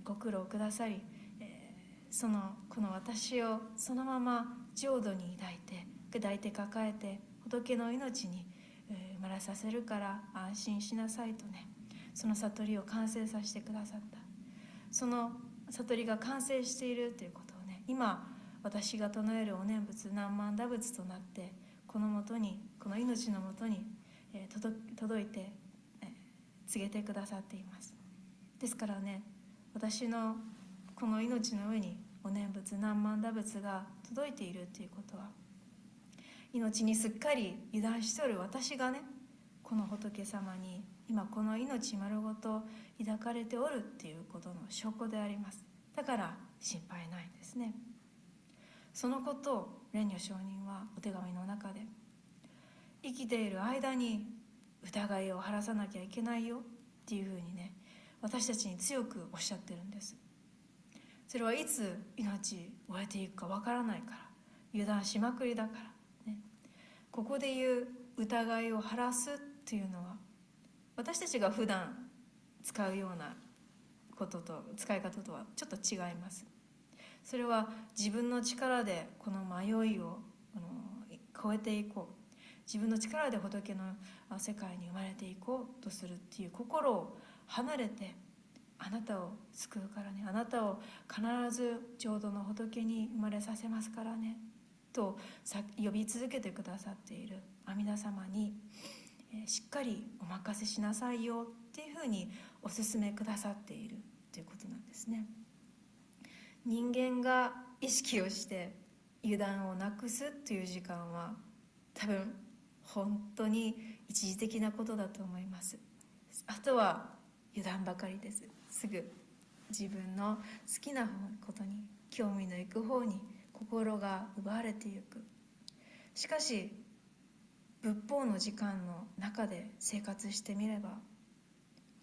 ご苦労くださり、この私をそのまま浄土に抱いて抱えて仏の命に生まれさせるから安心しなさいとね、その悟りを完成させてくださった。その悟りが完成しているということをね、今私が唱えるお念仏何万打仏となってこのもとに、この命のもとに届いて告げてくださっています。ですからね、私のこの命の上にお念仏何万打仏が届いているということは、命にすっかり油断しておる私がね、この仏様に今この命丸ごと抱かれておるっていうことの証拠であります。だから心配ないんですね。そのことを蓮如上人はお手紙の中で、生きている間に疑いを晴らさなきゃいけないよっていうふうにね、私たちに強くおっしゃってるんです。それはいつ命を終えていくかわからないから、油断しまくりだからね。ここで言う疑いを晴らすっていうのは、私たちが普段使うようなことと使い方とはちょっと違います。それは自分の力でこの迷いを超えていこう、自分の力で仏の世界に生まれていこうとするっていう心を離れて、あなたを救うからね、あなたを必ず浄土の仏に生まれさせますからねと呼び続けてくださっている阿弥陀様に、しっかりお任せしなさいよっていうふうにお勧めくださっているということなんですね。人間が意識をして油断をなくすっていう時間は多分本当に一時的なことだと思います。あとは油断ばかりです。すぐ自分の好きなことに、興味のいく方に心が奪われていく。しかし仏法の時間の中で生活してみれば、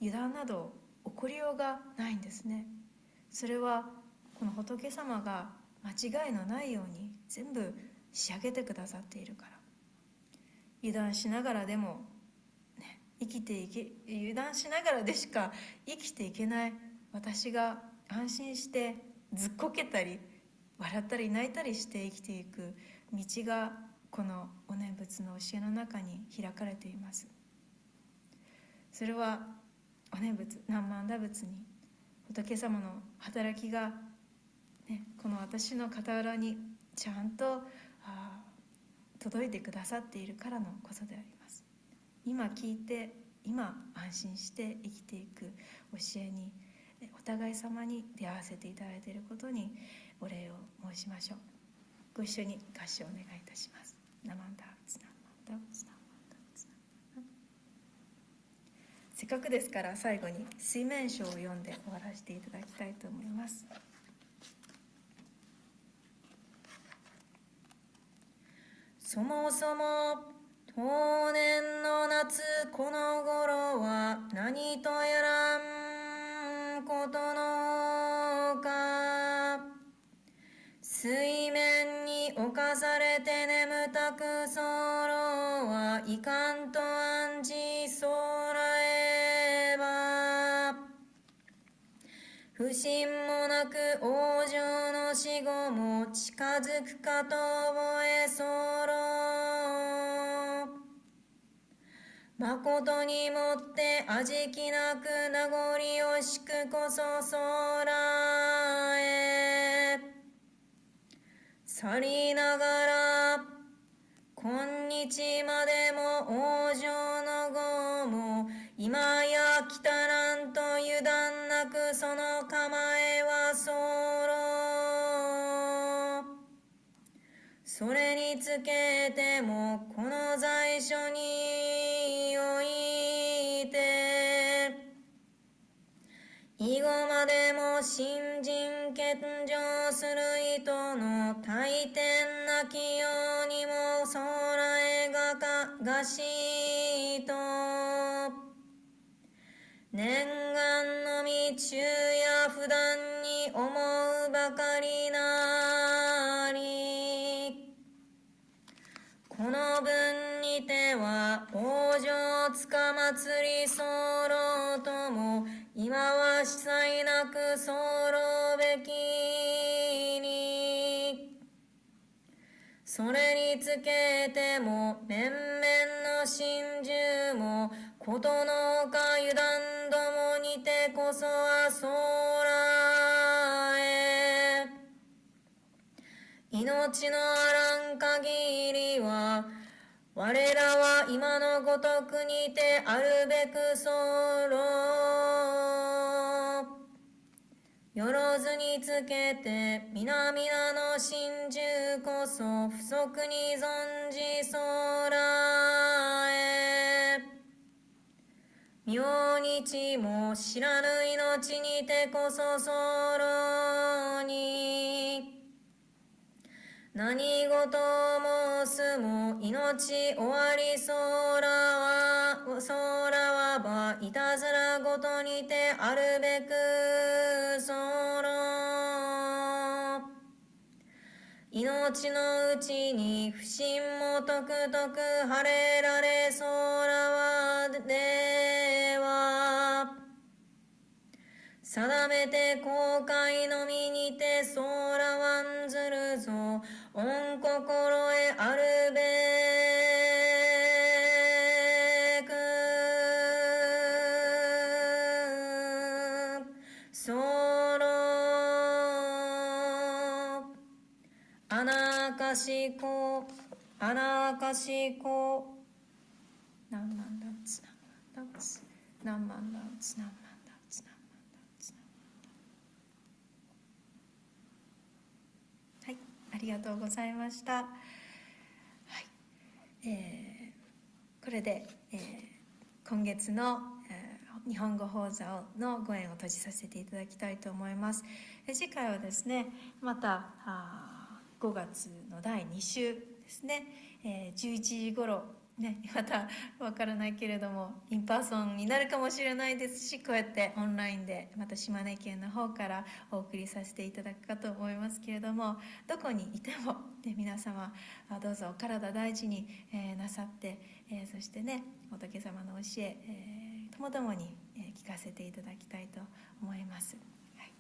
油断など起こりようがないんですね。それはこの仏様が間違いのないように全部仕上げてくださっているから。油断しながらでも油断しながらでしか生きていけない私が安心してずっこけたり笑ったり泣いたりして生きていく道がこのお念仏の教えの中に開かれています。それはお念仏何万打仏に仏様の働きが、この私の傍らにちゃんと届いてくださっているからのことであります。今聞いて今安心して生きていく教えにお互い様に出会わせていただいていることにお礼を申しましょう。ご一緒に合唱をお願いいたします。ナマンダーツナマンダーツナマンダーツナ。せっかくですから最後に水面書を読んで終わらせていただきたいと思います。そもそも当年の夏この頃は何とやらんことのか、水面に侵されて眠たく候はいかんと案じそらえば、不審もなく往生の死後も近づくかと覚え候、誠にもってあじきなく名残惜しくこそそらえ去りながら今日までも往生の後も今や来たらんと油断なくその構えは候。それにつけてもこの在所において以後までも信心献上する意図の大天なきようにも空へがしと念願のみ昼夜不断に思うばかりなりこの文にては往生つかまつり候とも今は司祭なく候べきにそれにつけても面々の真珠もことのか油断どもにてこそは空へ命のあらん限りは我らは今のごとくにてあるべく候よろずにつけて皆々の真珠こそ不足に存じ空へ明日も知らぬ命にてこそ候に何事を申すも命終わり空はばいたずらごとにてあるべく候命のうちに不信もとくとく晴れられ空はでは定めて公開のみにて空はんずるぞ御心へあるべく候あなかしこあなかしこ何万段つ何万段つ何万段つ何万段つ何万段つはい、ありがとうございました。はい、これで、今月の、日本語講座のご縁を閉じさせていただきたいと思います。次回はですね、また5月の第2週ですね、11時頃ね、またわからないけれどもインパーソンになるかもしれないですしこうやってオンラインでまた島根県の方からお送りさせていただくかと思いますけれどもどこにいても、ね、皆様どうぞお体大事に、なさって、そしてね仏様の教えともどもに、聞かせていただきたいと思います、はい、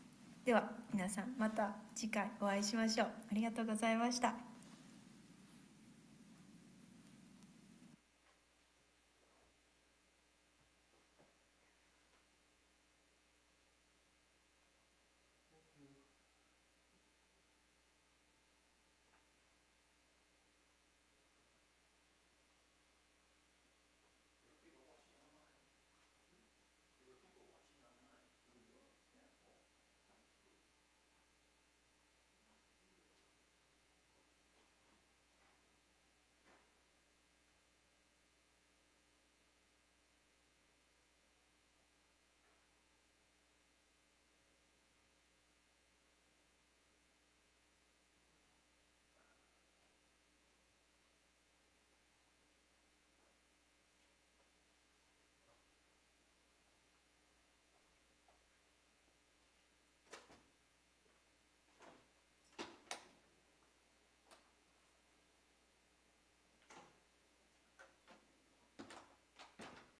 では皆さんまた次回お会いしましょう。ありがとうございました。